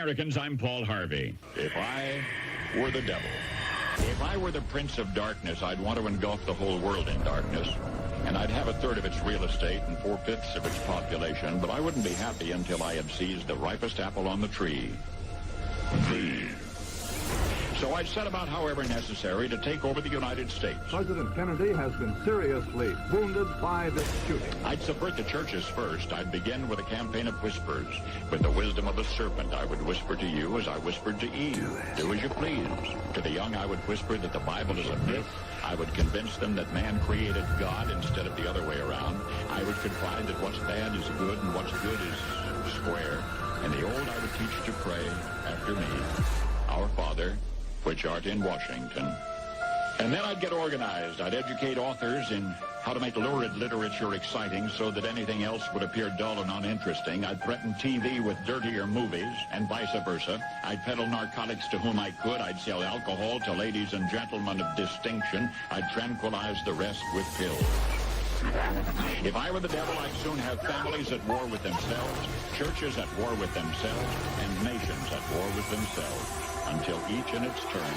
Americans, I'm Paul Harvey. If I were the devil, if I were the prince of darkness, I'd want to engulf the whole world in darkness. And I'd have a third of its real estate and 4/5 of its population, but I wouldn't be happy until I had seized the ripest apple on the tree. Thee. So I'd set about, however necessary, to take over the United States. President Kennedy has been seriously wounded by this shooting. I'd subvert the churches first. I'd begin with a campaign of whispers. With the wisdom of the serpent, I would whisper to you as I whispered to Eve. Do as you please. To the young, I would whisper that the Bible is a myth. I would convince them that man created God instead of the other way around. I would confide that what's bad is good and what's good is square. And the old, I would teach to pray after me, Our Father, which art in Washington. And then I'd get organized. I'd educate authors in how to make lurid literature exciting so that anything else would appear dull and uninteresting. I'd threaten TV with dirtier movies and vice versa. I'd peddle narcotics to whom I could. I'd sell alcohol to ladies and gentlemen of distinction. I'd tranquilize the rest with pills. If I were the devil, I'd soon have families at war with themselves, churches at war with themselves, and nations at war with themselves, until each in its turn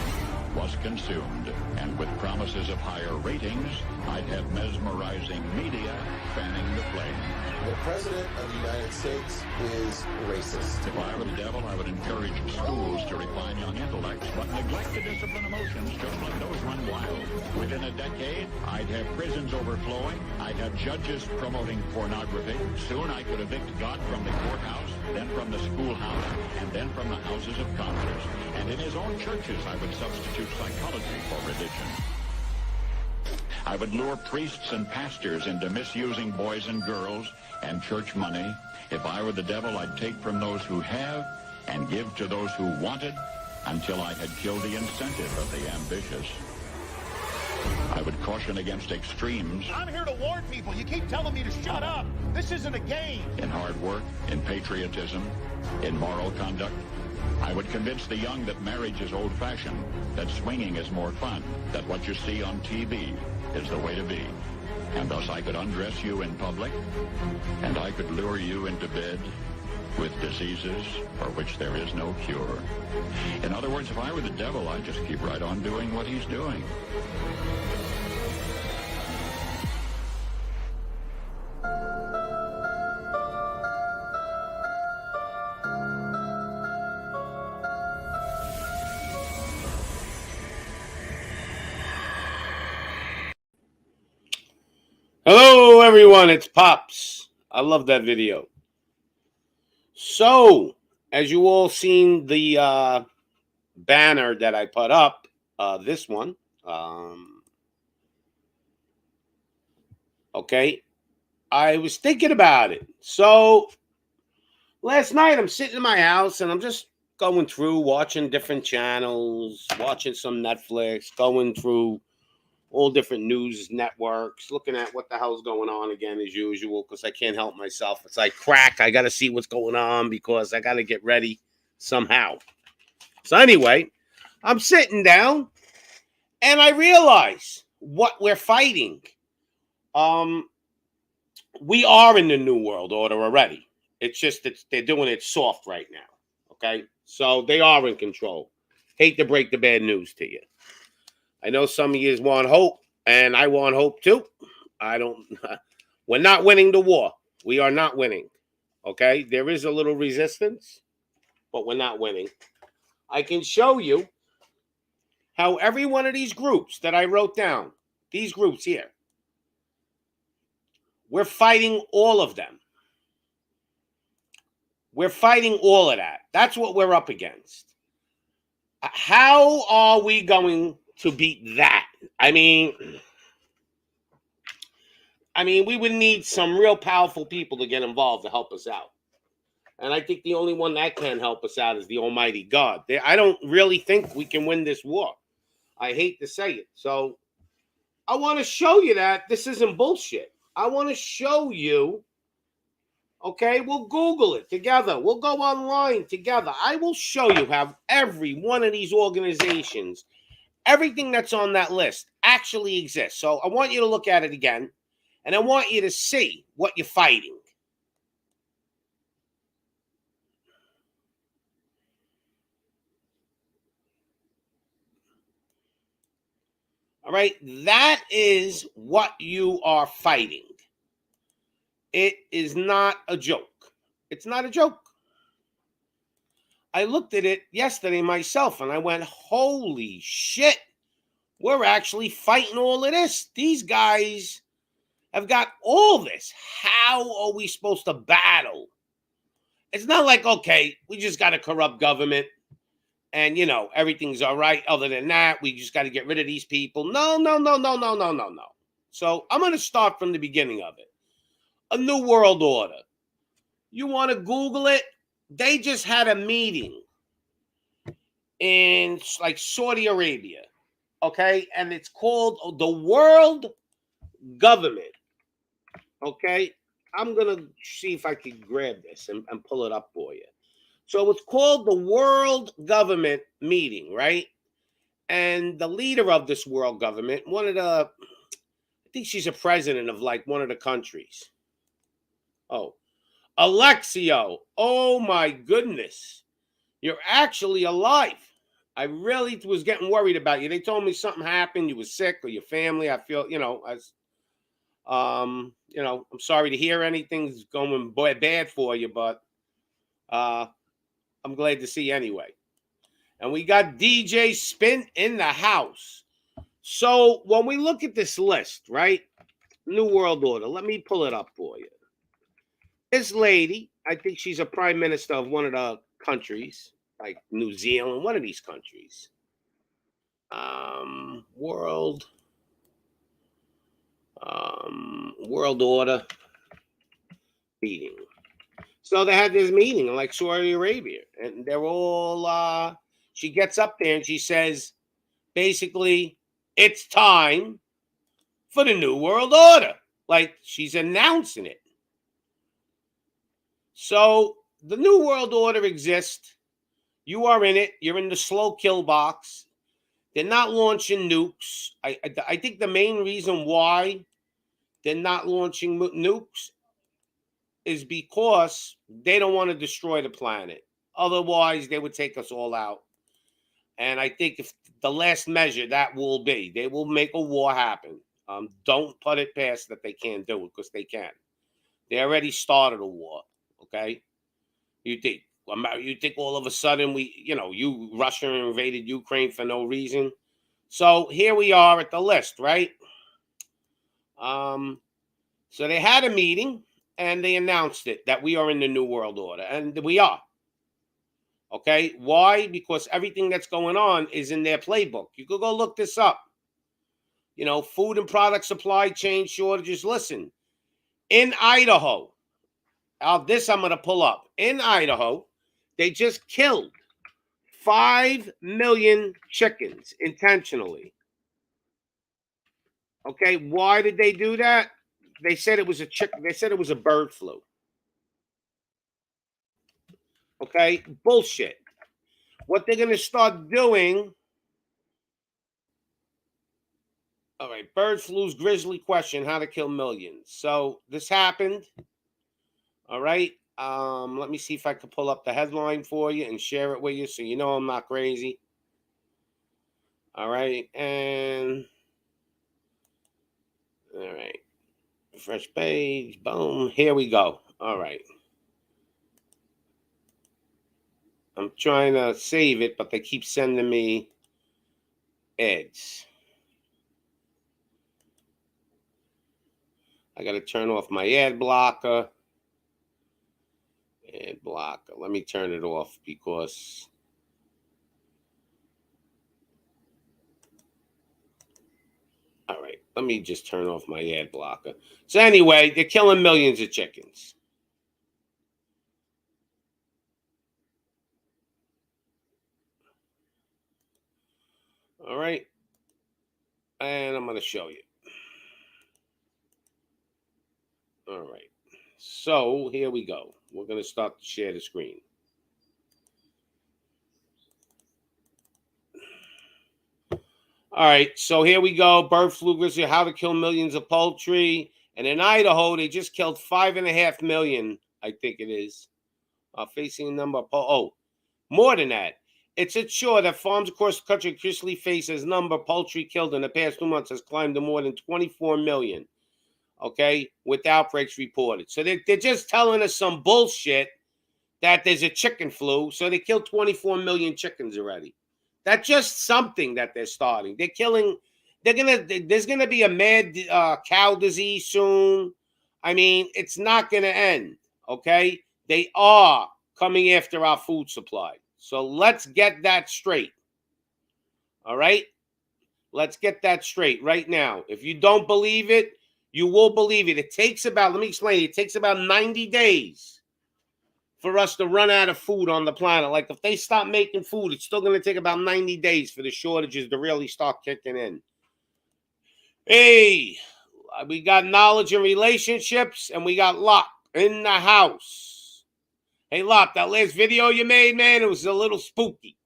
was consumed. And with promises of higher ratings, I'd have mesmerizing media fanning the flame. The President of the United States is racist. If I were the devil, I would encourage schools to refine young intellects, but neglect to discipline emotions, just let those run wild. Within a decade, I'd have prisons overflowing. I'd have judges promoting pornography. Soon I could evict God from the courthouse, then from the schoolhouse, and then from the houses of Congress. And in his own churches, I would substitute psychology for religion. I would lure priests and pastors into misusing boys and girls and church money. If I were the devil, I'd take from those who have and give to those who wanted until I had killed the incentive of the ambitious. I would caution against extremes. I'm here to warn people. You keep telling me to shut up. This isn't a game. In hard work, in patriotism, in moral conduct. I would convince the young that marriage is old-fashioned, that swinging is more fun, that what you see on TV is the way to be. And thus I could undress you in public, and I could lure you into bed with diseases for which there is no cure. In other words, if I were the devil, I'd just keep right on doing what he's doing. Hello, everyone. It's Pops. I love that video. So, as you all seen the banner that I put up, this one, okay, I was thinking about it. So, last night I'm sitting in my house and I'm just going through, watching different channels, watching some Netflix, going through all different news networks, looking at what the hell's going on again as usual, because I can't help myself. It's like crack. I got to see what's going on because I got to get ready somehow. So anyway, I'm sitting down and I realize what we're fighting. We are in the New World Order already. It's just that they're doing it soft right now. Okay? So they are in control. Hate to break the bad news to you. I know some of you want hope, and I want hope too. We're not winning the war. We are not winning. Okay? There is a little resistance, but we're not winning. I can show you how every one of these groups that I wrote down, these groups here, we're fighting all of them. We're fighting all of that. That's what we're up against. How are we going to beat that? I mean, we would need some real powerful people to get involved to help us out. And I think the only one that can help us out is the Almighty God. I don't really think we can win this war. I hate to say it. So I want to show you that this isn't bullshit. I want to show you, okay? We'll Google it together. We'll go online together. I will show you how every one of these organizations, everything that's on that list actually exists. So I want you to look at it again, and I want you to see what you're fighting. All right, that is what you are fighting. It is not a joke. It's not a joke. I looked at it yesterday myself and I went, holy shit, we're actually fighting all of this. These guys have got all this. How are we supposed to battle? It's not like, okay, we just got a corrupt government and, you know, everything's all right. Other than that, we just got to get rid of these people. No. So I'm going to start from the beginning of it. A new world order. You want to Google it? They just had a meeting in like Saudi Arabia. Okay. And it's called the World Government. Okay. I'm going to see if I can grab this and pull it up for you. So it's called the World Government Meeting, right? And the leader of this world government, I think she's a president of like one of the countries. Oh, Alexio. Oh my goodness. You're actually alive. I really was getting worried about you. They told me something happened. You were sick or your family. I feel, I'm sorry to hear anything's going bad for you, but I'm glad to see you anyway. And we got DJ Spin in the house. So when we look at this list, right? New World Order. Let me pull it up for you. This lady, I think she's a prime minister of one of the countries, like New Zealand, one of these countries. World Order meeting. So they had this meeting in like Saudi Arabia, and they're all, she gets up there and she says, basically, it's time for the New World Order. Like she's announcing it. So the New World Order exists. You are in it. You're in the slow kill box. They're not launching nukes. I think the main reason why they're not launching nukes is because they don't want to destroy the planet. Otherwise, they would take us all out. And I think if the last measure, that will be, they will make a war happen. Don't put it past that they can't do it, because they can. They already started a war, okay? You think all of a sudden Russia invaded Ukraine for no reason? So here we are at the list, right? So they had a meeting, and they announced it, that we are in the New World Order. And we are. Okay? Why? Because everything that's going on is in their playbook. You could go look this up. Food and product supply chain shortages. Listen, in Idaho, this I'm going to pull up. In Idaho, they just killed 5 million chickens intentionally. Okay? Why did they do that? They said it was a chicken. They said it was a bird flu. Okay? Bullshit. What they're going to start doing. All right. Bird flu's grizzly question, how to kill millions. So this happened. All right. Let me see if I can pull up the headline for you and share it with you so you know I'm not crazy. All right. And all right. Fresh page. Boom. Here we go. All right. I'm trying to save it, but they keep sending me ads. I got to turn off my ad blocker. Ad blocker. Let me turn it off because all right, let me just turn off my ad blocker. So anyway, they're killing millions of chickens. All right. And I'm going to show you. All right. So here we go. We're going to start to share the screen. All right, so here we go. Bird flu grizzly, how to kill millions of poultry. And in Idaho, they just killed 5.5 million, I think it is. Facing a number of more than that. It's ensured that farms across the country increasingly face as number of poultry killed in the past 2 months has climbed to more than 24 million, okay, with outbreaks reported. So they're just telling us some bullshit that there's a chicken flu, so they killed 24 million chickens already. That's just something that they're starting. There's gonna be a mad cow disease soon. I mean, it's not gonna end, okay? They are coming after our food supply. So let's get that straight. All right? Let's get that straight right now. If you don't believe it, you will believe it. It takes about, let me explain, it takes about 90 days for us to run out of food on the planet. Like if they stop making food, it's still going to take about 90 days for the shortages to really start kicking in. Hey, we got knowledge and relationships, and we got Lop in the house. Hey, Lop, that last video you made, man, it was a little spooky.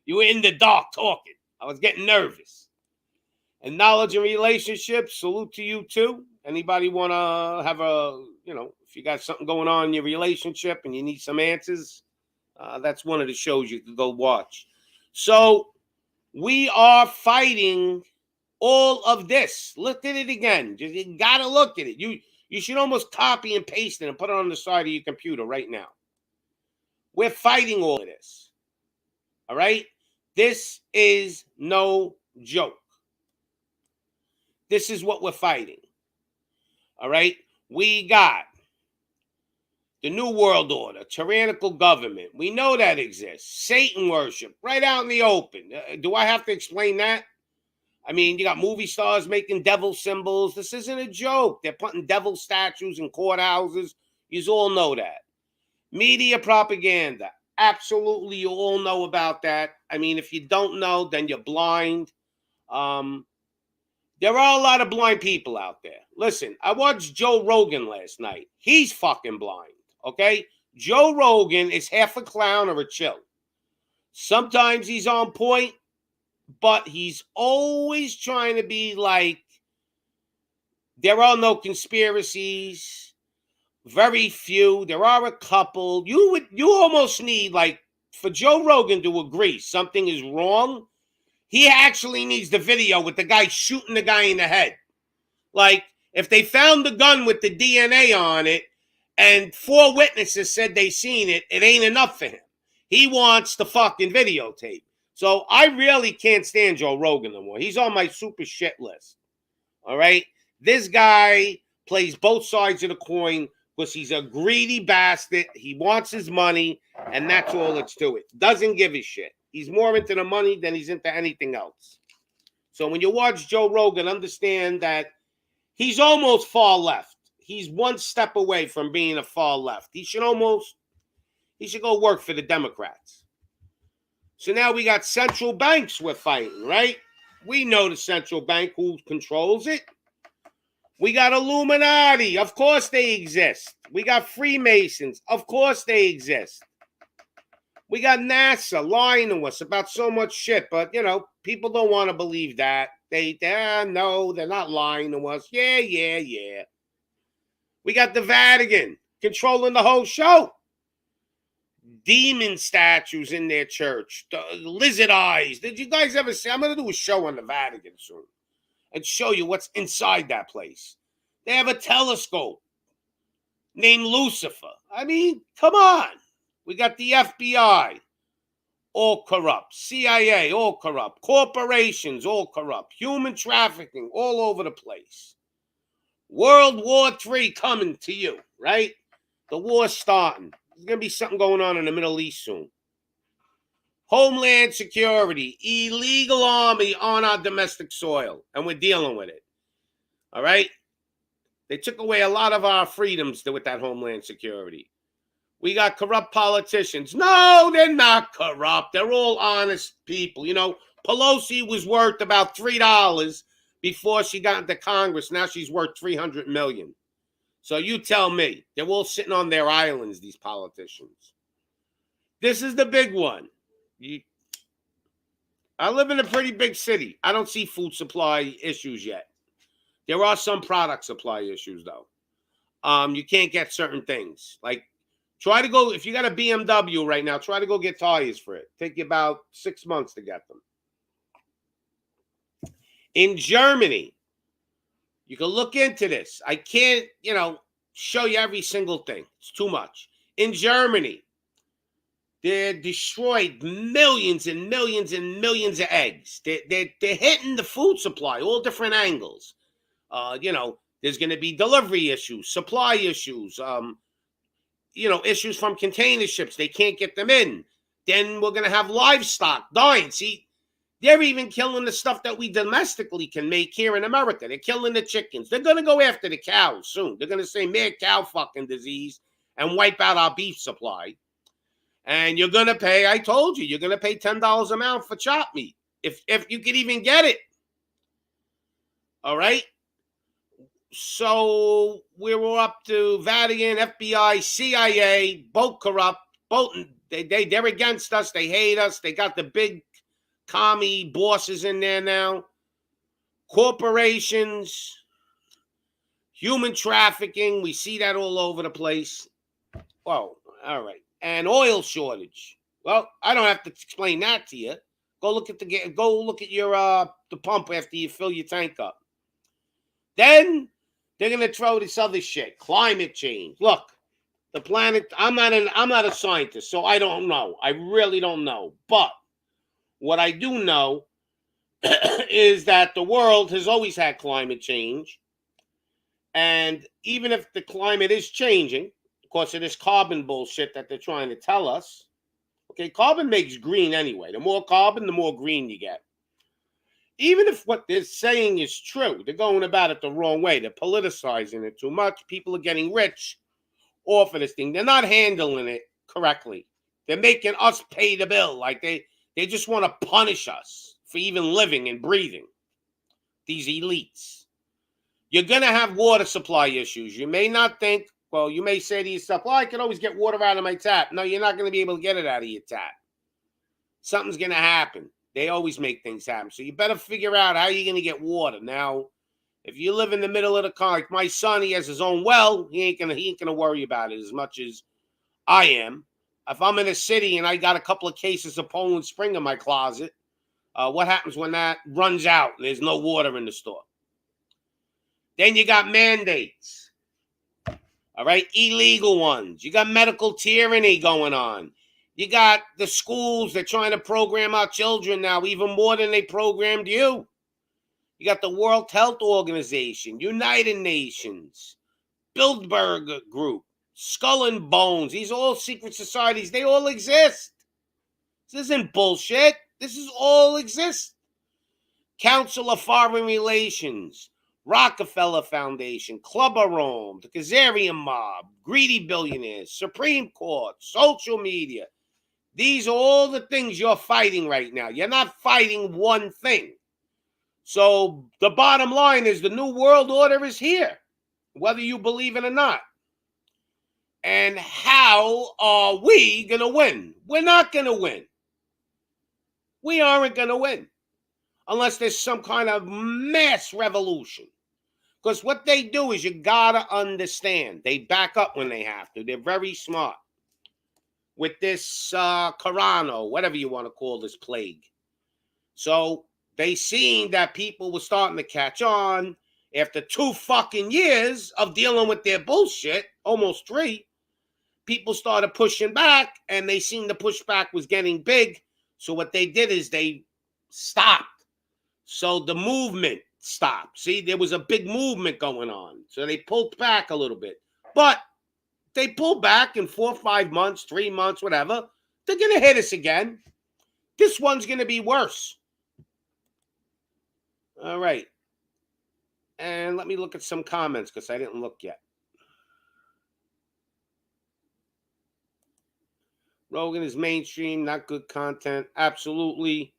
You were in the dark talking. I was getting nervous. And knowledge and relationships, salute to you too. Anybody want to have if you got something going on in your relationship and you need some answers, that's one of the shows you could go watch. So we are fighting all of this. Look at it again. You got to look at it. You should almost copy and paste it and put it on the side of your computer right now. We're fighting all of this. All right? This is no joke. This is what we're fighting. All right? We got the New World Order, tyrannical government. We know that exists. Satan worship, right out in the open. Do I have to explain that? I mean, you got movie stars making devil symbols. This isn't a joke. They're putting devil statues in courthouses. You all know that. Media propaganda. Absolutely, you all know about that. I mean, if you don't know, then you're blind. There are a lot of blind people out there. Listen, I watched Joe Rogan last night. He's fucking blind, okay? Joe Rogan is half a clown or a chill. Sometimes he's on point, but he's always trying to be like, there are no conspiracies, very few. There are a couple. You almost need, like, for Joe Rogan to agree something is wrong, he actually needs the video with the guy shooting the guy in the head. Like, if they found the gun with the DNA on it and 4 witnesses said they seen it, it ain't enough for him. He wants the fucking videotape. So I really can't stand Joe Rogan no more. He's on my super shit list. All right? This guy plays both sides of the coin because he's a greedy bastard. He wants his money, and that's all that's to it. Doesn't give a shit. He's more into the money than he's into anything else. So when you watch Joe Rogan, understand that he's almost far left. He's one step away from being a far left. He should go work for the Democrats. So now we got central banks we're fighting, right? We know the central bank, who controls it. We got Illuminati. Of course they exist. We got Freemasons. Of course they exist. We got NASA lying to us about so much shit, but, people don't want to believe that. No, they're not lying to us. Yeah. We got the Vatican controlling the whole show. Demon statues in their church, the lizard eyes. Did you guys ever see? I'm going to do a show on the Vatican soon and show you what's inside that place. They have a telescope named Lucifer. I mean, come on. We got the FBI, all corrupt. CIA, all corrupt. Corporations, all corrupt. Human trafficking, all over the place. World War III coming to you, right? The war's starting. There's going to be something going on in the Middle East soon. Homeland security, illegal army on our domestic soil, and we're dealing with it. All right? They took away a lot of our freedoms with that Homeland security. We got corrupt politicians. No, they're not corrupt. They're all honest people. Pelosi was worth about $3 before she got into Congress. Now she's worth $300 million. So you tell me. They're all sitting on their islands, these politicians. This is the big one. I live in a pretty big city. I don't see food supply issues yet. There are some product supply issues, though. You can't get certain things. Like Try to go, if you got a BMW right now, try to go get tires for it. Take you about 6 months to get them. In Germany, you can look into this. I can't, show you every single thing. It's too much. In Germany, they destroyed millions and millions and millions of eggs. They're hitting the food supply, all different angles. There's going to be delivery issues, supply issues, issues from container ships. They can't get them in. Then we're going to have livestock dying. See, they're even killing the stuff that we domestically can make here in America. They're killing the chickens. They're going to go after the cows soon. They're going to say mad cow fucking disease and wipe out our beef supply. And you're going to pay, I told you, you're going to pay $10 a pound for chop meat. If you could even get it. All right? So we were up to Vatican, FBI, CIA, both corrupt. Both they're against us. They hate us. They got the big commie bosses in there now. Corporations, human trafficking. We see that all over the place. Well, all right. And oil shortage. Well, I don't have to explain that to you. Go look at your the pump after you fill your tank up. Then they're gonna throw this other shit. Climate change. Look, the planet. I'm not a scientist, so I don't know. I really don't know. But what I do know is that the world has always had climate change, and even if the climate is changing, because of this carbon bullshit that they're trying to tell us. Okay, carbon makes green anyway. The more carbon, the more green you get. Even if what they're saying is true, they're going about it the wrong way. They're politicizing it too much. People are getting rich off of this thing. They're not handling it correctly. They're making us pay the bill. Like they just want to punish us for even living and breathing. These elites. You're going to have water supply issues. You may not think, well, you may say to yourself, well, I can always get water out of my tap. No, you're not going to be able to get it out of your tap. Something's going to happen. They always make things happen. So you better figure out how you're going to get water. Now, if you live in the middle of the car, like my son, he has his own well. He ain't gonna worry about it as much as I am. If I'm in a city and I got a couple of cases of Poland Spring in my closet, what happens when that runs out and there's no water in the store? Then you got mandates. All right, illegal ones. You got medical tyranny going on. You got the schools that are trying to program our children now even more than they programmed you. You got the World Health Organization, United Nations, Bilderberg Group, Skull and Bones. These are all secret societies. They all exist. This isn't bullshit. This is all exist. Council of Foreign Relations, Rockefeller Foundation, Club of Rome, the Khazarian mob, greedy billionaires, Supreme Court, social media. These are all the things you're fighting right now. You're not fighting one thing. So the bottom line is the New World Order is here, whether you believe it or not. And how are we going to win? We're not going to win. We aren't going to win unless there's some kind of mass revolution. Because what they do is you got to understand. They back up when they have to. They're very smart. With this corona, whatever you want to call this plague. So they seen that people were starting to catch on after 2 fucking years of dealing with their bullshit, almost 3. People started pushing back, and they seen the pushback was getting big. So what they did is they stopped. So the movement stopped. See, there was a big movement going on. So they pulled back a little bit. But they pull back in 4 or 5 months, 3 months, whatever. They're going to hit us again. This one's going to be worse. All right. And let me look at some comments because I didn't look yet. Rogan is mainstream, not good content. Absolutely.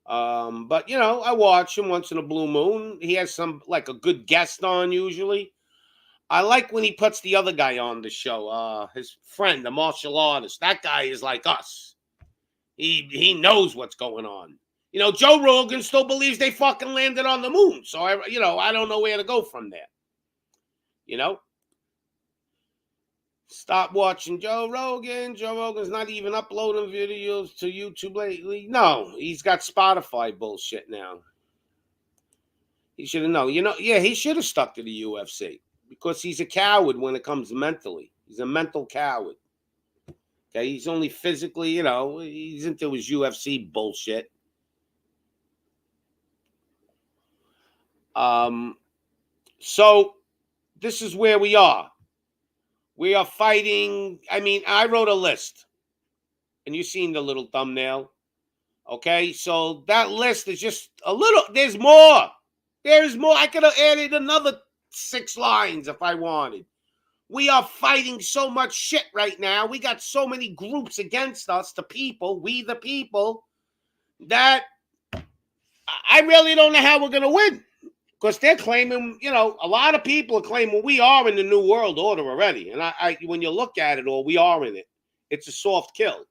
But, you know, I watch him once in a blue moon. He has some, like, a good guest on usually. I like when he puts the other guy on the show, his friend, the martial artist. That guy is like us. He knows what's going on. You know, Joe Rogan still believes they fucking landed on the moon. So, I don't know where to go from there. You know? Stop watching Joe Rogan. Joe Rogan's not even uploading videos to YouTube lately. No, he's got Spotify bullshit now. He should have known. He should have stuck to the UFC because he's a coward when it comes mentally. He's a mental coward. Okay, he's only physically, he's into his UFC bullshit. So this is where we are. We are fighting. I wrote a list, and you've seen the little thumbnail. Okay, so that list is just a little. There's more. There's more. I could have added another 6 lines if I wanted. We are fighting so much shit right now. We got so many groups against us, we the people, that I really don't know how we're going to win. Because they're claiming, a lot of people are claiming we are in the New World Order already. And when you look at it all, we are in it. It's a soft kill.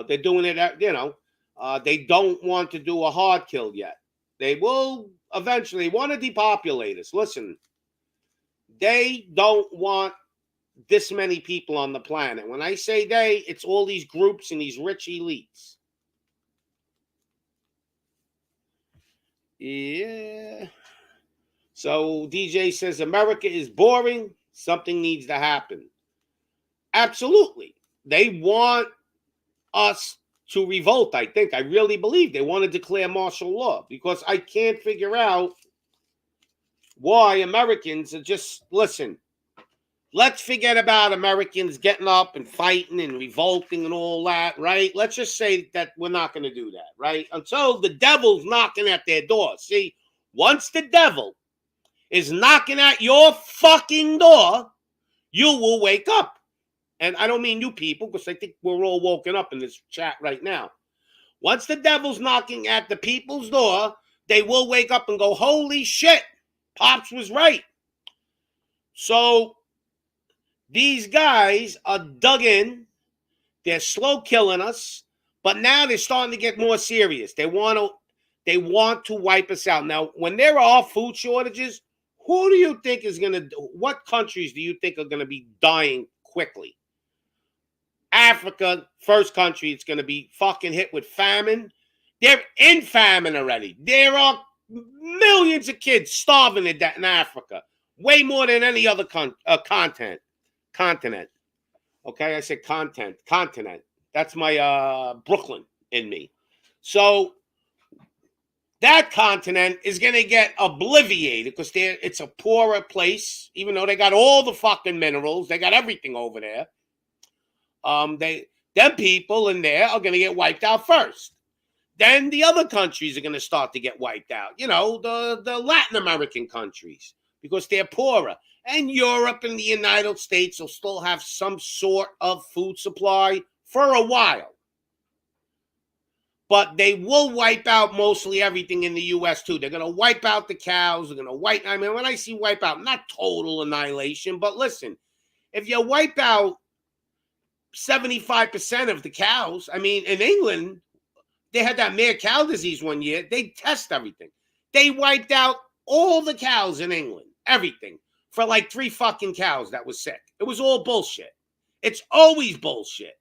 They're doing it, they don't want to do a hard kill yet. They will eventually want to depopulate us. Listen, they don't want this many people on the planet. When I say they, it's all these groups and these rich elites. Yeah. So DJ says America is boring. Something needs to happen. Absolutely. They want us to revolt, I think. I really believe they want to declare martial law because I can't figure out why Americans are just, listen, let's forget about Americans getting up and fighting and revolting and all that, right? Let's just say that we're not going to do that, right? Until the devil's knocking at their door. See, once the devil is knocking at your fucking door, you will wake up. And I don't mean you people, because I think we're all woken up in this chat right now. Once the devil's knocking at the people's door, they will wake up and go, holy shit, Pops was right. So these guys are dug in. They're slow killing us, but now they're starting to get more serious. They want to wipe us out. Now, when there are food shortages, who do you think is going to, what countries do you think are going to be dying quickly? Africa, first country, it's going to be fucking hit with famine. They're in famine already. There are millions of kids starving in Africa. Way more than any other continent. Okay, I said continent. That's my Brooklyn in me. So that continent is going to get obliterated because it's a poorer place, even though they got all the fucking minerals. They got everything over there. Them people in there are going to get wiped out first. Then the other countries are going to start to get wiped out. The Latin American countries, because they're poorer. And Europe and the United States will still have some sort of food supply for a while. But they will wipe out mostly everything in the U.S. too. They're going to wipe out the cows. They're going to wipe. I mean, when I see wipe out, not total annihilation, but listen, if you wipe out 75% of the cows, I mean, in England, they had that mad cow disease one year. They test everything. They wiped out all the cows in England, everything, for like 3 fucking cows that was sick. It was all bullshit. It's always bullshit.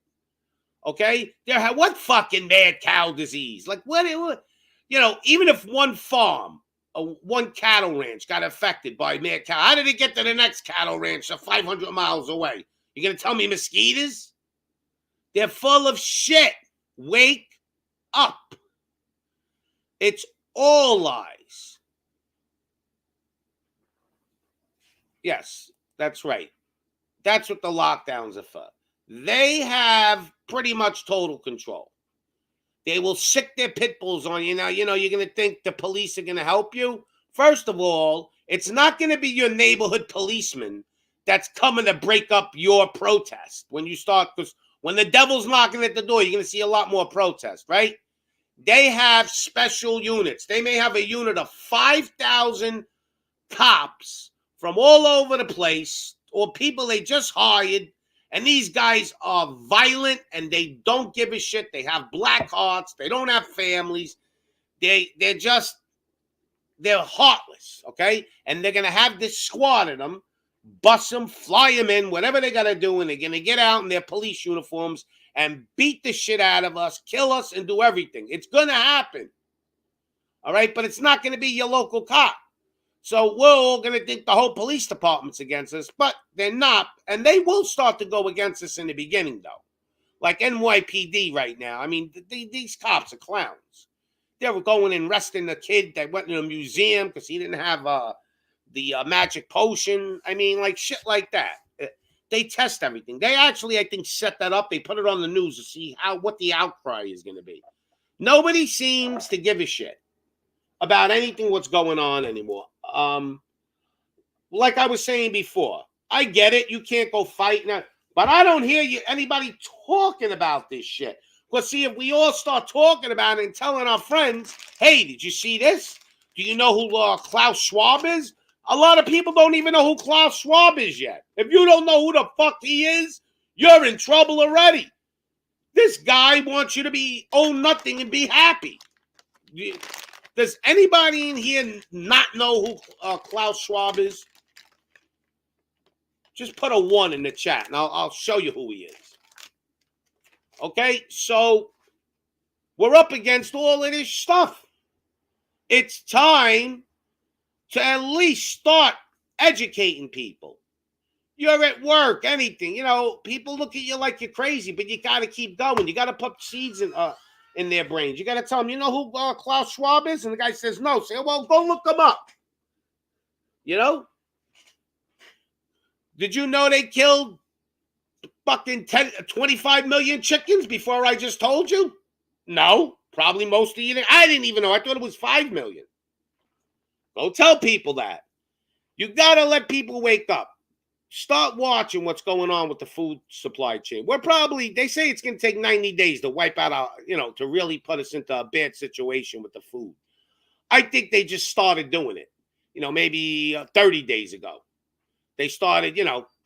Okay? What fucking mad cow disease? Like, what, even if one farm, one cattle ranch got affected by mad cow, how did it get to the next cattle ranch 500 miles away? You gonna tell me mosquitoes? They're full of shit. Wake up. It's all lies. Yes, that's right. That's what the lockdowns are for. They have pretty much total control. They will sick their pit bulls on you. Now, you're going to think the police are going to help you. First of all, it's not going to be your neighborhood policeman that's coming to break up your protest when you start, because when the devil's knocking at the door, you're going to see a lot more protest, right? They have special units. They may have a unit of 5,000 cops from all over the place, or people they just hired, and these guys are violent and they don't give a shit. They have black hearts. They don't have families. They're heartless, okay? And they're going to have this squad of them, bust them, fly them in, whatever they got to do, and they're going to get out in their police uniforms and beat the shit out of us, kill us, and do everything. It's going to happen. All right? But it's not going to be your local cop. So we're all going to think the whole police department's against us, but they're not. And they will start to go against us in the beginning, though. Like NYPD right now. I mean, these cops are clowns. They were going and arresting the kid that went to a museum because he didn't have the magic potion. I mean, like shit like that. They test everything. They actually, I think, set that up. They put it on the news to see what the outcry is going to be. Nobody seems to give a shit about anything what's going on anymore. Like I was saying before, I get it. You can't go fight now, but I don't hear anybody talking about this shit. Because see, if we all start talking about it and telling our friends, hey, did you see this? Do you know who Klaus Schwab is? A lot of people don't even know who Klaus Schwab is yet. If you don't know who the fuck he is, you're in trouble already. This guy wants you to own nothing and be happy. Does anybody in here not know who Klaus Schwab is? Just put a 1 in the chat, and I'll show you who he is. Okay, so we're up against all of this stuff. It's time to at least start educating people. You're at work, anything. You know, people look at you like you're crazy, but you got to keep going. You got to put seeds in their brains. You got to tell them, you know who Klaus Schwab is? And the guy says no. Say, well, go look him up. You know? Did you know they killed fucking 25 million chickens before I just told you? No. Probably most of you. I didn't even know. I thought it was 5 million. Go tell people that. You got to let people wake up. Start watching what's going on with the food supply chain. They say it's going to take 90 days to wipe out to really put us into a bad situation with the food. I think they just started doing it, maybe 30 days ago. They started,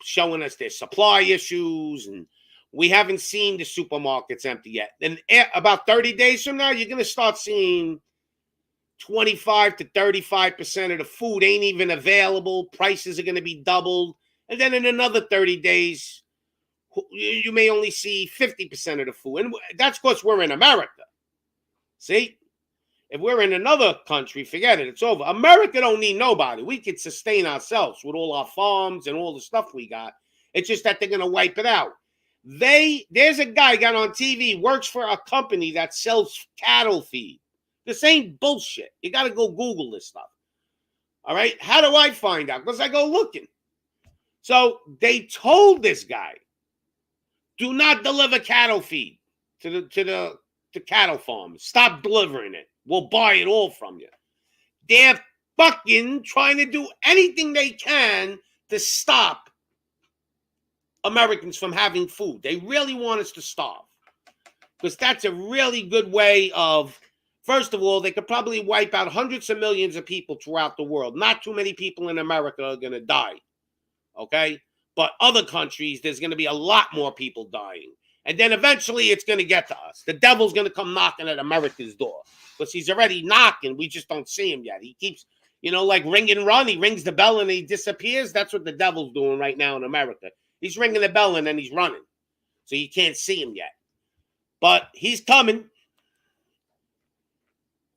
showing us their supply issues, and we haven't seen the supermarkets empty yet. And about 30 days from now, you're going to start seeing 25 to 35% of the food ain't even available. Prices are going to be doubled. And then in another 30 days, you may only see 50% of the food. And that's because we're in America. See? If we're in another country, forget it. It's over. America don't need nobody. We can sustain ourselves with all our farms and all the stuff we got. It's just that they're going to wipe it out. There's a guy got on TV, works for a company that sells cattle feed. This ain't bullshit. You got to go Google this stuff. All right? How do I find out? Because I go looking. So they told this guy, do not deliver cattle feed to the cattle farms. Stop delivering it. We'll buy it all from you. They're fucking trying to do anything they can to stop Americans from having food. They really want us to starve. Because that's a really good way of, first of all, they could probably wipe out hundreds of millions of people throughout the world. Not too many people in America are going to die. Okay? But other countries, there's going to be a lot more people dying. And then eventually it's going to get to us. The devil's going to come knocking at America's door. Because he's already knocking. We just don't see him yet. He keeps, like ring and run. He rings the bell and he disappears. That's what the devil's doing right now in America. He's ringing the bell and then he's running. So you can't see him yet. But he's coming.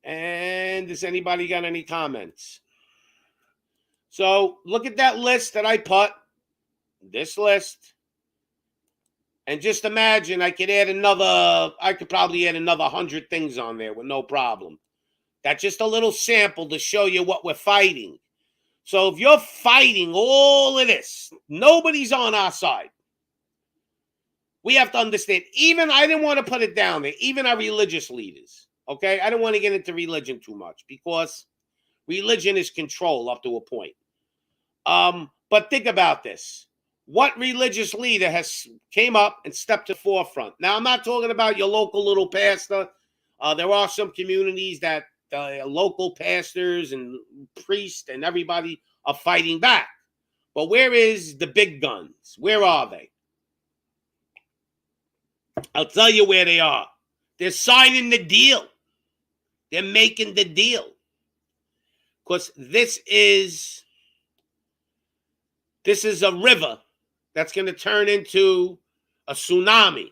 And does anybody got any comments? So look at that list that I put. This list. And just imagine I could probably add another 100 things on there with no problem. That's just a little sample to show you what we're fighting. So if you're fighting all of this, nobody's on our side. We have to understand, I didn't want to put it down there, even our religious leaders, okay? I don't want to get into religion too much because religion is control up to a point. But think about this. What religious leader has came up and stepped to the forefront? Now, I'm not talking about your local little pastor. There are some communities that local pastors and priests and everybody are fighting back. But where is the big guns? Where are they? I'll tell you where they are. They're signing the deal. They're making the deal. Because this is This is a river that's going to turn into a tsunami.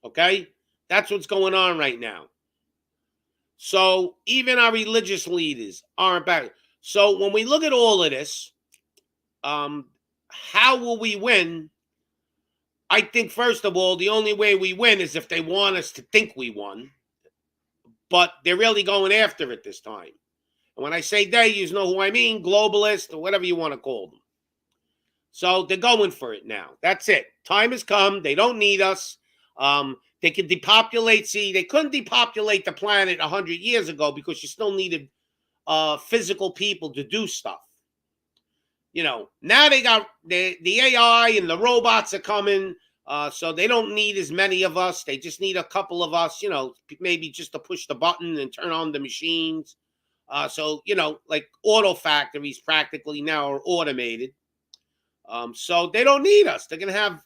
Okay? That's what's going on right now. So even our religious leaders aren't back. So when we look at all of this, how will we win? I think, first of all, the only way we win is if they want us to think we won. But they're really going after it this time. And when I say they, you know who I mean, globalist or whatever you want to call them. So they're going for it now. That's it. Time has come. They don't need us. They can depopulate. See, they couldn't depopulate the planet 100 years ago because you still needed physical people to do stuff. You know, now they got the AI and the robots are coming. So they don't need as many of us. They just need a couple of us, you know, maybe just to push the button and turn on the machines. So, you know, like auto factories practically now are automated. So they don't need us. They're going to have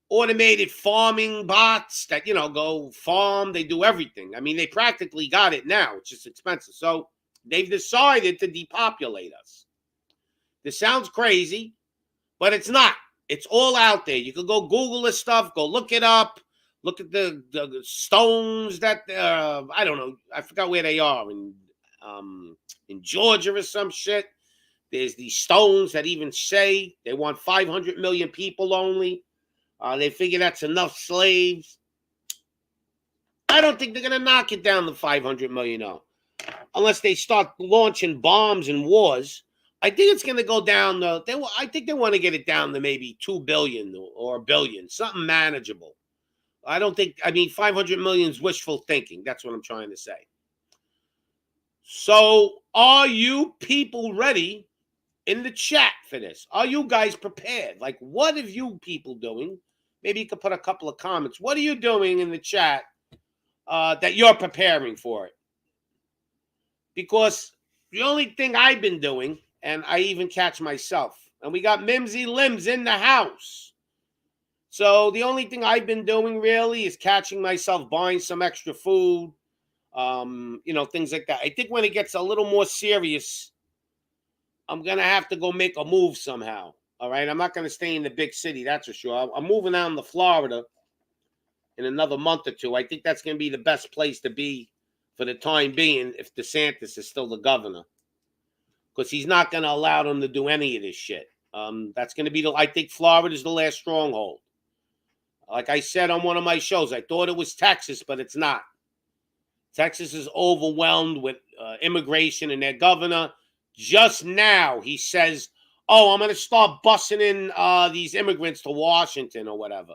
automated farming bots that, you know, go farm. They do everything. I mean, they practically got it now. It's just expensive. So they've decided to depopulate us. This sounds crazy, but it's not. It's all out there. You can go Google this stuff. Go look it up. Look at the stones that, I don't know. I forgot where they are. In Georgia or some shit. There's these stones that even say they want 500 million people only. They figure that's enough slaves. I don't think they're going to knock it down to 500 million, no. Unless they start launching bombs and wars. I think it's going to go down to, I think they want to get it down to maybe 2 billion or a billion, something manageable. I don't think, I mean, 500 million is wishful thinking. That's what I'm trying to say. So are you people ready in the chat for this? Are you guys prepared? Like, what are you people doing? Maybe you could put a couple of comments. What are you doing in the chat that you're preparing for it? Because the only thing I've been doing, and I even catch myself, and we got Mimsy Limbs in the house. So the only thing I've been doing really is catching myself buying some extra food, you know, things like that. I think when it gets a little more serious, I'm going to have to go make a move somehow. All right. I'm not going to stay in the big city. That's for sure. I'm moving down to Florida in another month or two. I think that's going to be the best place to be for the time being if DeSantis is still the governor. Because he's not going to allow them to do any of this shit. That's going to be I think Florida is the last stronghold. Like I said on one of my shows, I thought it was Texas, but it's not. Texas is overwhelmed with immigration and their governor. Just now, he says, oh, I'm going to start busing in these immigrants to Washington or whatever.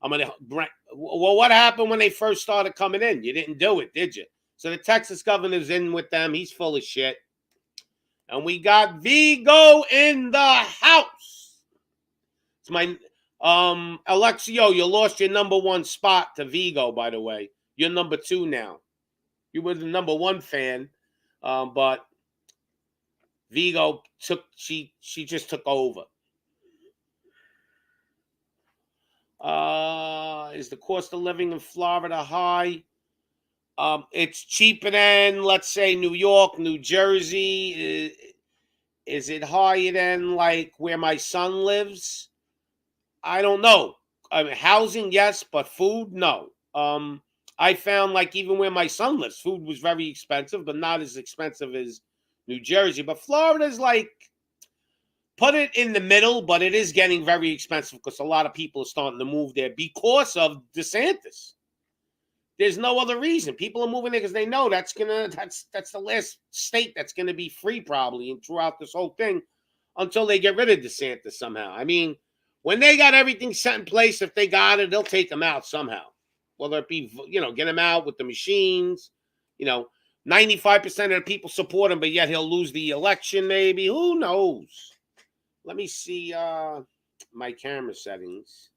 Well, what happened when they first started coming in? You didn't do it, did you? So the Texas governor's in with them. He's full of shit. And we got Vigo in the house. It's my Alexio, you lost your number one spot to Vigo, by the way. You're number 2 now. You were the number 1 fan, but Vigo she just took over. Is the cost of living in Florida high? It's cheaper than, let's say, New York, New Jersey. Is it higher than, like, where my son lives? I don't know. I mean, housing, yes, but food, no. I found, like, even where my son lives, food was very expensive, but not as expensive as New Jersey. But Florida's, like, put it in the middle, but it is getting very expensive because a lot of people are starting to move there because of DeSantis. There's no other reason. People are moving there because they know that's the last state that's gonna be free probably and throughout this whole thing until they get rid of DeSantis somehow. I mean, when they got everything set in place, if they got it, they'll take them out somehow. Whether it be, you know, get him out with the machines, you know, 95% of the people support him, but yet he'll lose the election maybe. Who knows? Let me see my camera settings.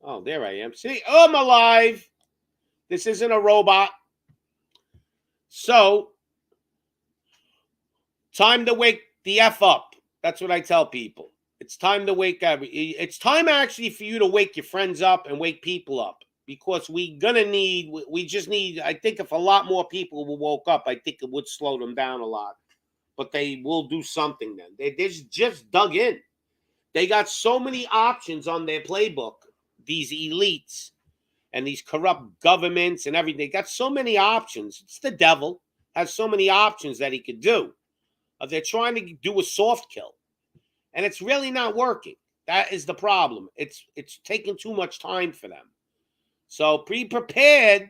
Oh, there I am. See, I'm alive. This isn't a robot. So, time to wake the F up. That's what I tell people. It's time to wake up. It's time actually for you to wake your friends up and wake people up. Because we just need, I think if a lot more people woke up, I think it would slow them down a lot. But they will do something then. They just dug in. They got so many options on their playbook, these elites and these corrupt governments and everything. They got so many options. It's the devil, has so many options that he could do. They're trying to do a soft kill, and it's really not working. That is the problem. It's taking too much time for them. So be prepared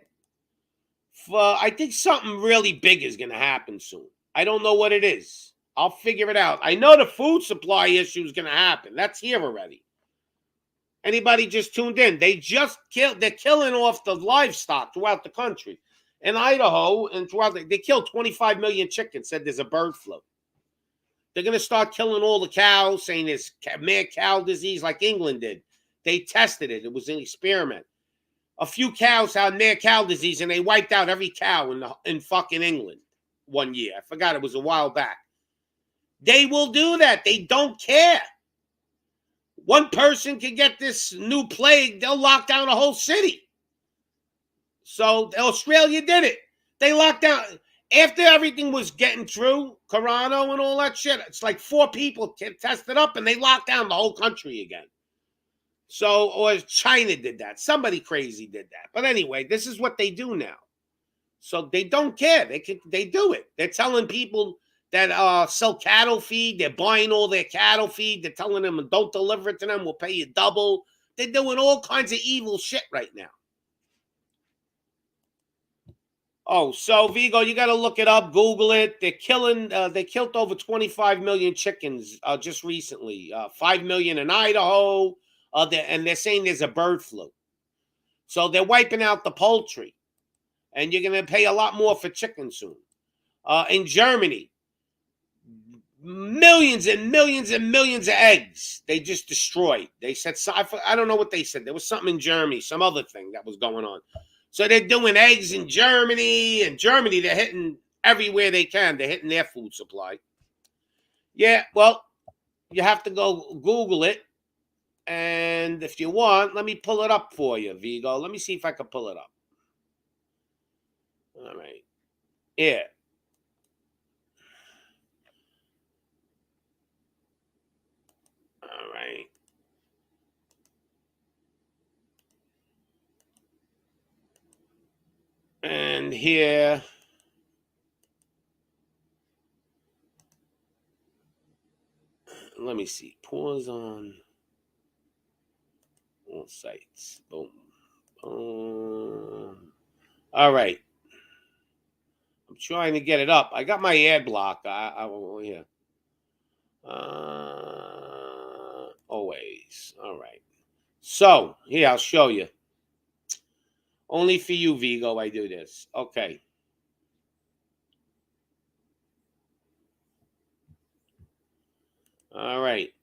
for, I think something really big is going to happen soon. I don't know what it is. I'll figure it out. I know the food supply issue is going to happen. That's here already. Anybody just tuned in? They're killing off the livestock throughout the country. In Idaho and throughout, they killed 25 million chickens, said there's a bird flu. They're going to start killing all the cows, saying there's mad cow disease like England did. They tested it. It was an experiment. A few cows had mad cow disease, and they wiped out every cow in fucking England one year. I forgot, it was a while back. They will do that. They don't care. One person can get this new plague, they'll lock down a whole city. So Australia did it. They locked down. After everything was getting through, Corona and all that shit, it's like 4 people tested up and they locked down the whole country again. So, or China did that. Somebody crazy did that. But anyway, this is what they do now. So they don't care. They do it. They're telling people that sell cattle feed. They're buying all their cattle feed. They're telling them, don't deliver it to them. We'll pay you double. They're doing all kinds of evil shit right now. Oh, so Vigo, you got to look it up, Google it. They're killing. They killed over 25 million chickens just recently. 5 million in Idaho, and they're saying there's a bird flu. So they're wiping out the poultry, and you're going to pay a lot more for chicken soon. In Germany, millions and millions and millions of eggs they just destroyed. They said, I don't know what they said. There was something in Germany, some other thing that was going on. So they're doing eggs in Germany. And Germany, they're hitting everywhere they can. They're hitting their food supply. Yeah, well, you have to go Google it. And if you want, let me pull it up for you, Vigo. Let me see if I can pull it up. All right. Yeah. All right. And here, let me see. Pause on all sites. Boom. Boom. All right. I'm trying to get it up. I got my ad block. Here. Always. All right. So, here, I'll show you. Only for you, Vigo, I do this. Okay. All right.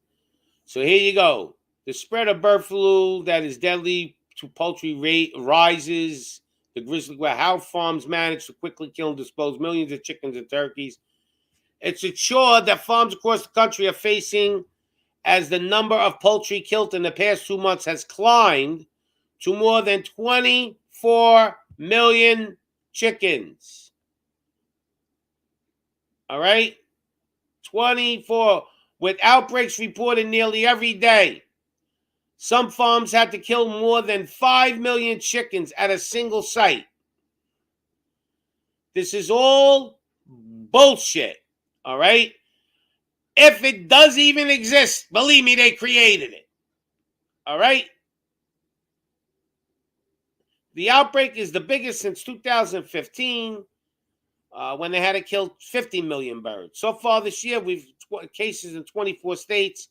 So here you go. The spread of bird flu that is deadly to poultry rate rises. The grizzly bear, how farms manage to quickly kill and dispose millions of chickens and turkeys. It's a chore that farms across the country are facing as the number of poultry killed in the past 2 months has climbed to more than 24 million chickens. All right? 24, with outbreaks reported nearly every day. Some farms had to kill more than 5 million chickens at a single site. This is all bullshit, all right? If it does even exist, believe me, they created it, all right? The outbreak is the biggest since 2015, when they had to kill 50 million birds. So far this year, we've cases in 24 states.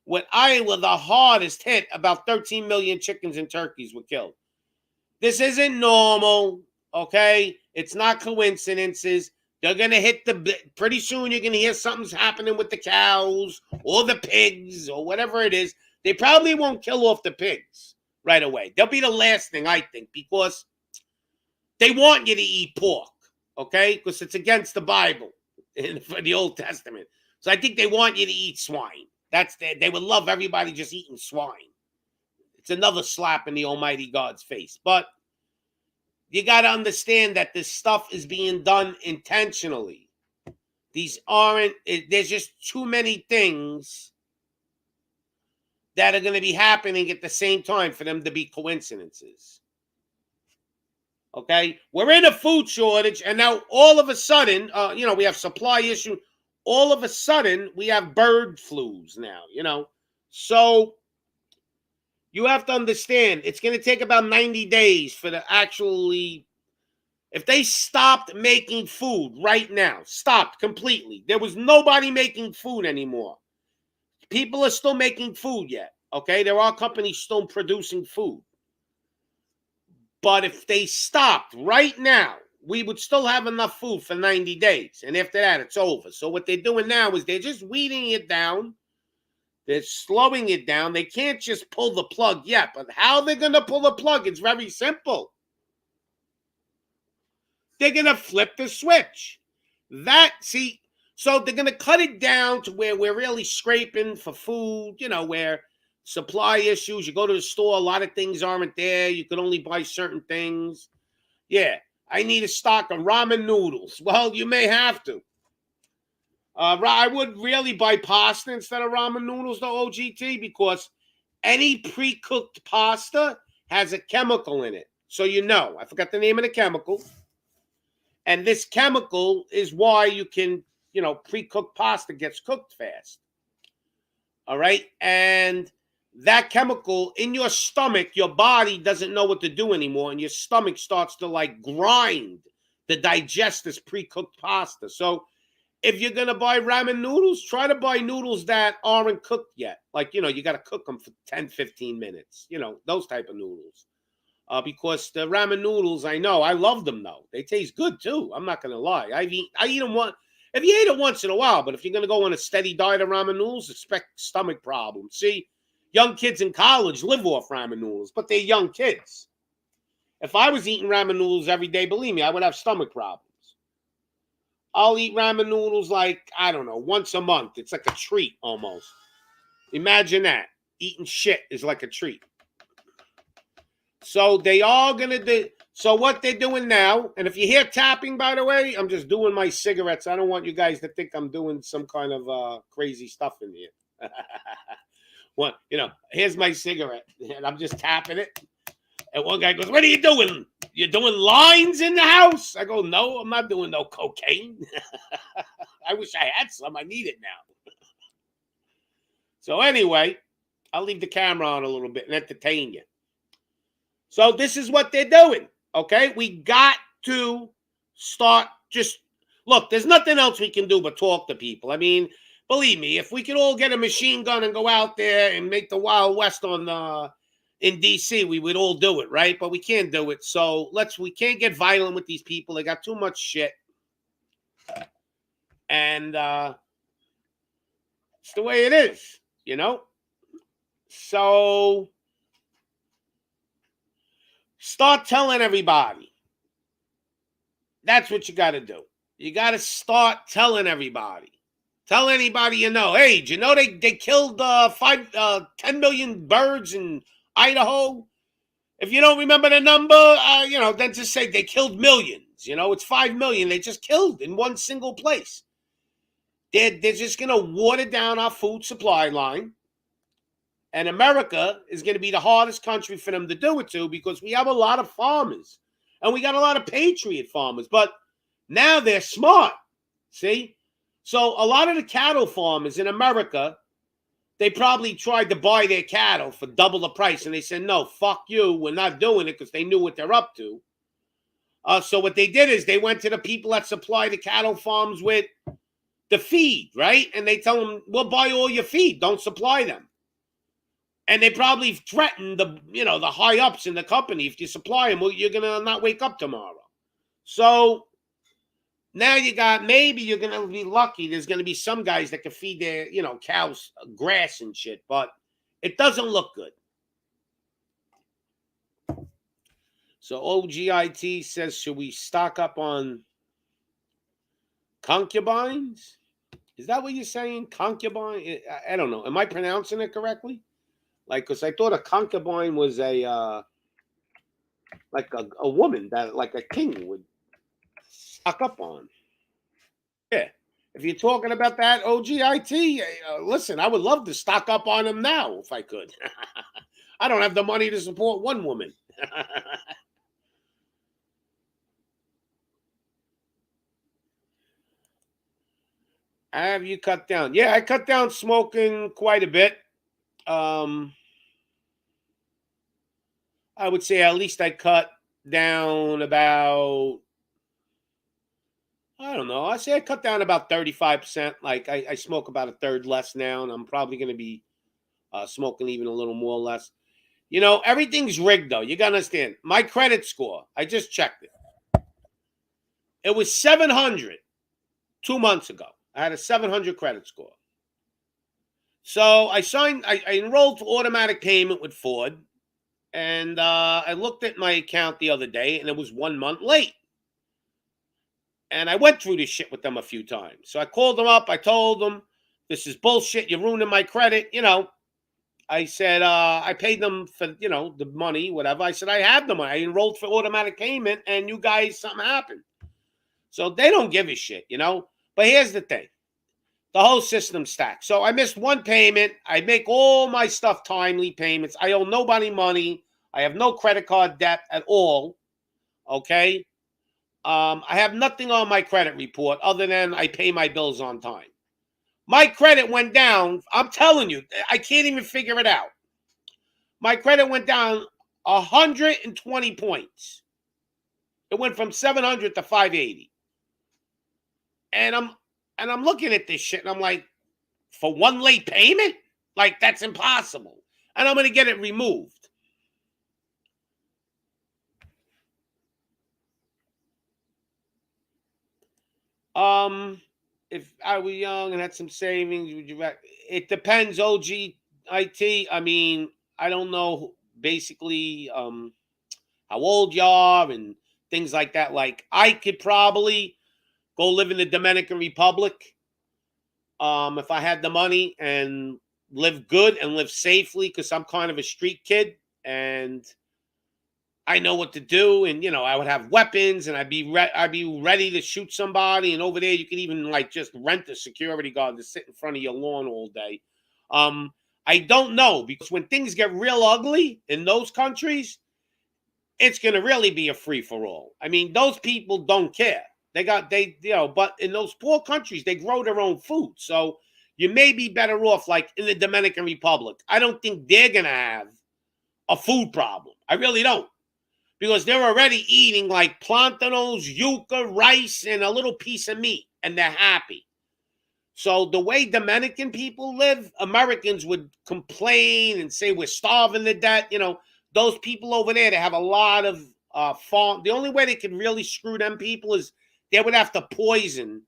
With Iowa, the hardest hit, about 13 million chickens and turkeys were killed. This isn't normal, okay? It's not coincidences. They're going to hit pretty soon you're going to hear something's happening with the cows or the pigs or whatever it is. They probably won't kill off the pigs right away. They'll be the last thing, I think, because they want you to eat pork, okay? Because it's against the Bible for the Old Testament. So I think they want you to eat swine. They would love everybody just eating swine. It's another slap in the Almighty God's face. But you got to understand that this stuff is being done intentionally. There's just too many things that are going to be happening at the same time for them to be coincidences. Okay? We're in a food shortage, and now all of a sudden, we have supply issue. All of a sudden, we have bird flus now, So you have to understand, it's going to take about 90 days for the actually, if they stopped making food right now, stopped completely, there was nobody making food anymore. People are still making food yet, okay? There are companies still producing food. But if they stopped right now, we would still have enough food for 90 days. And after that, it's over. So what they're doing now is they're just weeding it down. They're slowing it down. They can't just pull the plug yet. But how they're going to pull the plug, it's very simple. They're going to flip the switch. So they're going to cut it down to where we're really scraping for food, where supply issues. You go to the store, a lot of things aren't there. You can only buy certain things. Yeah, I need a stock of ramen noodles. Well, you may have to. I would really buy pasta instead of ramen noodles, though, OGT, because any pre-cooked pasta has a chemical in it. So I forgot the name of the chemical. And this chemical is why you can, pre-cooked pasta gets cooked fast. All right? And that chemical in your stomach, your body doesn't know what to do anymore, and your stomach starts to grind to digest this pre-cooked pasta. So if you're going to buy ramen noodles, try to buy noodles that aren't cooked yet. You got to cook them for 10, 15 minutes, those type of noodles. Because the ramen noodles, I know, I love them though. They taste good too. I'm not going to lie. I eat them if you eat it once in a while, but if you're going to go on a steady diet of ramen noodles, expect stomach problems. See, young kids in college live off ramen noodles, but they're young kids. If I was eating ramen noodles every day, believe me, I would have stomach problems. I'll eat ramen noodles once a month. It's like a treat almost. Imagine that. Eating shit is like a treat. So they are going to do. So what they're doing now, and if you hear tapping, by the way, I'm just doing my cigarettes. I don't want you guys to think I'm doing some kind of crazy stuff in here. Well, here's my cigarette, and I'm just tapping it. And one guy goes, "What are you doing? You're doing lines in the house?" I go, "No, I'm not doing no cocaine." I wish I had some. I need it now. So anyway, I'll leave the camera on a little bit and entertain you. So this is what they're doing, okay? We got to start look, there's nothing else we can do but talk to people. I mean, believe me, if we could all get a machine gun and go out there and make the Wild West in D.C., we would all do it, right? But we can't do it. So we can't get violent with these people. They got too much shit. And it's the way it is, So start telling everybody. That's what you got to do. You got to start telling everybody. Tell anybody you know. Hey, do you know they killed 10 million birds in Idaho? If you don't remember the number, then just say they killed millions. It's 5 million they just killed in one single place. They're just going to water down our food supply line. And America is going to be the hardest country for them to do it to because we have a lot of farmers. And we got a lot of patriot farmers. But now they're smart. See? So a lot of the cattle farmers in America, they probably tried to buy their cattle for double the price. And they said, no, fuck you. We're not doing it because they knew what they're up to. So what they did is they went to the people that supply the cattle farms with the feed, right? And they tell them, we'll buy all your feed. Don't supply them. And they probably threatened the high ups in the company. If you supply them, well, you're going to not wake up tomorrow. So now maybe you're going to be lucky. There's going to be some guys that can feed their, cows grass and shit, but it doesn't look good. So OGIT says, should we stock up on concubines? Is that what you're saying? Concubine? I don't know. Am I pronouncing it correctly? Because I thought a concubine was a woman that like a king would stock up on. Yeah. If you're talking about that OGIT, listen, I would love to stock up on them now if I could. I don't have the money to support one woman. Have you cut down? Yeah, I cut down smoking quite a bit. I would say at least I cut down about, I don't know. I say I cut down about 35%. Like I smoke about a third less now, and I'm probably going to be smoking even a little more less. You know, everything's rigged, though. You got to understand. My credit score, I just checked it. It was 700 2 months ago. I had a 700 credit score. So I enrolled for automatic payment with Ford. And I looked at my account the other day, and it was 1 month late. And I went through this shit with them a few times. So I called them up. I told them, this is bullshit. You're ruining my credit. You know, I said, I paid them for, you know, the money, whatever. I said, I have the money. I enrolled for automatic payment, and you guys, something happened. So they don't give a shit, you know. But here's the thing. The whole system stacked. So I missed one payment. I make all my stuff timely payments. I owe nobody money. I have no credit card debt at all. Okay? I have nothing on my credit report other than I pay my bills on time. My credit went down. I'm telling you, I can't even figure it out. My credit went down 120 points. It went from 700 to 580. And I'm looking at this shit and I'm like, for one late payment? Like, that's impossible. And I'm going to get it removed. If I were young and had some savings, would you? It depends. OGIT. I mean, I don't know. Basically, how old you are and things like that. Like, I could probably go live in the Dominican Republic, if I had the money, and live good and live safely, because I'm kind of a street kid and I know what to do, and you know, I would have weapons, and I'd be ready to shoot somebody. And over there, you could even like just rent a security guard to sit in front of your lawn all day. I don't know, because when things get real ugly in those countries, it's going to really be a free for all. I mean, those people don't care. But in those poor countries, they grow their own food, so you may be better off like in the Dominican Republic. I don't think they're going to have a food problem. I really don't. Because they're already eating like plantanos, yuca, rice, and a little piece of meat, and they're happy. So the way Dominican people live, Americans would complain and say we're starving to death. You know, those people over there, they have a lot of farm. The only way they can really screw them people is they would have to poison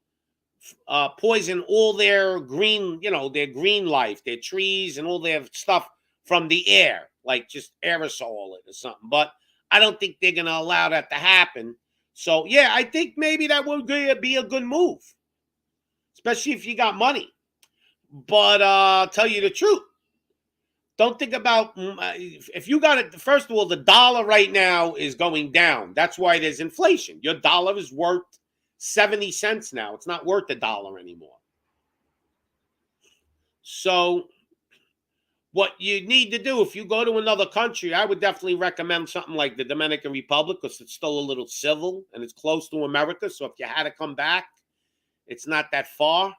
all their green, you know, their green life, their trees, and all their stuff from the air, like just aerosol it or something. But I don't think they're going to allow that to happen. So, yeah, I think maybe that would be a good move, especially if you got money. But tell you the truth, don't think about if you got it. First of all, the dollar right now is going down. That's why there's inflation. Your dollar is worth 70 cents now. It's not worth $1 anymore. So what you need to do, if you go to another country, I would definitely recommend something like the Dominican Republic, because it's still a little civil and it's close to America. So if you had to come back, it's not that far.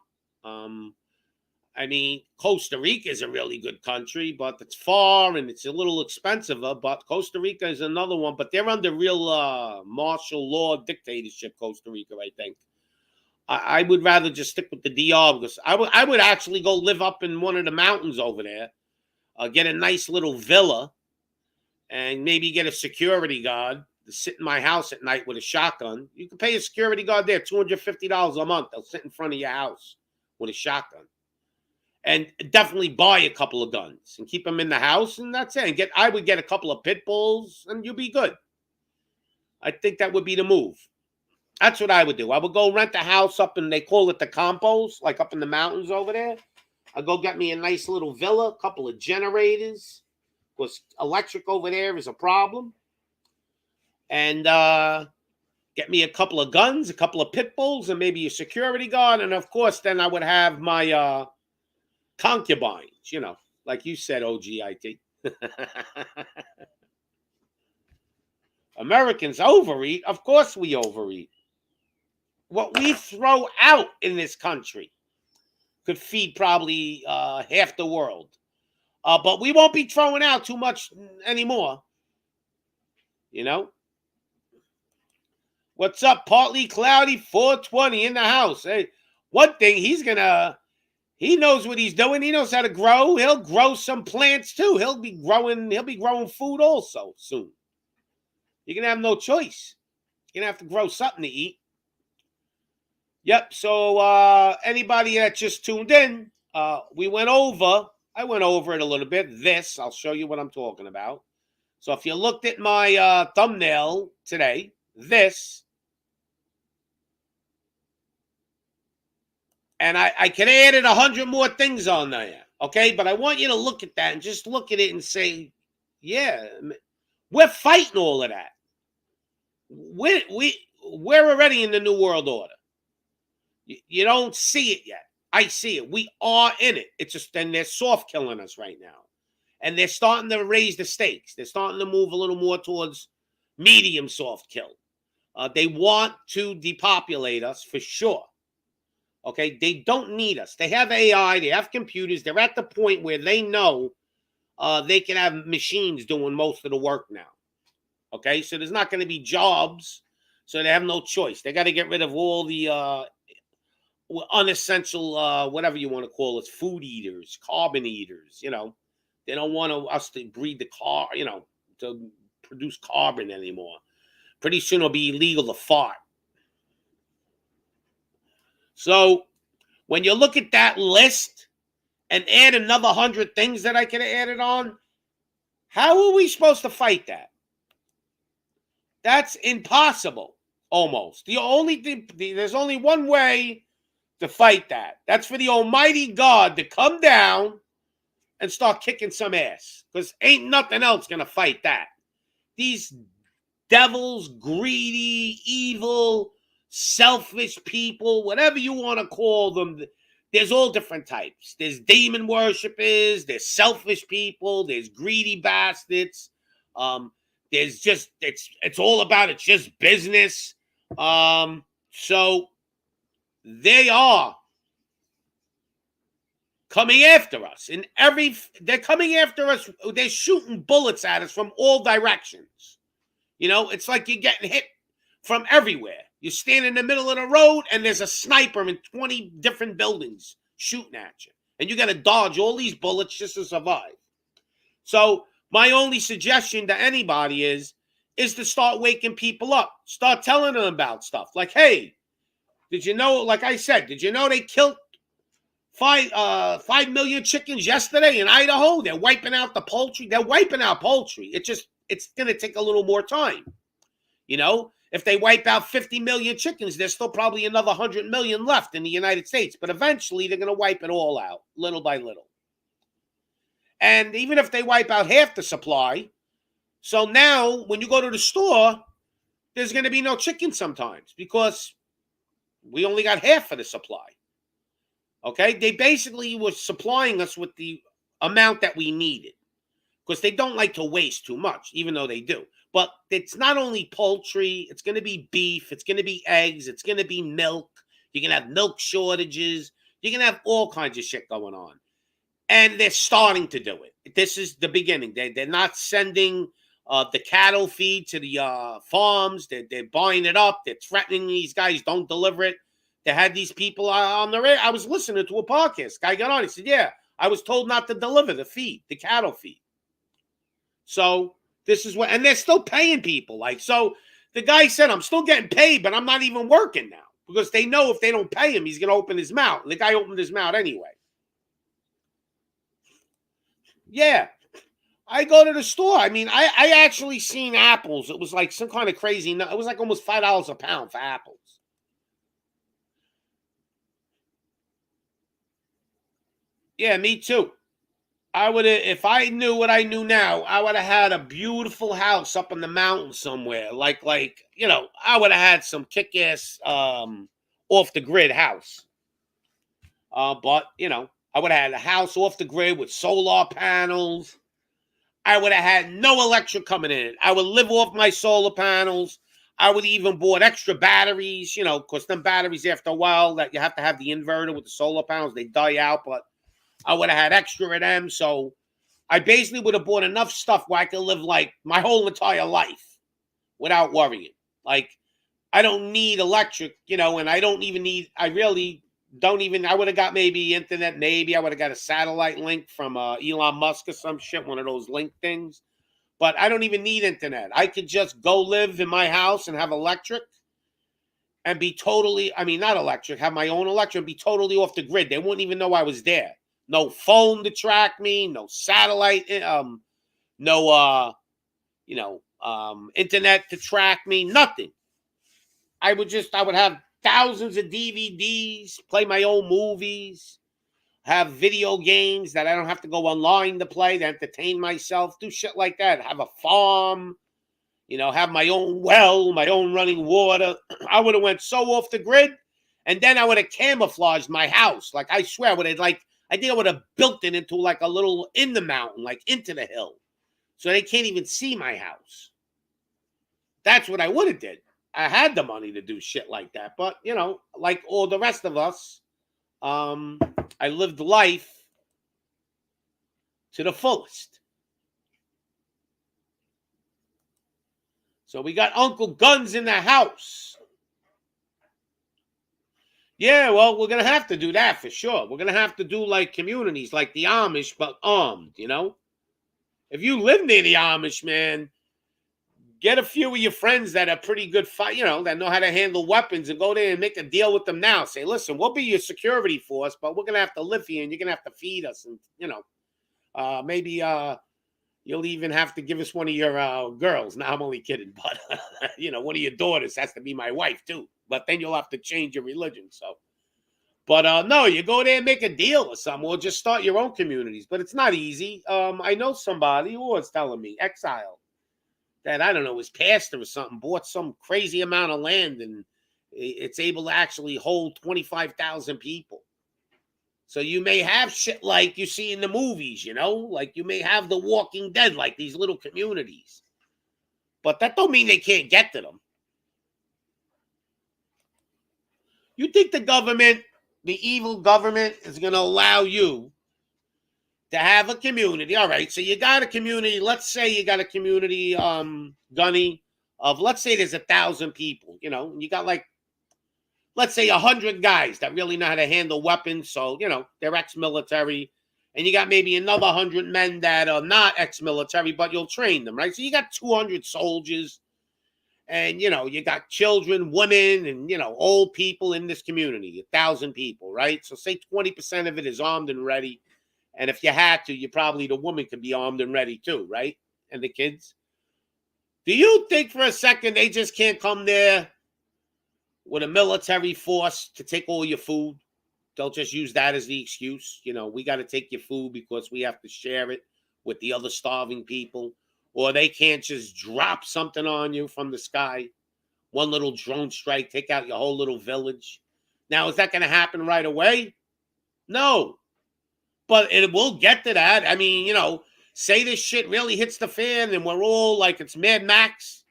I mean, Costa Rica is a really good country, but it's far and it's a little expensive. But Costa Rica is another one. But they're under real martial law dictatorship, Costa Rica, I think. I would rather just stick with the DR, because I would actually go live up in one of the mountains over there. Get a nice little villa, and maybe get a security guard to sit in my house at night with a shotgun. You can pay a security guard there $250 a month. They'll sit in front of your house with a shotgun. And definitely buy a couple of guns and keep them in the house, and that's it. And I would get a couple of pit bulls, and you'll be good. I think that would be the move. That's what I would do. I would go rent a house up in, they call it the Campos, like up in the mountains over there. I'll go get me a nice little villa, a couple of generators, because electric over there is a problem. And get me a couple of guns, a couple of pit bulls, and maybe a security guard. And of course, then I would have my concubines, like you said, OGIT. Americans overeat. Of course we overeat. What we throw out in this country could feed probably half the world. But we won't be throwing out too much anymore. What's up? Partly cloudy, 420 in the house. Hey, one thing, he knows what he's doing. He knows how to grow. He'll grow some plants too. He'll be growing food also soon. You're going to have no choice. You're going to have to grow something to eat. Yep. So anybody that just tuned in, I went over it a little bit. I'll show you what I'm talking about. So if you looked at my thumbnail today, and I could have added 100 more things on there, okay? But I want you to look at that and just look at it and say, yeah, we're fighting all of that. We're already in the New World Order. You don't see it yet. I see it. We are in it. It's just, then they're soft killing us right now. And they're starting to raise the stakes. They're starting to move a little more towards medium soft kill. They want to depopulate us for sure. Okay, they don't need us. They have AI. They have computers. They're at the point where they know they can have machines doing most of the work now. Okay, so there's not going to be jobs. So they have no choice. They got to get rid of all the unessential, whatever you want to call it, food eaters, carbon eaters. They don't want us to breed to produce carbon anymore. Pretty soon it'll be illegal to fart. So when you look at that list and add another 100 things that I could have added on, how are we supposed to fight that? That's impossible, almost. There's only one way to fight that. That's for the Almighty God to come down and start kicking some ass, because ain't nothing else going to fight that. These devils, greedy, evil, selfish people, whatever you want to call them, there's all different types. There's demon worshipers, there's selfish people, there's greedy bastards. There's just, it's all about, it's just business. So they are coming after us they're coming after us. They're shooting bullets at us from all directions. It's like you're getting hit from everywhere. You stand in the middle of the road and there's a sniper in 20 different buildings shooting at you. And you got to dodge all these bullets just to survive. So my only suggestion to anybody is to start waking people up. Start telling them about stuff. Like, hey, did you know, like I said, did you know they killed 5 million chickens yesterday in Idaho? They're wiping out the poultry. They're wiping out poultry. It's going to take a little more time. If they wipe out 50 million chickens, there's still probably another 100 million left in the United States. But eventually, they're going to wipe it all out, little by little. And even if they wipe out half the supply, so now when you go to the store, there's going to be no chicken sometimes because we only got half of the supply. Okay? They basically were supplying us with the amount that we needed because they don't like to waste too much, even though they do. But it's not only poultry, it's going to be beef, it's going to be eggs, it's going to be milk. You're going to have milk shortages. You're going to have all kinds of shit going on. And they're starting to do it. This is the beginning. They're not sending the cattle feed to the farms. They're buying it up. They're threatening these guys, don't deliver it. They had these people on the radio. I was listening to a podcast. Guy got on. He said, yeah, I was told not to deliver the cattle feed. So this is what, and they're still paying people. So the guy said, I'm still getting paid, but I'm not even working now because they know if they don't pay him, he's going to open his mouth. And the guy opened his mouth anyway. Yeah. I go to the store. I mean, I actually seen apples. It was like some kind of crazy. It was like almost $5 a pound for apples. Yeah, me too. I would have, if I knew what I knew now, I would have had a beautiful house up in the mountains somewhere. Like I would have had some kick-ass off the grid house. But I would have had a house off the grid with solar panels. I would have had no electric coming in. I would live off my solar panels. I would even bought extra batteries, because them batteries after a while that you have to have the inverter with the solar panels, they die out, but I would have had extra of them. So I basically would have bought enough stuff where I could live like my whole entire life without worrying. Like, I don't need electric, and I don't even need, I really don't even, I would have got maybe internet, maybe I would have got a satellite link from Elon Musk or some shit, one of those link things. But I don't even need internet. I could just go live in my house and have electric and be totally, not electric, have my own electric and be totally off the grid. They wouldn't even know I was there. No phone to track me, no satellite, no, internet to track me, nothing. I would have thousands of DVDs, play my own movies, have video games that I don't have to go online to play, to entertain myself, do shit like that. Have a farm, have my own well, my own running water. I would have went so off the grid, and then I would have camouflaged my house. Like, I swear, I think I would have built it into like a little in the mountain, like into the hill, so they can't even see my house. That's what I would have did. I had the money to do shit like that, but like all the rest of us, I lived life to the fullest. So we got Uncle Guns in the house. Yeah, well, we're going to have to do that for sure. We're going to have to do like communities like the Amish, but armed, If you live near the Amish, man, get a few of your friends that are pretty good fight, that know how to handle weapons and go there and make a deal with them now. Say, listen, we'll be your security force, but we're going to have to live here and you're going to have to feed us. And, maybe you'll even have to give us one of your girls. Now, I'm only kidding, but, one of your daughters has to be my wife too. But then you'll have to change your religion. So, but no, you go there and make a deal or something, or just start your own communities. But it's not easy. I know somebody who was telling me, exile, that, I don't know, his pastor or something bought some crazy amount of land and it's able to actually hold 25,000 people. So you may have shit like you see in the movies, like you may have The Walking Dead, like these little communities. But that don't mean they can't get to them. You think the government, the evil government, is going to allow you to have a community? All right, so you got a community. Let's say you got a community, Gunny, of, let's say there's 1,000 people, and you got like, let's say 100 guys that really know how to handle weapons. So, they're ex-military. And you got maybe another 100 men that are not ex-military, but you'll train them, right? So you got 200 soldiers. And, you got children, women, and, old people in this community, 1,000 people, right? So say 20% of it is armed and ready. And if you had to, the woman could be armed and ready too, right? And the kids. Do you think for a second they just can't come there with a military force to take all your food? They'll just use that as the excuse. We got to take your food because we have to share it with the other starving people. Or they can't just drop something on you from the sky. One little drone strike, take out your whole little village. Now, is that going to happen right away? No. But it will get to that. I mean, say this shit really hits the fan and we're all like it's Mad Max.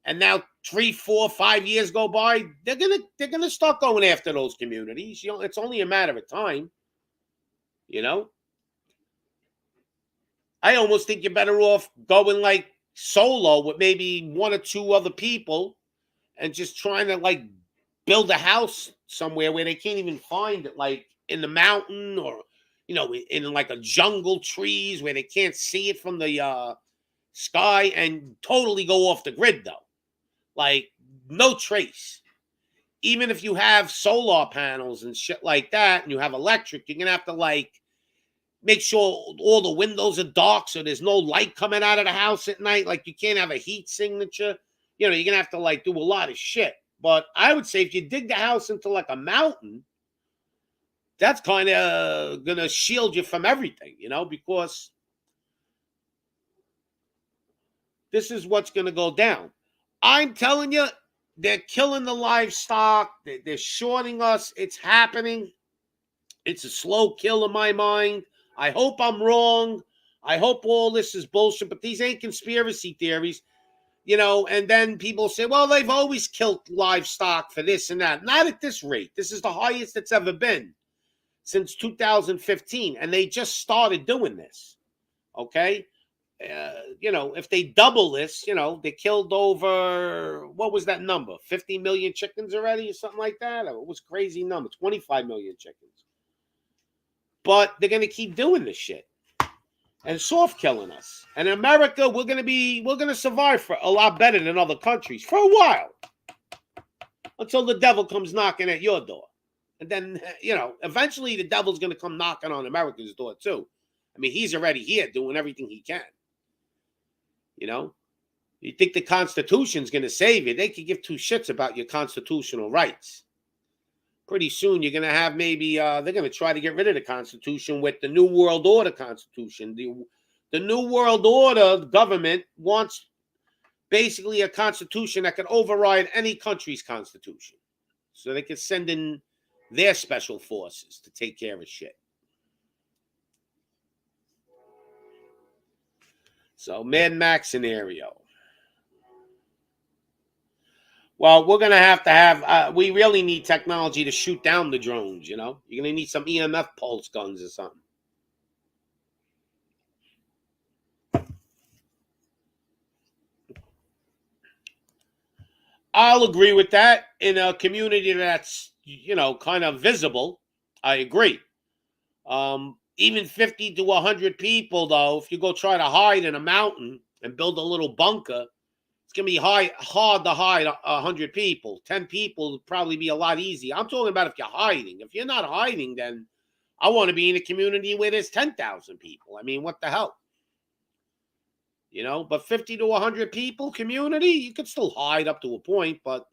And now 3, 4, 5 years go by, they're gonna start going after those communities. It's only a matter of time. I almost think you're better off going like solo with maybe 1 or 2 other people and just trying to like build a house somewhere where they can't even find it, like in the mountain or, in like a jungle, trees where they can't see it from the sky, and totally go off the grid though. Like no trace. Even if you have solar panels and shit like that and you have electric, you're going to have to like make sure all the windows are dark so there's no light coming out of the house at night. Like you can't have a heat signature. You're going to have to like do a lot of shit. But I would say if you dig the house into like a mountain, that's kind of going to shield you from everything, because this is what's going to go down. I'm telling you, they're killing the livestock. They're shorting us. It's happening. It's a slow kill in my mind. I hope I'm wrong. I hope all this is bullshit, but these ain't conspiracy theories, and then people say, well, they've always killed livestock for this and that. Not at this rate. This is the highest it's ever been since 2015, and they just started doing this, okay? If they double this, they killed over, what was that number? 50 million chickens already or something like that? It was a crazy number, 25 million chickens. But they're going to keep doing this shit and soft killing us. And in America, we're going to survive for a lot better than other countries for a while until the devil comes knocking at your door. And then, eventually the devil's going to come knocking on America's door too. I mean, he's already here doing everything he can. You think the Constitution's going to save you? They could give two shits about your constitutional rights. Pretty soon you're going to have maybe, they're going to try to get rid of the Constitution with the New World Order Constitution. The New World Order government wants basically a constitution that can override any country's constitution. So they can send in their special forces to take care of shit. So, Mad Max scenario. Well, we're going to have, we really need technology to shoot down the drones, You're going to need some EMF pulse guns or something. I'll agree with that. In a community that's, kind of visible, I agree. Even 50 to 100 people, though, if you go try to hide in a mountain and build a little bunker, it's going to be hard to hide 100 people. 10 people would probably be a lot easier. I'm talking about if you're hiding. If you're not hiding, then I want to be in a community where there's 10,000 people. I mean, what the hell? But 50 to 100 people community, you could still hide up to a point, but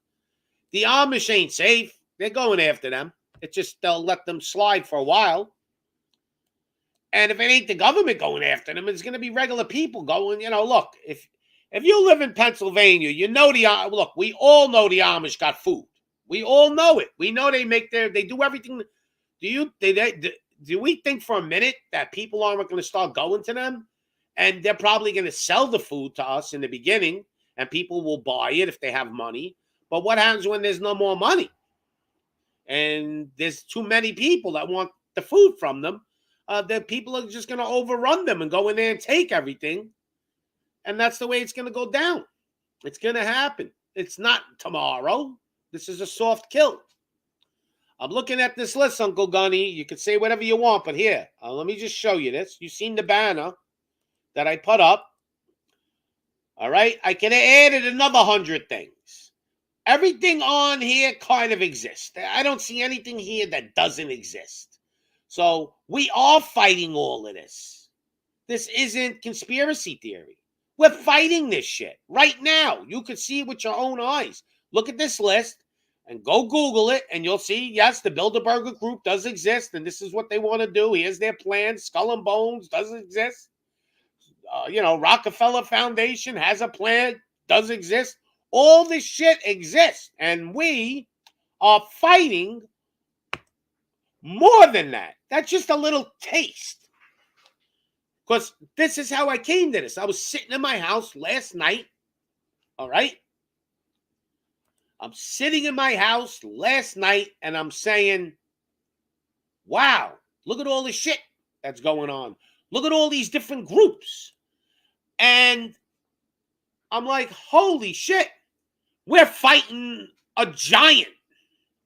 the Amish ain't safe. They're going after them. It's just they'll let them slide for a while. And if it ain't the government going after them, it's going to be regular people going, look, if you live in Pennsylvania, look, we all know the Amish got food. We all know it. We know they do everything. Do we think for a minute that people aren't going to start going to them? And they're probably going to sell the food to us in the beginning, and people will buy it if they have money. But what happens when there's no more money? And there's too many people that want the food from them. The people are just going to overrun them and go in there and take everything. And that's the way it's going to go down. It's going to happen. It's not tomorrow. This is a soft kill. I'm looking at this list, Uncle Gunny. You can say whatever you want, but here, let me just show you this. You've seen the banner that I put up. All right. I could have added another 100 things. Everything on here kind of exists. I don't see anything here that doesn't exist. So we are fighting all of this. This isn't conspiracy theory. We're fighting this shit right now. You can see it with your own eyes. Look at this list and go Google it, and you'll see, yes, the Bilderberger Group does exist, and this is what they want to do. Here's their plan. Skull and Bones does exist. Rockefeller Foundation has a plan, does exist. All this shit exists, and we are fighting more than that. That's just a little taste. Because this is how I came to this. I was sitting in my house last night, all right? I'm sitting in my house last night, and I'm saying, wow, look at all this shit that's going on. Look at all these different groups. And I'm like, holy shit, we're fighting a giant.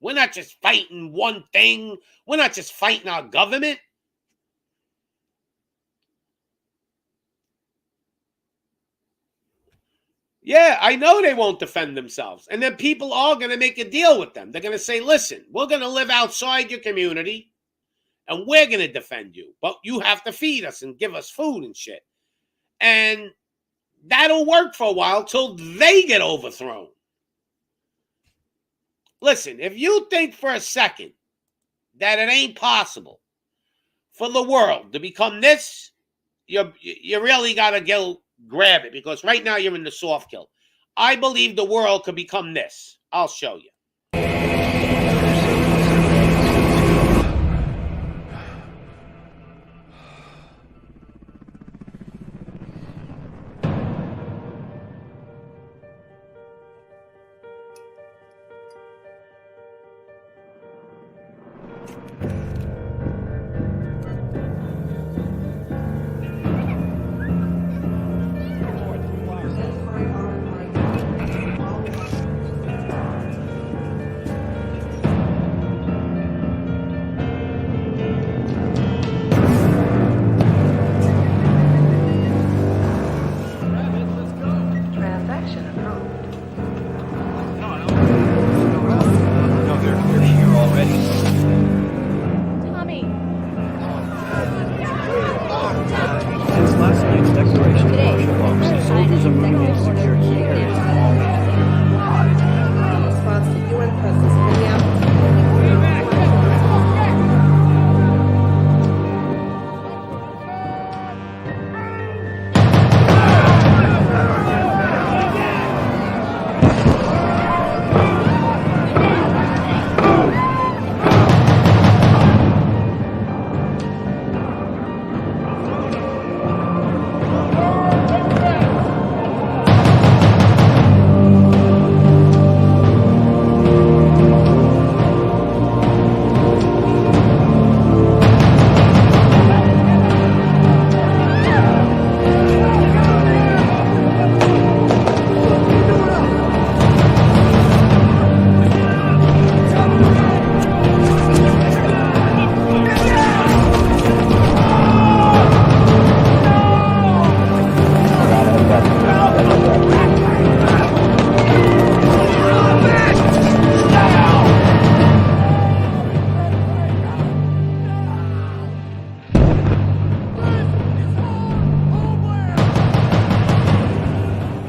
We're not just fighting one thing. We're not just fighting our government. Yeah, I know they won't defend themselves. And then people are going to make a deal with them. They're going to say, listen, we're going to live outside your community, and we're going to defend you. But you have to feed us and give us food and shit. And that'll work for a while till they get overthrown. Listen, if you think for a second that it ain't possible for the world to become this, you really got to go grab it, because right now you're in the soft kill. I believe the world could become this. I'll show you.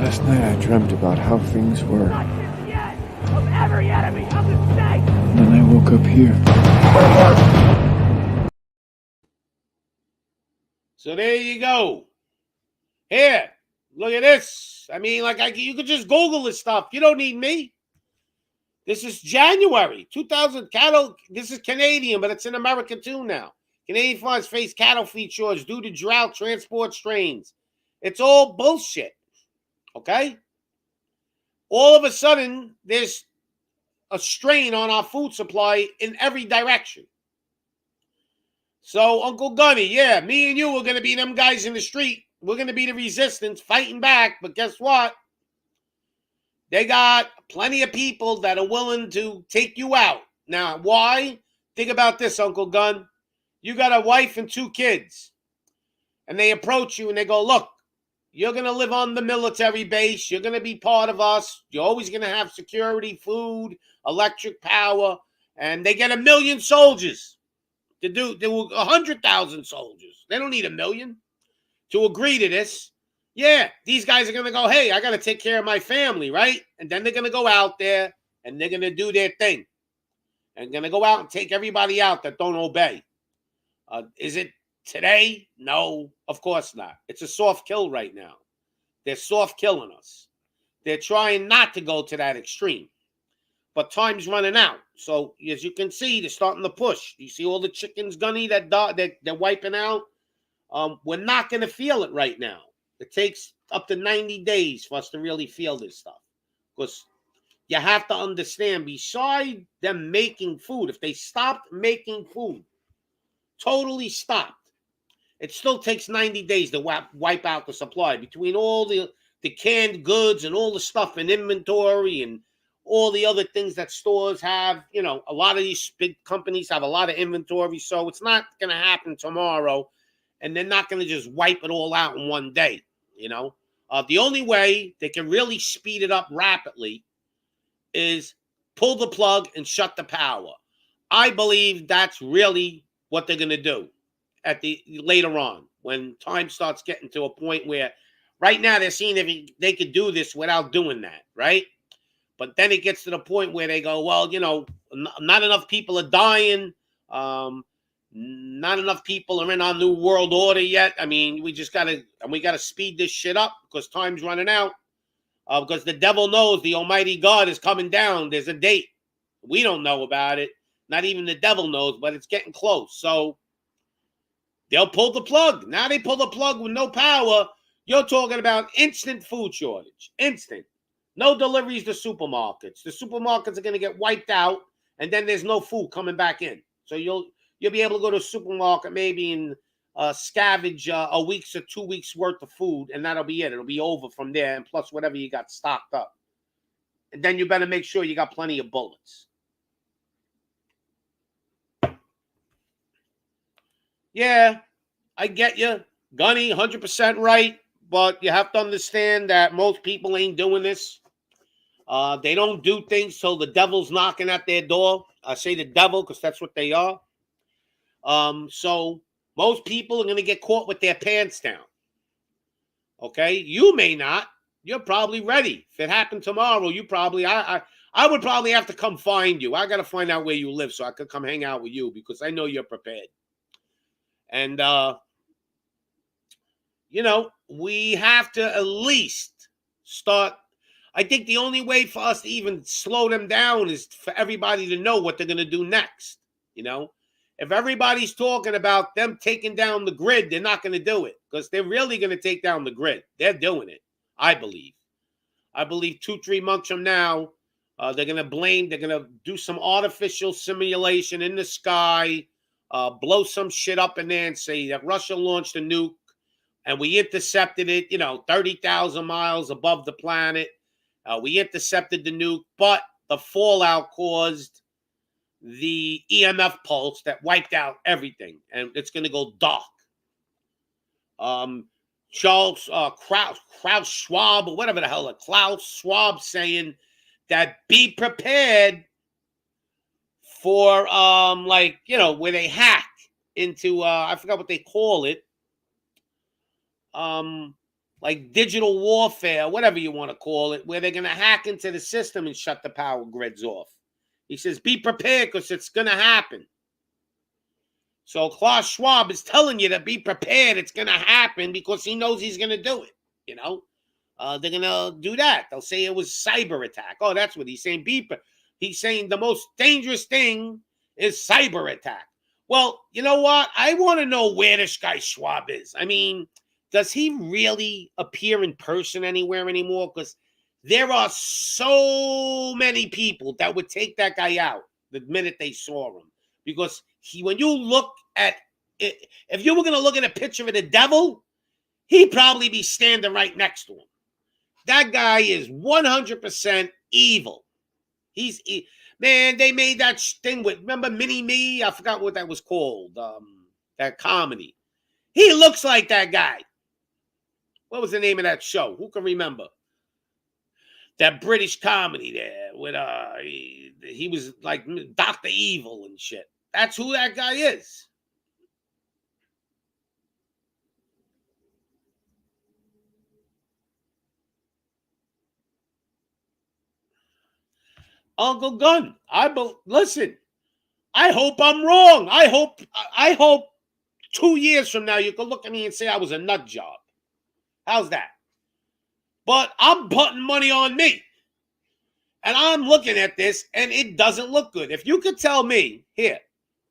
Last night I dreamt about how things were. Of every enemy of the state! And then I woke up here. So there you go. Here, look at this. I mean, you could just Google this stuff. You don't need me. This is January 2000 cattle. This is Canadian, but it's in America too now. Canadian farmers face cattle feed shortage due to drought, transport strains. It's all bullshit. Okay? All of a sudden, there's a strain on our food supply in every direction. So, Uncle Gunny, yeah, me and you are going to be them guys in the street. We're going to be the resistance fighting back. But guess what? They got plenty of people that are willing to take you out. Now, why? Think about this, Uncle Gun. You got a wife and 2 kids. And they approach you and they go, look, you're going to live on the military base. You're going to be part of us. You're always going to have security, food, electric power. And they get 1 million soldiers to do 100,000 soldiers. They don't need 1 million to agree to this. Yeah, these guys are going to go, hey, I got to take care of my family, right? And then they're going to go out there and they're going to do their thing. And going to go out and take everybody out that don't obey. Is it today? No, of course not. It's a soft kill right now. They're soft killing us. They're trying not to go to that extreme. But time's running out. So as you can see, they're starting to push. You see all the chickens, Gunny, that they're wiping out? We're not going to feel it right now. It takes up to 90 days for us to really feel this stuff. Because you have to understand, beside them making food, if they stopped making food, totally stopped, it still takes 90 days to wipe out the supply between all the canned goods and all the stuff in inventory and all the other things that stores have. You know, a lot of these big companies have a lot of inventory, so it's not going to happen tomorrow, and they're not going to just wipe it all out in one day, you know. The only way they can really speed it up rapidly is pull the plug and shut the power. I believe that's really what they're going to do at the later on when time starts getting to a point where right now they're seeing if they could do this without doing that, right? But then it gets to the point where they go, well, you know, not enough people are dying. Not enough people are in our new world order yet. I mean, we gotta speed this shit up because time's running out. Because the devil knows the Almighty God is coming down. There's a date. We don't know about it. Not even the devil knows, but it's getting close. So they'll pull the plug. Now they pull the plug with no power. You're talking about instant food shortage. Instant. No deliveries to supermarkets. The supermarkets are going to get wiped out, and then there's no food coming back in. So you'll be able to go to a supermarket maybe and scavenge a week's or 2 weeks worth of food, and that'll be it. It'll be over from there, and plus whatever you got stocked up. And then you better make sure you got plenty of bullets. Yeah, I get you. Gunny, 100% right. But you have to understand that most people ain't doing this. They don't do things till the devil's knocking at their door. I say the devil because that's what they are. So most people are going to get caught with their pants down. Okay? You may not. You're probably ready. If it happened tomorrow, you probably, I would probably have to come find you. I got to find out where you live so I could come hang out with you because I know you're prepared. And, we have to at least start. I think the only way for us to even slow them down is for everybody to know what they're going to do next. If everybody's talking about them taking down the grid, they're not going to do it because they're really going to take down the grid. They're doing it, I believe. I believe 2-3 months from now, they're going to do some artificial simulation in the sky, blow some shit up in there and say that Russia launched a nuke and we intercepted it, 30,000 miles above the planet. We intercepted the nuke, but the fallout caused the EMF pulse that wiped out everything, and it's going to go dark. Charles Klaus Schwab, or whatever the hell, Klaus Schwab saying that be prepared for, where they hack into, I forgot what they call it, like digital warfare, whatever you want to call it, where they're going to hack into the system and shut the power grids off. He says, be prepared because it's going to happen. So Klaus Schwab is telling you to be prepared. It's going to happen because he knows he's going to do it. They're going to do that. They'll say it was cyber attack. Oh, that's what he's saying. He's saying the most dangerous thing is cyber attack. Well, you know what? I want to know where this guy Schwab is. I mean, does he really appear in person anywhere anymore? Because there are so many people that would take that guy out the minute they saw him. Because when you look at it, if you were going to look at a picture of the devil, he'd probably be standing right next to him. That guy is 100% evil. Man, they made that thing with, remember Mini-Me? I forgot what that was called, that comedy. He looks like that guy. What was the name of that show? Who can remember? That British comedy there with he was like Dr. Evil and shit. That's who that guy is. Uncle Gun, listen. I hope I'm wrong. I hope 2 years from now you can look at me and say I was a nut job. How's that? But I'm putting money on me. And I'm looking at this, and it doesn't look good. If you could tell me, here,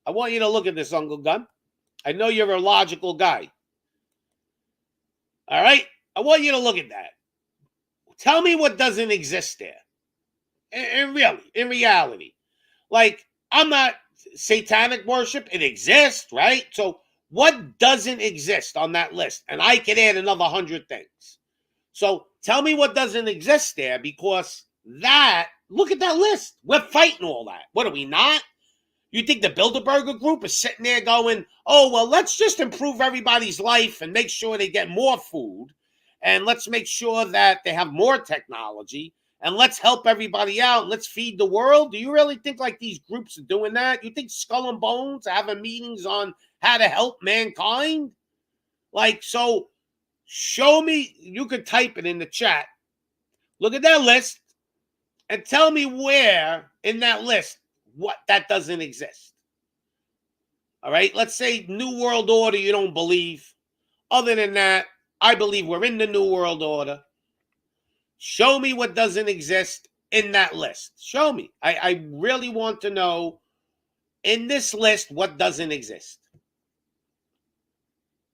I want you to look at this, Uncle Gun. I know you're a logical guy. All right? I want you to look at that. Tell me what doesn't exist there. And really, in reality. Like, I'm not satanic worship. It exists, right? So what doesn't exist on that list? And I can add another 100 things. So tell me what doesn't exist there, because look at that list. We're fighting all that. What are we not? You think the Bilderberger group is sitting there going, oh, well, let's just improve everybody's life and make sure they get more food. And let's make sure that they have more technology. And let's help everybody out. Let's feed the world. Do you really think like these groups are doing that? You think Skull and Bones are having meetings on how to help mankind? Like, so show me, you could type it in the chat. Look at that list and tell me where in that list what that doesn't exist. All right, let's say New World Order you don't believe. Other than that, I believe we're in the New World Order. Show me what doesn't exist in that list. Show me. I really want to know in this list what doesn't exist.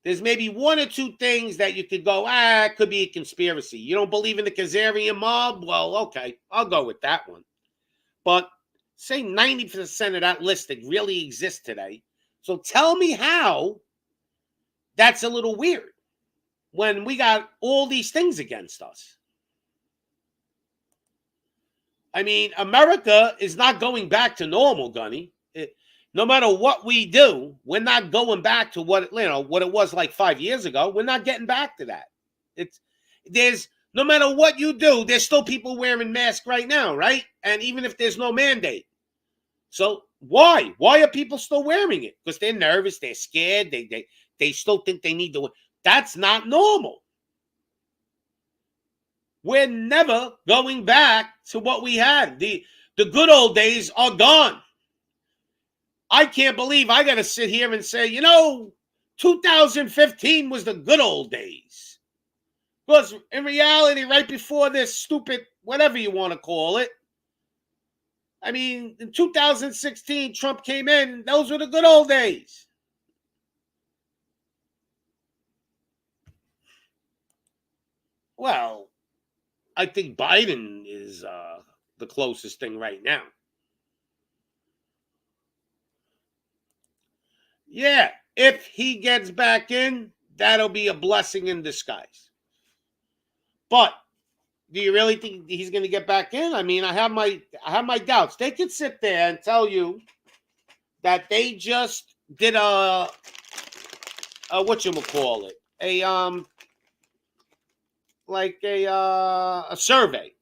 There's maybe one or two things that you could go, it could be a conspiracy. You don't believe in the Khazarian mob? Well, okay, I'll go with that one. But say 90% of that list that really exists today. So tell me how that's a little weird when we got all these things against us. I mean, America is not going back to normal, Gunny. No matter what we do, we're not going back to what it was like 5 years ago. We're not getting back to that. There's no matter what you do, there's still people wearing masks right now, right? And even if there's no mandate. So why? Why are people still wearing it? Because they're nervous, they're scared, they still think they need to. That's not normal. We're never going back to what we had. The good old days are gone. I can't believe I got to sit here and say, 2015 was the good old days. Because in reality, right before this stupid, whatever you want to call it, I mean, in 2016, Trump came in. Those were the good old days. Well, I think Biden is the closest thing right now. Yeah, if he gets back in, that'll be a blessing in disguise. But do you really think he's going to get back in? I mean, I have my doubts. They could sit there and tell you that they just did a whatchamacallit, a survey.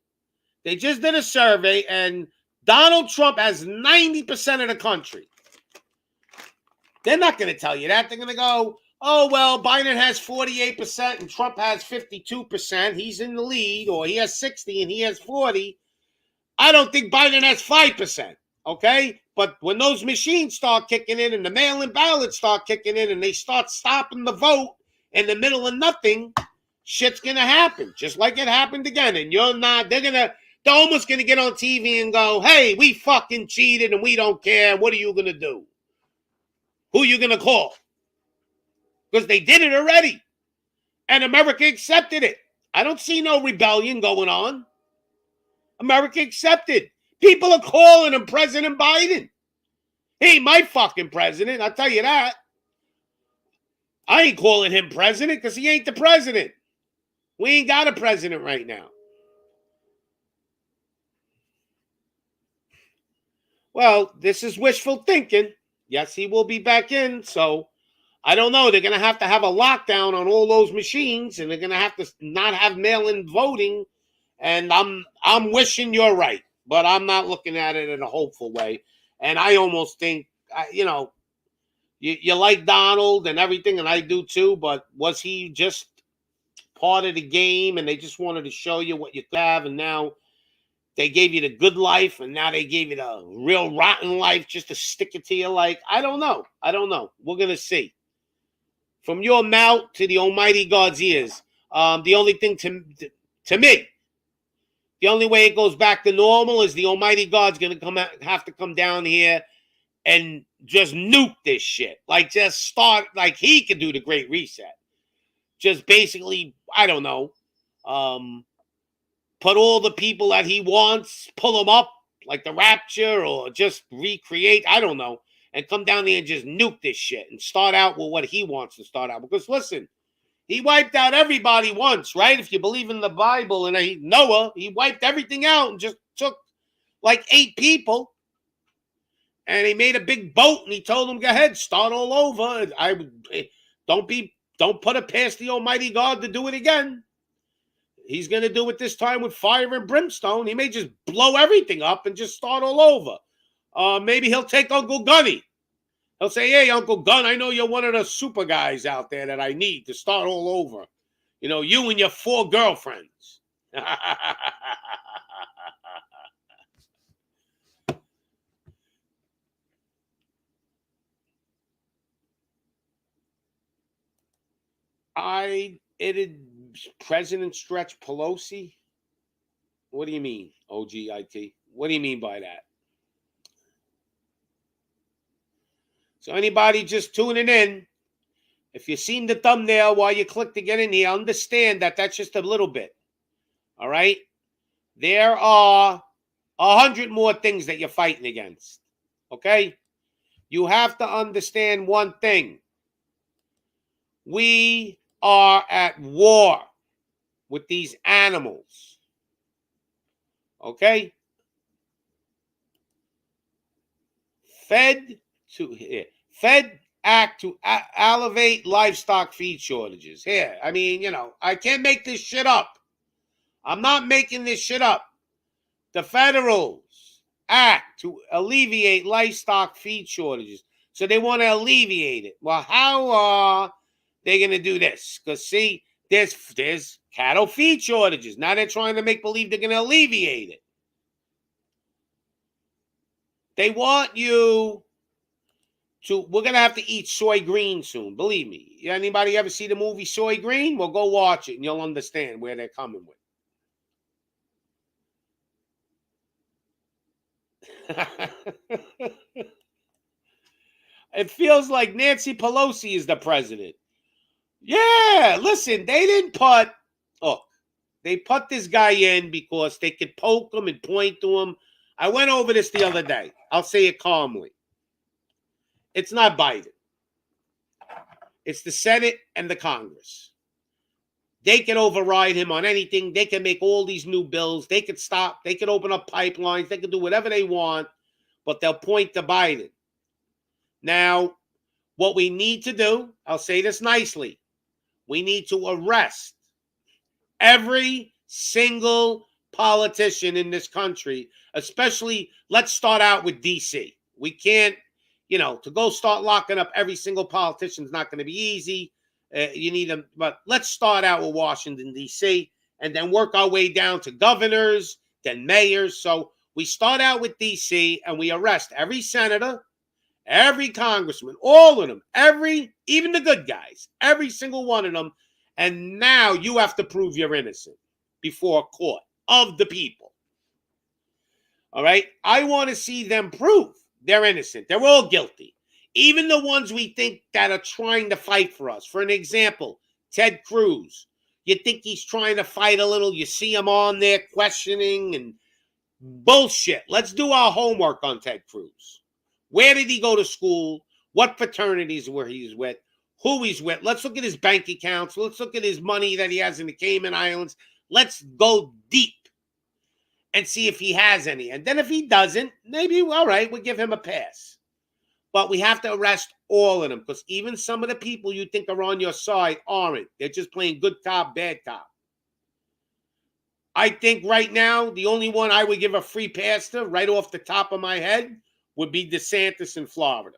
They just did a survey, and Donald Trump has 90% of the country. They're not going to tell you that. They're going to go, oh, well, Biden has 48% and Trump has 52%. He's in the lead, or he has 60 and he has 40. I don't think Biden has 5%, okay? But when those machines start kicking in and the mail-in ballots start kicking in and they start stopping the vote in the middle of nothing, shit's going to happen, just like it happened again. And they're almost going to get on TV and go, hey, we fucking cheated and we don't care. What are you going to do? Who are you going to call? Because they did it already. And America accepted it. I don't see no rebellion going on. America accepted. People are calling him President Biden. He ain't my fucking president, I'll tell you that. I ain't calling him president because he ain't the president. We ain't got a president right now. Well, this is wishful thinking. Yes, he will be back in, so I don't know. They're going to have a lockdown on all those machines, and they're going to have to not have mail-in voting, and I'm wishing you're right, but I'm not looking at it in a hopeful way, and I almost think, you like Donald and everything, and I do too, but was he just part of the game, and they just wanted to show you what you could have, and now they gave you the good life, and now they gave you the real rotten life just to stick it to you like, I don't know. We're going to see. From your mouth to the Almighty God's ears. The only thing to me, the only way it goes back to normal is the Almighty God's going to have to come down here and just nuke this shit. Like, just start, like he could do the Great Reset. Just basically, I don't know, put all the people that he wants, pull them up like the Rapture, or just recreate, I don't know, and come down there and just nuke this shit and start out with what he wants to start out. Because listen, he wiped out everybody once, right? If you believe in the Bible, and Noah, he wiped everything out and just took like 8 people. And he made a big boat and he told them, go ahead, start all over. Don't put it past the Almighty God to do it again. He's going to do it this time with fire and brimstone. He may just blow everything up and just start all over. Maybe he'll take Uncle Gunny. He'll say, hey, Uncle Gun, I know you're one of the super guys out there that I need to start all over. You and your 4 girlfriends. President Stretch Pelosi. What do you mean, OGIT? What do you mean by that? So anybody just tuning in, if you've seen the thumbnail while you click to get in here, understand that that's just a little bit. All right? There are 100 more things that you're fighting against. Okay? You have to understand one thing. We are at war with these animals. Okay? Fed Act to alleviate livestock feed shortages. Here, I mean, I can't make this shit up. I'm not making this shit up. The Federals Act to alleviate livestock feed shortages. So they want to alleviate it. Well, how are they going to do this? Because, see, there's cattle feed shortages. Now they're trying to make believe they're going to alleviate it. They want you to, we're going to have to eat soy green soon. Believe me. Anybody ever see the movie Soy Green? Well, go watch it and you'll understand where they're coming with. It feels like Nancy Pelosi is the president. Yeah, listen, they put this guy in because they could poke him and point to him. I went over this the other day. I'll say it calmly. It's not Biden. It's the Senate and the Congress. They can override him on anything. They can make all these new bills. They could stop. They could open up pipelines. They could do whatever they want, but they'll point to Biden. Now, what we need to do, I'll say this nicely, we need to arrest every single politician in this country, especially, let's start out with D.C. We can't, to go start locking up every single politician is not going to be easy. You need them, but let's start out with Washington, D.C., and then work our way down to governors, then mayors. So we start out with D.C., and we arrest every senator, every congressman, all of them, even the good guys, every single one of them. And now you have to prove you're innocent before a court of the people. All right? I want to see them prove they're innocent. They're all guilty. Even the ones we think that are trying to fight for us. For an example, Ted Cruz. You think he's trying to fight a little. You see him on there questioning and bullshit. Let's do our homework on Ted Cruz. Where did he go to school? What fraternities were he with? Who he's with? Let's look at his bank accounts. Let's look at his money that he has in the Cayman Islands. Let's go deep and see if he has any. And then if he doesn't, maybe, all right, we'll give him a pass. But we have to arrest all of them because even some of the people you think are on your side aren't. They're just playing good cop, bad cop. I think right now, the only one I would give a free pass to, right off the top of my head, would be DeSantis in Florida.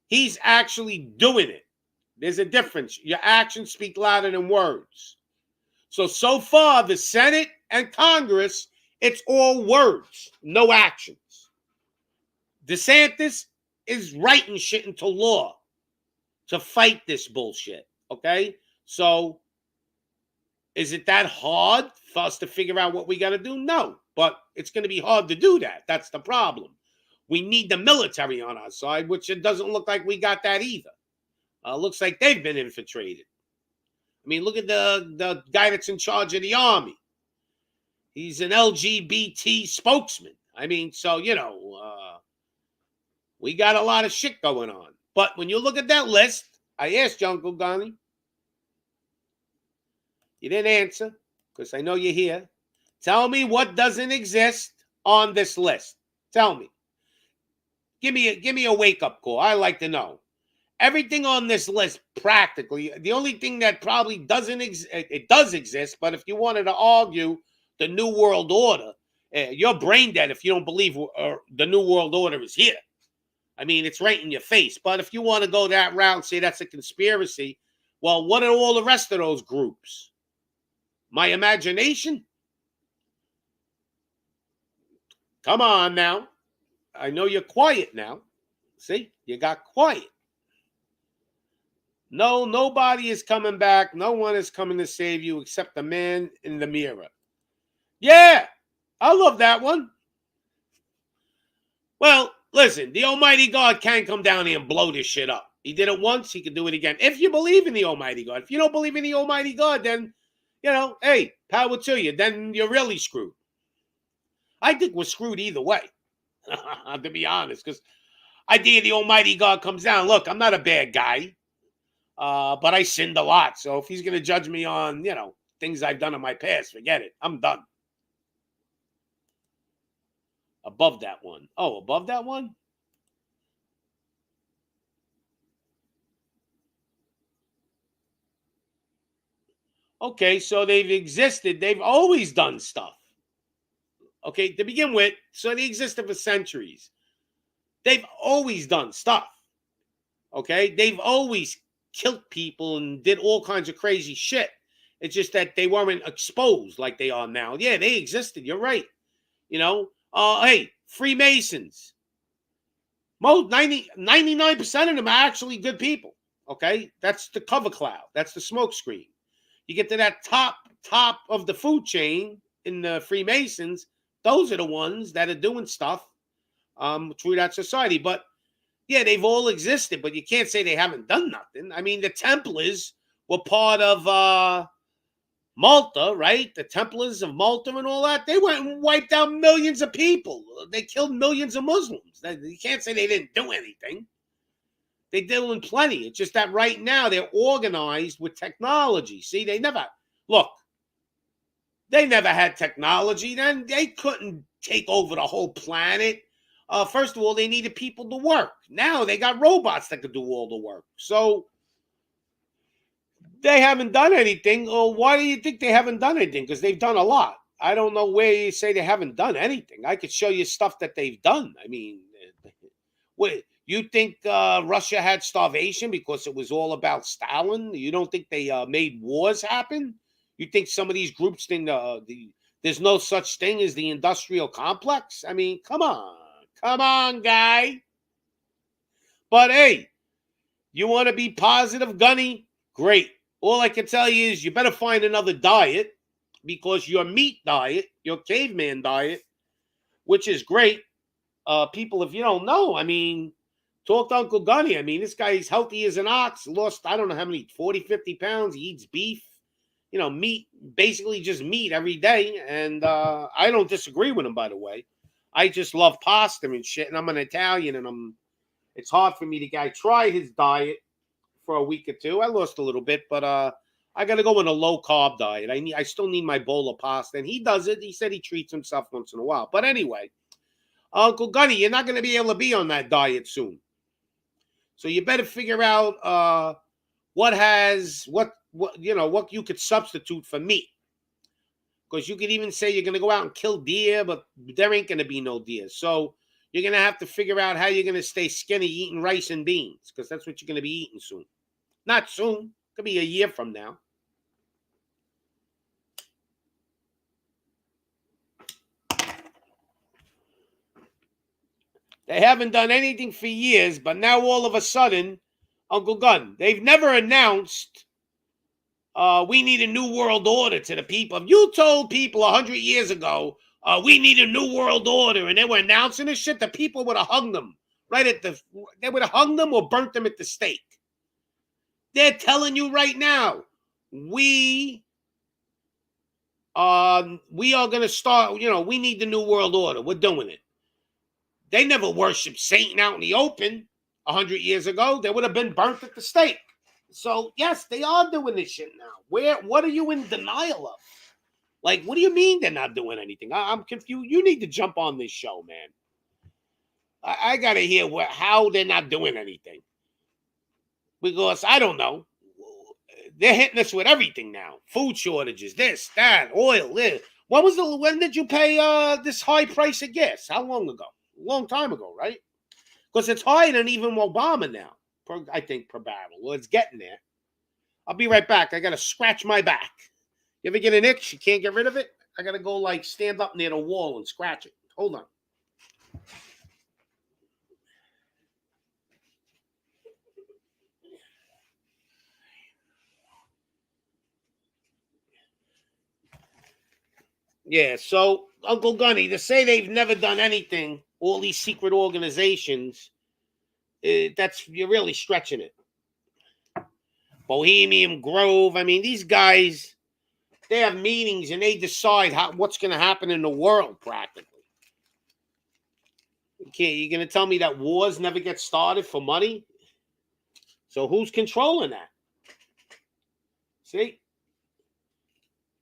He's actually doing it. There's a difference. Your actions speak louder than words. So far, the Senate and Congress, it's all words, no actions. DeSantis is writing shit into law to fight this bullshit, okay? So is it that hard for us to figure out what we got to do? No, but it's going to be hard to do that. That's the problem. We need the military on our side, which it doesn't look like we got that either. Looks like they've been infiltrated. I mean, look at the guy that's in charge of the army. He's an LGBT spokesman. I mean, so, we got a lot of shit going on. But when you look at that list, I asked you, Uncle Ghani. You didn't answer because I know you're here. Tell me what doesn't exist on this list. Tell me. Give me a wake-up call. I like to know. Everything on this list, practically, the only thing that probably doesn't exist, it does exist, but if you wanted to argue the New World Order, you're brain dead if you don't believe the New World Order is here. I mean, it's right in your face. But if you want to go that route and say that's a conspiracy, well, what are all the rest of those groups? My imagination? Come on now. I know you're quiet now. See, you got quiet. No, nobody is coming back. No one is coming to save you except the man in the mirror. Yeah, I love that one. Well, listen, the Almighty God can come down here and blow this shit up. He did it once, he can do it again. If you believe in the Almighty God. If you don't believe in the Almighty God, then, hey, power to you. Then you're really screwed. I think we're screwed either way, to be honest, because idea the Almighty God comes down. Look, I'm not a bad guy. But I sinned a lot. So if he's going to judge me on, things I've done in my past, forget it. I'm done. Above that one. Oh, above that one? Okay, so they've existed. They've always done stuff. Okay, to begin with, so they existed for centuries. They've always done stuff. Okay, they've always killed people and did all kinds of crazy shit. It's just that they weren't exposed like they are now. Yeah, they existed. You're right. Hey, Freemasons. 99% of them are actually good people. Okay, that's the cover cloud. That's the smoke screen. You get to that top of the food chain in the Freemasons. Those are the ones that are doing stuff through that society. But yeah, they've all existed, but you can't say they haven't done nothing. I mean, the Templars were part of Malta, right? The Templars of Malta and all that. They went and wiped out millions of people. They killed millions of Muslims. You can't say they didn't do anything. They're doing plenty. It's just that right now they're organized with technology. See, they never had technology. Then they couldn't take over the whole planet. First of all, they needed people to work. Now they got robots that could do all the work. So they haven't done anything. Well, why do you think they haven't done anything? Because they've done a lot. I don't know where you say they haven't done anything. I could show you stuff that they've done. I mean, what, you think Russia had starvation because it was all about Stalin? You don't think they made wars happen? You think some of these groups think there's no such thing as the industrial complex? I mean, come on. Come on, guy. But hey, you want to be positive, Gunny? Great. All I can tell you is you better find another diet because your meat diet, your caveman diet, which is great. People, if you don't know, I mean, talk to Uncle Gunny. I mean, this guy is healthy as an ox, lost, I don't know how many, 40, 50 pounds. He eats beef, meat, basically just meat every day. And I don't disagree with him, by the way. I just love pasta and shit, and I'm an Italian, and it's hard for me to try his diet for a week or two. I lost a little bit, but I got to go on a low-carb diet. I still need my bowl of pasta, and he does it. He said he treats himself once in a while. But anyway, Uncle Gunny, you're not going to be able to be on that diet soon. So you better figure out what you could substitute for meat. Because you could even say you're going to go out and kill deer, but there ain't going to be no deer. So you're going to have to figure out how you're going to stay skinny eating rice and beans, because that's what you're going to be eating soon. Not soon. Could be a year from now. They haven't done anything for years, but now all of a sudden, Uncle Gun, they've never announced we need a new world order to the people. If you told people 100 years ago, we need a new world order, and they were announcing this shit, the people would have hung them they would have hung them or burnt them at the stake. They're telling you right now, we are going to start, we need the new world order. We're doing it. They never worshiped Satan out in the open 100 years ago. They would have been burnt at the stake. So, yes, they are doing this shit now. What are you in denial of? Like, what do you mean they're not doing anything? I'm confused. You need to jump on this show, man. I got to hear how they're not doing anything. Because, I don't know. They're hitting us with everything now. Food shortages, this, that, oil, this. When did you pay this high price of gas? How long ago? A long time ago, right? Because it's higher than even Obama now. I think per barrel. Well, it's getting there. I'll be right back. I got to scratch my back. You ever get an itch? You can't get rid of it? I got to go stand up near the wall and scratch it. Hold on. Yeah, so Uncle Gunny, to say they've never done anything, all these secret organizations, you're really stretching it. Bohemian Grove, I mean, these guys, they have meetings and they decide what's going to happen in the world practically. You're going to tell me that wars never get started for money? So who's controlling that? See?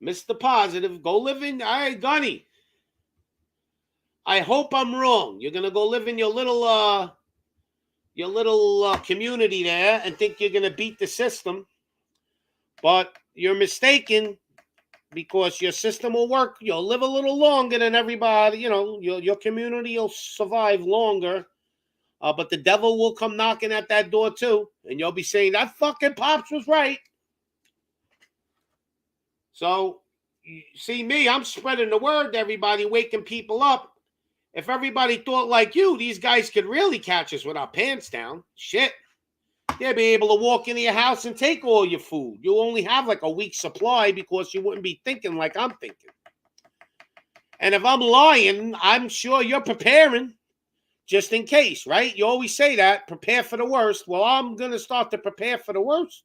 Mr. Positive, go live in, all right, Gunny. I hope I'm wrong. You're going to go live in your little community there and think you're going to beat the system. But you're mistaken, because your system will work. You'll live a little longer than everybody. You know, your community will survive longer. But the devil will come knocking at that door too. And you'll be saying, that fucking Pops was right. So, you see me, I'm spreading the word to everybody, waking people up. If everybody thought like you, these guys could really catch us with our pants down. Shit. They'd be able to walk into your house and take all your food. You'll only have like a week's supply because you wouldn't be thinking like I'm thinking. And if I'm lying, I'm sure you're preparing just in case, right? You always say that, prepare for the worst. Well, I'm going to start to prepare for the worst.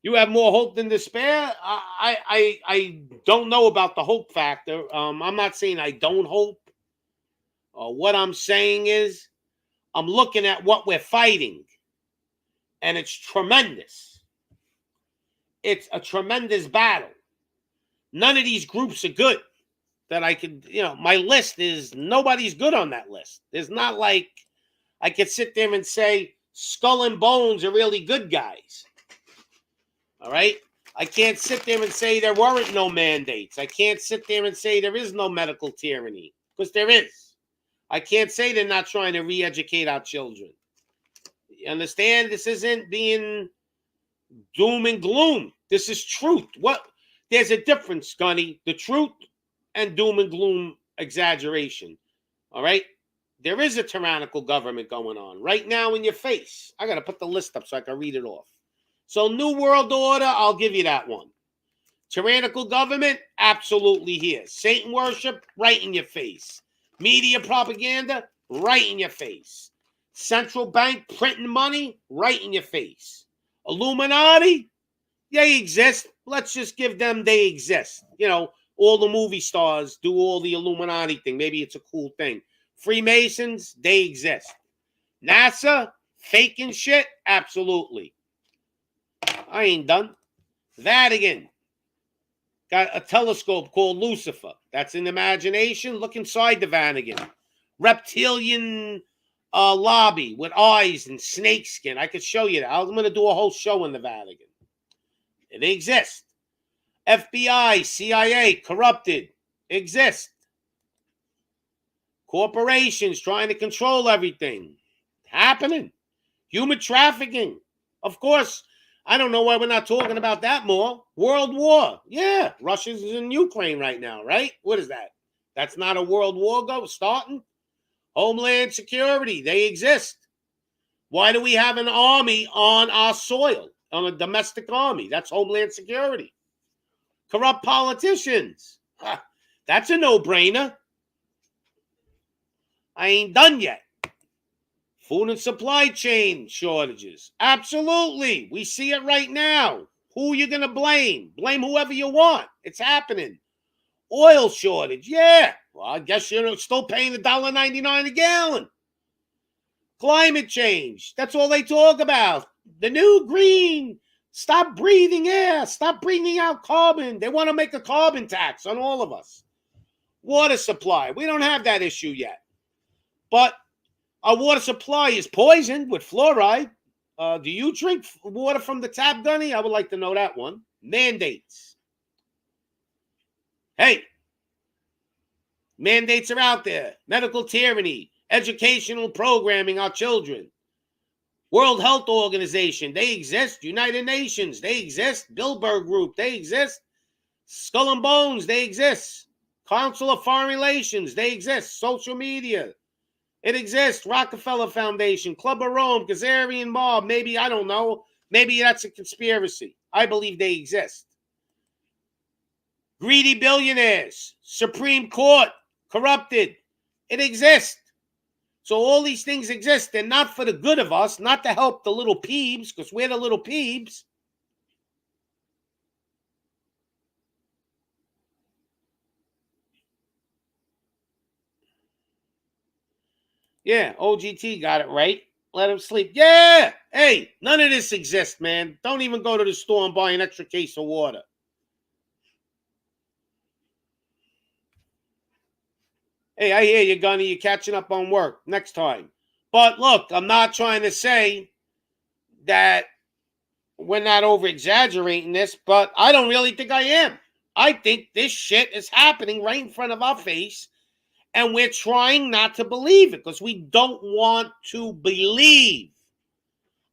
You have more hope than despair? I don't know about the hope factor. I'm not saying I don't hope. What I'm saying is I'm looking at what we're fighting, and it's tremendous. It's a tremendous battle. None of these groups are good that I could, my list is, nobody's good on that list. There's not like I could sit there and say Skull and Bones are really good guys. All right? I can't sit there and say there weren't no mandates. I can't sit there and say there is no medical tyranny, because there is. I can't say they're not trying to re-educate our children. You understand? This isn't being doom and gloom. This is truth. There's a difference, Gunny. The truth and doom and gloom exaggeration. All right? There is a tyrannical government going on right now in your face. I got to put the list up so I can read it off. So New World Order, I'll give you that one. Tyrannical government, absolutely here. Satan worship, right in your face. Media propaganda, right in your face. Central bank printing money, right in your face. Illuminati, they exist. Let's just give them they exist. All the movie stars do all the Illuminati thing. Maybe it's a cool thing. Freemasons, they exist. NASA, faking shit, absolutely. I ain't done. Vatican got a telescope called Lucifer. That's an imagination. Look inside the Vatican. Reptilian lobby with eyes and snake skin. I could show you that. I'm going to do a whole show in the Vatican. And they exist. FBI, CIA, corrupted, exist. Corporations trying to control everything. Happening. Human trafficking. Of course, I don't know why we're not talking about that more. World War. Yeah, Russia's in Ukraine right now, right? What is that? That's not a world war starting? Homeland Security. They exist. Why do we have an army on our soil? On a domestic army? That's Homeland Security. Corrupt politicians. That's a no-brainer. I ain't done yet. Food and supply chain shortages. Absolutely. We see it right now. Who are you going to blame? Blame whoever you want. It's happening. Oil shortage. Yeah. Well, I guess you're still paying $1.99 a gallon. Climate change. That's all they talk about. The new green. Stop breathing air. Stop breathing out carbon. They want to make a carbon tax on all of us. Water supply. We don't have that issue yet. But our water supply is poisoned with fluoride. Do you drink water from the tap, Gunny? I would like to know that one. Mandates. Hey, mandates are out there. Medical tyranny. Educational programming our children. World Health Organization, they exist. United Nations, they exist. Bilderberg Group, they exist. Skull and Bones, they exist. Council of Foreign Relations, they exist. Social media. It exists. Rockefeller Foundation, Club of Rome, Kazarian Mob. Maybe, I don't know. Maybe that's a conspiracy. I believe they exist. Greedy billionaires, Supreme Court, corrupted. It exists. So all these things exist. They're not for the good of us, not to help the little peebs, because we're the little peebs. Yeah, OGT got it right. Let him sleep. Yeah! Hey, none of this exists, man. Don't even go to the store and buy an extra case of water. Hey, I hear you, Gunny. You're catching up on work. Next time. But look, I'm not trying to say that we're not over-exaggerating this, but I don't really think I am. I think this shit is happening right in front of our face, and we're trying not to believe it because we don't want to believe.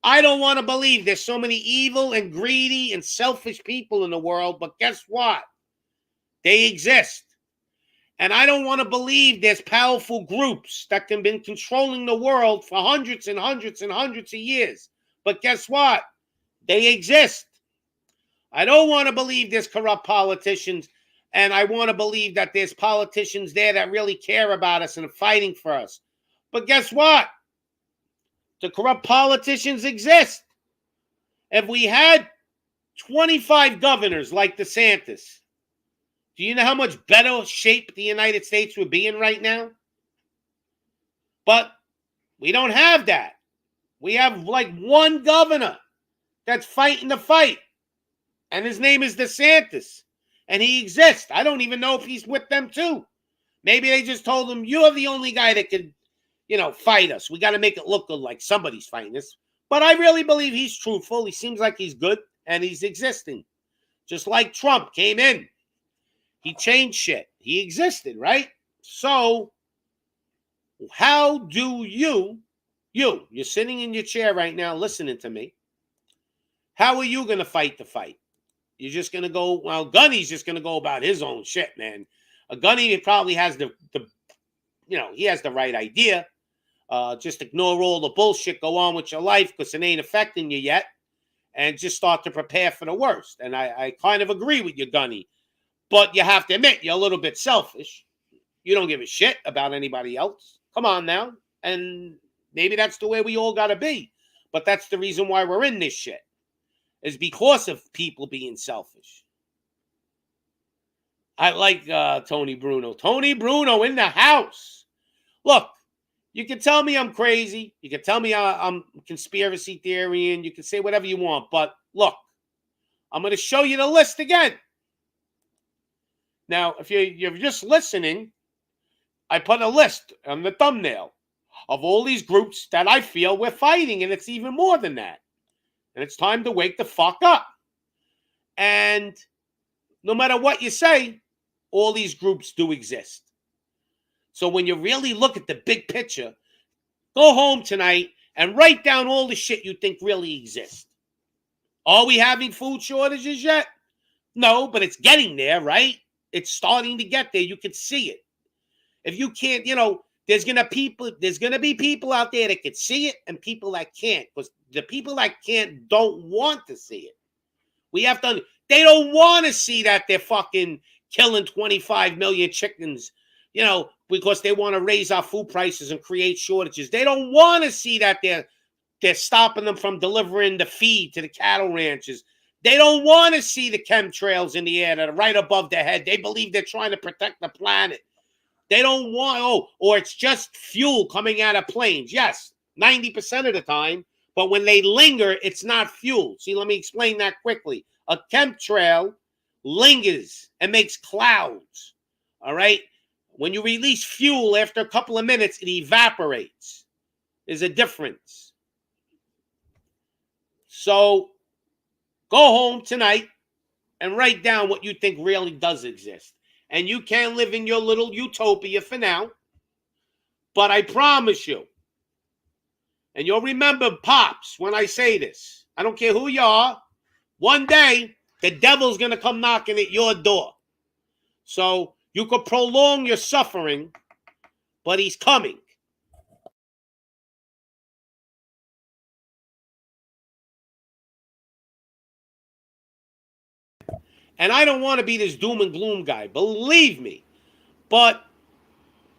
I don't want to believe there's so many evil and greedy and selfish people in the world, but guess what? They exist. And I don't want to believe there's powerful groups that have been controlling the world for hundreds and hundreds and hundreds of years. But guess what? They exist. I don't want to believe there's corrupt politicians, and I want to believe that there's politicians there that really care about us and are fighting for us. But guess what? The corrupt politicians exist. If we had 25 governors like DeSantis, do you know how much better shape the United States would be in right now? But we don't have that. We have like one governor that's fighting the fight. And his name is DeSantis. And he exists. I don't even know if he's with them too. Maybe they just told him, you're the only guy that can, fight us. We got to make it look good like somebody's fighting us. But I really believe he's truthful. He seems like he's good and he's existing. Just like Trump came in. He changed shit. He existed, right? So, how do you're sitting in your chair right now listening to me. How are you going to fight the fight? You're just going to go, well, Gunny's just going to go about his own shit, man. A Gunny probably has he has the right idea. Just ignore all the bullshit, go on with your life because it ain't affecting you yet. And just start to prepare for the worst. And I kind of agree with you, Gunny. But you have to admit, you're a little bit selfish. You don't give a shit about anybody else. Come on now. And maybe that's the way we all got to be. But that's the reason why we're in this shit. Is because of people being selfish. I like Tony Bruno. Tony Bruno in the house. Look, you can tell me I'm crazy. You can tell me I'm conspiracy theory, and you can say whatever you want. But look, I'm going to show you the list again. Now, if you're just listening, I put a list on the thumbnail of all these groups that I feel we're fighting, and it's even more than that. And it's time to wake the fuck up. And no matter what you say, all these groups do exist. So when you really look at the big picture, go home tonight and write down all the shit you think really exists. Are we having food shortages yet? No, but it's getting there, right? It's starting to get there. You can see it. If you can't, there's going to be people out there that can see it and people that can't. Because the people that can't don't want to see it. They don't want to see that they're fucking killing 25 million chickens, because they want to raise our food prices and create shortages. They don't want to see that they're stopping them from delivering the feed to the cattle ranches. They don't want to see the chemtrails in the air that are right above their head. They believe they're trying to protect the planet. They don't want, or it's just fuel coming out of planes. Yes, 90% of the time. But when they linger, it's not fuel. See, let me explain that quickly. A chemtrail lingers and makes clouds. All right? When you release fuel after a couple of minutes, it evaporates. There's a difference. So go home tonight and write down what you think really does exist. And you can live in your little utopia for now. But I promise you, and you'll remember, Pops, when I say this, I don't care who you are, one day the devil's going to come knocking at your door. So you could prolong your suffering, but he's coming. And I don't want to be this doom and gloom guy, believe me. But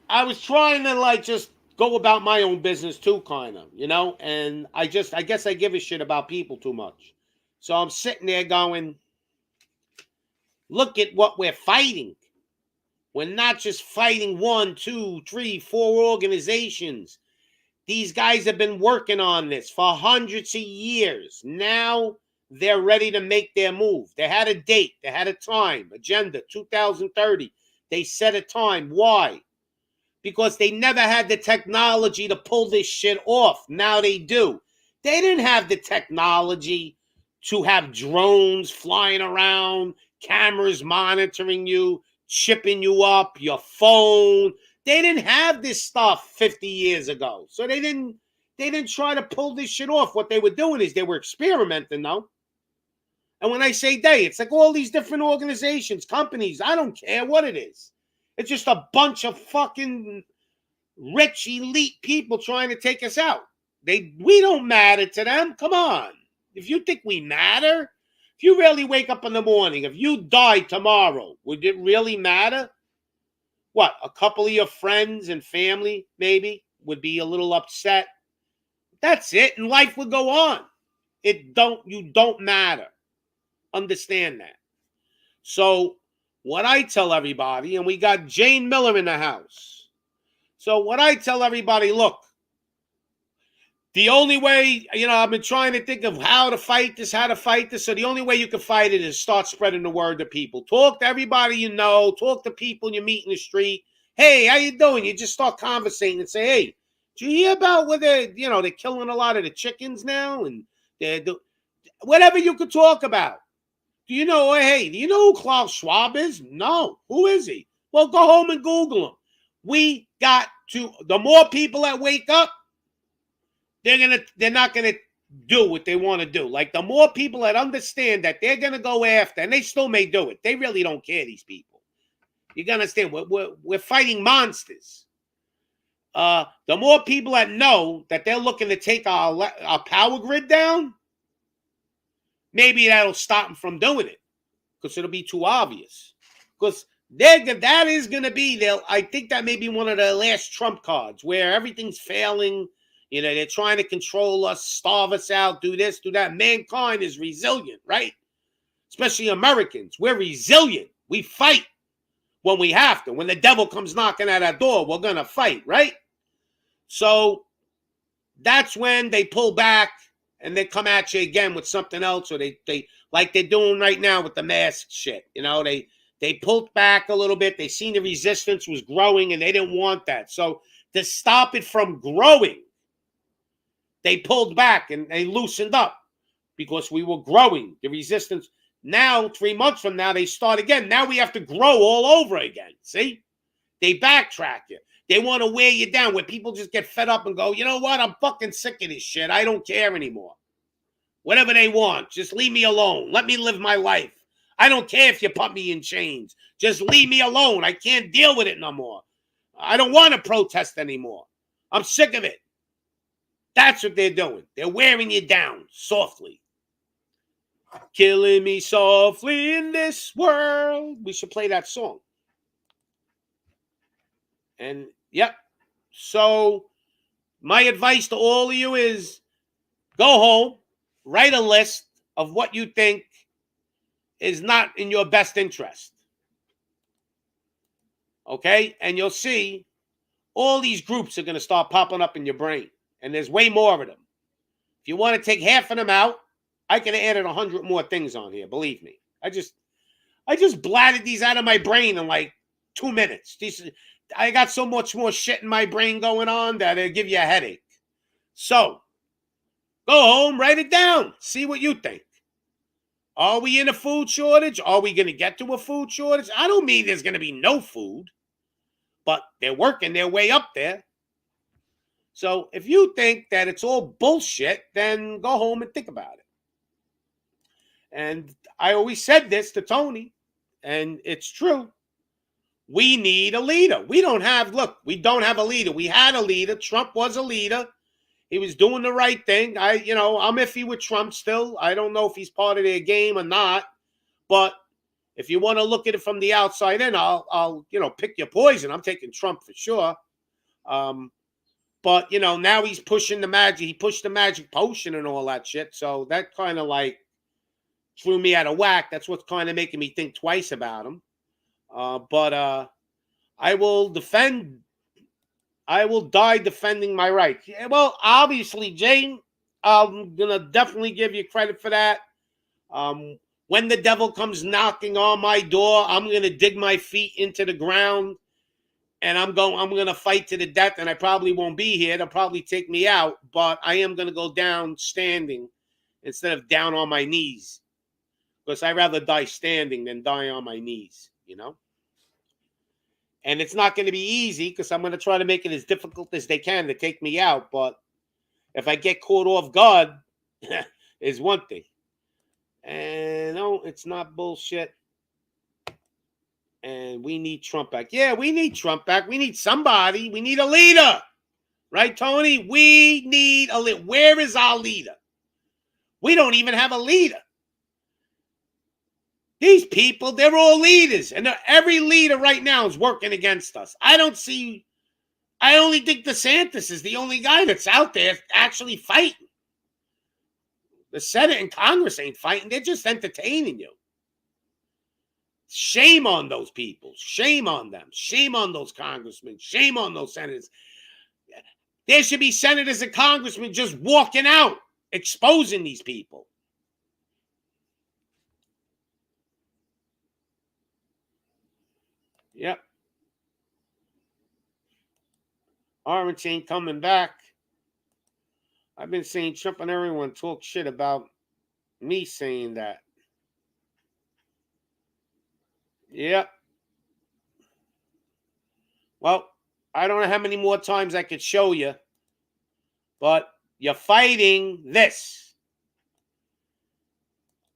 I was trying to like just go about my own business too, kind of, you know? And I guess I give a shit about people too much. So I'm sitting there going, look at what we're fighting. We're not just fighting 1, 2, 3, 4 organizations. These guys have been working on this for hundreds of years. Now they're ready to make their move. They had a date. They had a time. Agenda 2030. They set a time. Why? Because they never had the technology to pull this shit off. Now they do. They didn't have the technology to have drones flying around, cameras monitoring you, chipping you up, your phone. They didn't have this stuff 50 years ago. So they didn't try to pull this shit off. What they were doing is they were experimenting, though. And when I say they, it's like all these different organizations, companies. I don't care what it is. It's just a bunch of fucking rich, elite people trying to take us out. We don't matter to them. Come on. If you think we matter, if you really wake up in the morning, if you die tomorrow, would it really matter? What, a couple of your friends and family maybe would be a little upset. That's it, and life would go on. You don't matter. Understand that. So what I tell everybody, and we got Jane Miller in the house. So what I tell everybody, look, the only way, I've been trying to think of how to fight this. So the only way you can fight it is start spreading the word to people. Talk to everybody you know. Talk to people you meet in the street. Hey, how you doing? You just start conversating and say, hey, did you hear about where they're killing a lot of the chickens now? And whatever you could talk about. Do you know who Klaus Schwab is? No. Who is he? Well, go home and Google him. The more people that wake up, they're not gonna do what they want to do. Like the more people that understand that they're gonna go after, and they still may do it. They really don't care, these people. You gotta understand, we're fighting monsters. The more people that know that they're looking to take our power grid down, maybe that'll stop them from doing it, because it'll be too obvious. Because that is gonna be I think that may be one of the last trump cards where everything's failing. They're trying to control us, starve us out, do this, do that. Mankind is resilient, right? Especially Americans. We're resilient. We fight when we have to. When the devil comes knocking at our door, we're going to fight, right? So that's when they pull back and they come at you again with something else, or they like they're doing right now with the mask shit. They pulled back a little bit. They seen the resistance was growing and they didn't want that. So to stop it from growing, they pulled back and they loosened up because we were growing. The resistance. Now, 3 months from now, they start again. Now we have to grow all over again. See? They backtrack you. They want to wear you down where people just get fed up and go, you know what? I'm fucking sick of this shit. I don't care anymore. Whatever they want. Just leave me alone. Let me live my life. I don't care if you put me in chains. Just leave me alone. I can't deal with it no more. I don't want to protest anymore. I'm sick of it. That's what they're doing. They're wearing you down softly. Killing me softly in this world. We should play that song. And, yep. So, my advice to all of you is go home, write a list of what you think is not in your best interest. Okay? And you'll see all these groups are going to start popping up in your brain. And there's way more of them. If you want to take half of them out, I could have added 100 more things on here. Believe me. I just blatted these out of my brain in like 2 minutes. I got so much more shit in my brain going on that it'll give you a headache. So, go home, write it down. See what you think. Are we in a food shortage? Are we going to get to a food shortage? I don't mean there's going to be no food. But they're working their way up there. So if you think that it's all bullshit, then go home and think about it. And I always said this to Tony, and it's true. We need a leader. We don't have a leader. We had a leader. Trump was a leader. He was doing the right thing. I'm iffy with Trump still. I don't know if he's part of their game or not. But if you want to look at it from the outside in, I'll pick your poison. I'm taking Trump for sure. But now he's pushing the magic. He pushed the magic potion and all that shit. So that kind of like threw me out of whack. That's what's kind of making me think twice about him. But I will defend. I will die defending my rights. Yeah, well, obviously, Jane, I'm gonna definitely give you credit for that. When the devil comes knocking on my door, I'm gonna dig my feet into the ground, and I'm gonna fight to the death. And I probably won't be here. They'll probably take me out, but I am gonna go down standing instead of down on my knees, because I'd rather die standing than die on my knees. And it's not going to be easy, because I'm going to try to make it as difficult as they can to take me out. But if I get caught off guard, is one thing. And no, it's not bullshit. And we need Trump back. Yeah, we need Trump back. We need somebody. We need a leader. Right, Tony? We need a leader. Where is our leader? We don't even have a leader. These people, they're all leaders. And every leader right now is working against us. I only think DeSantis is the only guy that's out there actually fighting. The Senate and Congress ain't fighting. They're just entertaining you. Shame on those people. Shame on them. Shame on those congressmen. Shame on those senators. There should be senators and congressmen just walking out, exposing these people. Yep. Orange ain't coming back. I've been seeing Trump and everyone talk shit about me saying that. Yep. Well, I don't know how many more times I could show you, but you're fighting this.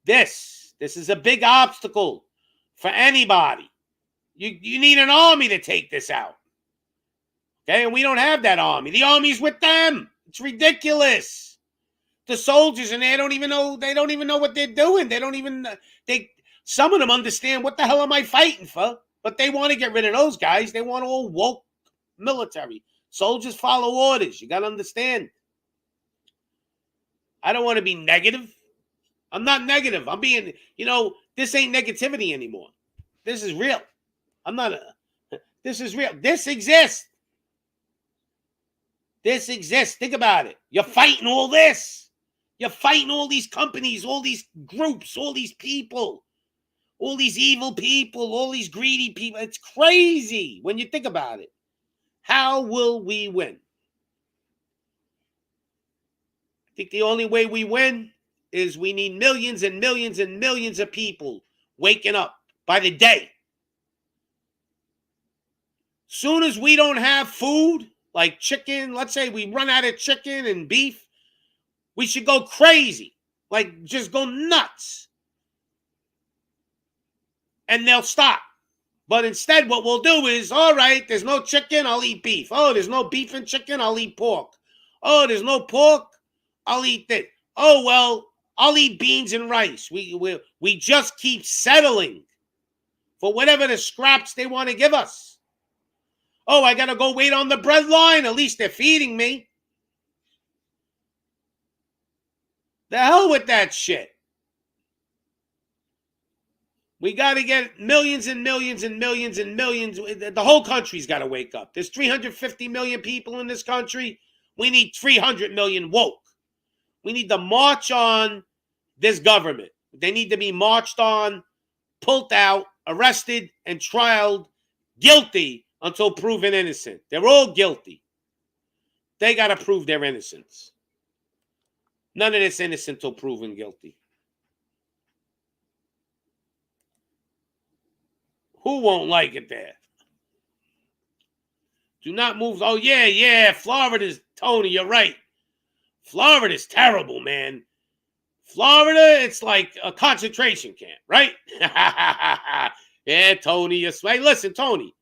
This is a big obstacle for anybody. You need an army to take this out. Okay, and we don't have that army. The army's with them. It's ridiculous. The soldiers in there don't even know what they're doing. Some of them understand what the hell am I fighting for, but they want to get rid of those guys. They want all woke military. Soldiers follow orders. You got to understand. I don't want to be negative. I'm not negative. I'm being, this ain't negativity anymore. This is real. This is real. This exists. This exists. Think about it. You're fighting all this. You're fighting all these companies, all these groups, all these people, all these evil people, all these greedy people. It's crazy when you think about it. How will we win? I think the only way we win is we need millions and millions and millions of people waking up by the day. Soon as we don't have food, like chicken, let's say we run out of chicken and beef, we should go crazy, like just go nuts. And they'll stop. But instead, what we'll do is, all right, there's no chicken, I'll eat beef. Oh, there's no beef and chicken, I'll eat pork. Oh, there's no pork, I'll eat this. Oh, well, I'll eat beans and rice. We just keep settling for whatever the scraps they want to give us. Oh, I got to go wait on the bread line. At least they're feeding me. The hell with that shit. We got to get millions and millions and millions and millions. The whole country's got to wake up. There's 350 million people in this country. We need 300 million woke. We need to march on this government. They need to be marched on, pulled out, arrested, and trialed guilty until proven innocent. They're all guilty. They got to prove their innocence. None of this innocent until proven guilty. Who won't like it there? Do not move. Oh, yeah. Florida's, Tony, you're right. Florida's terrible, man. Florida, it's like a concentration camp, right? Yeah, Tony, you're right. Listen, Tony.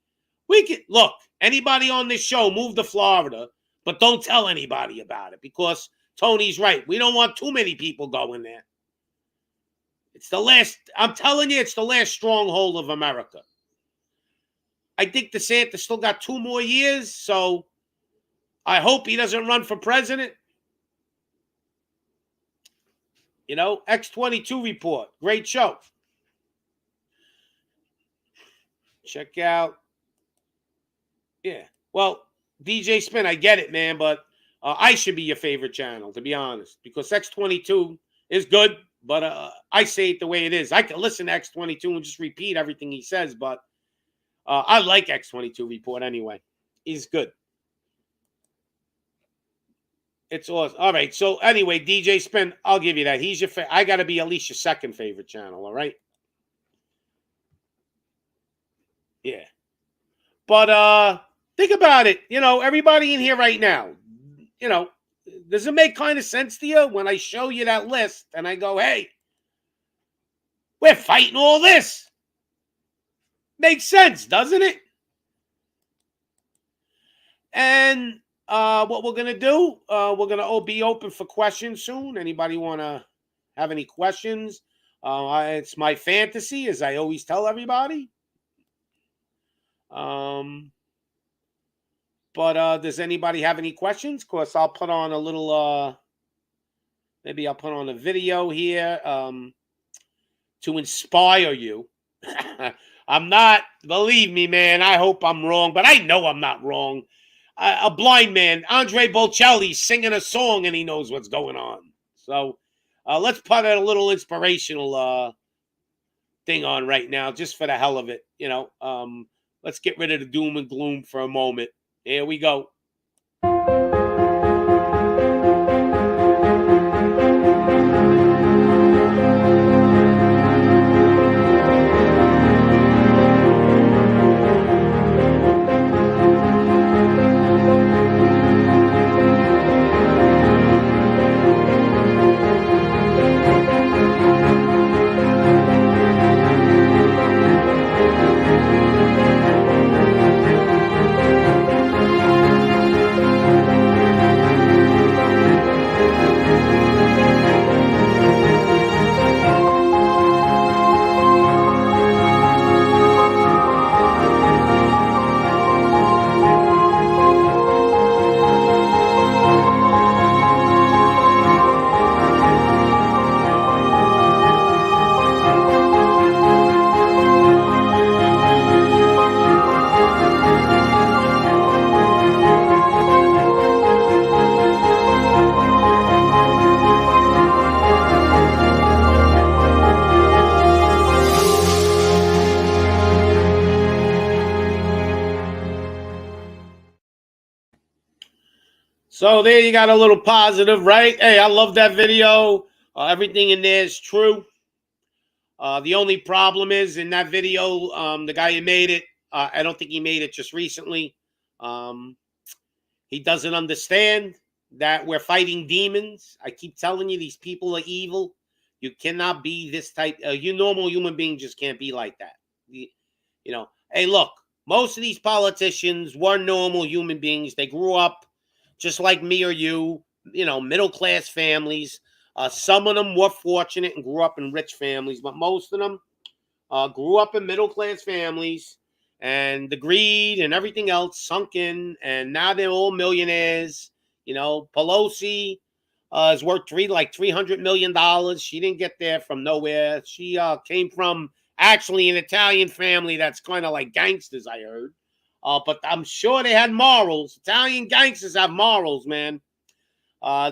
We can look, anybody on this show move to Florida, but don't tell anybody about it because Tony's right. We don't want too many people going there. It's the last, I'm telling you, it's the last stronghold of America. I think DeSantis still got 2 more years, so I hope he doesn't run for president. You know, X22 Report. Great show. Check out. Yeah. Well, DJ Spin, I get it, man, but I should be your favorite channel, to be honest, because X22 is good, but I say it the way it is. I can listen to X22 and just repeat everything he says, but I like X22 Report anyway. He's good. It's awesome. All right. So anyway, DJ Spin, I'll give you that. He's your I got to be at least your second favorite channel. All right. Yeah. But think about it. You know, everybody in here right now, you know, does it make kind of sense to you when I show you that list and I go, hey, we're fighting all this? Makes sense, doesn't it? And what we're going to do, we're going to be open for questions soon. Anybody want to have any questions? It's my fantasy, as I always tell everybody. But does anybody have any questions? Of course, I'll put on a little, maybe I'll put on a video here to inspire you. I'm not, believe me, man, I hope I'm wrong, but I know I'm not wrong. A blind man, Andre Bocelli, singing a song and he knows what's going on. So let's put a little inspirational thing on right now, just for the hell of it. You know, let's get rid of the doom and gloom for a moment. Here we go. So there you got a little positive, right? Hey, I love that video. Everything in there is true. The only problem is in that video, the guy who made it, I don't think he made it just recently. He doesn't understand that we're fighting demons. I keep telling you, these people are evil. You cannot be this type. You normal human beings just can't be like that. You know, hey, look, most of these politicians were normal human beings. They grew up just like me or you know, middle-class families. Some of them were fortunate and grew up in rich families, but most of them grew up in middle-class families, and the greed and everything else sunk in, and now they're all millionaires. You know, Pelosi has worked like $300 million. She didn't get there from nowhere. She came from actually an Italian family that's kind of like gangsters, I heard. But I'm sure they had morals. Italian gangsters have morals, man.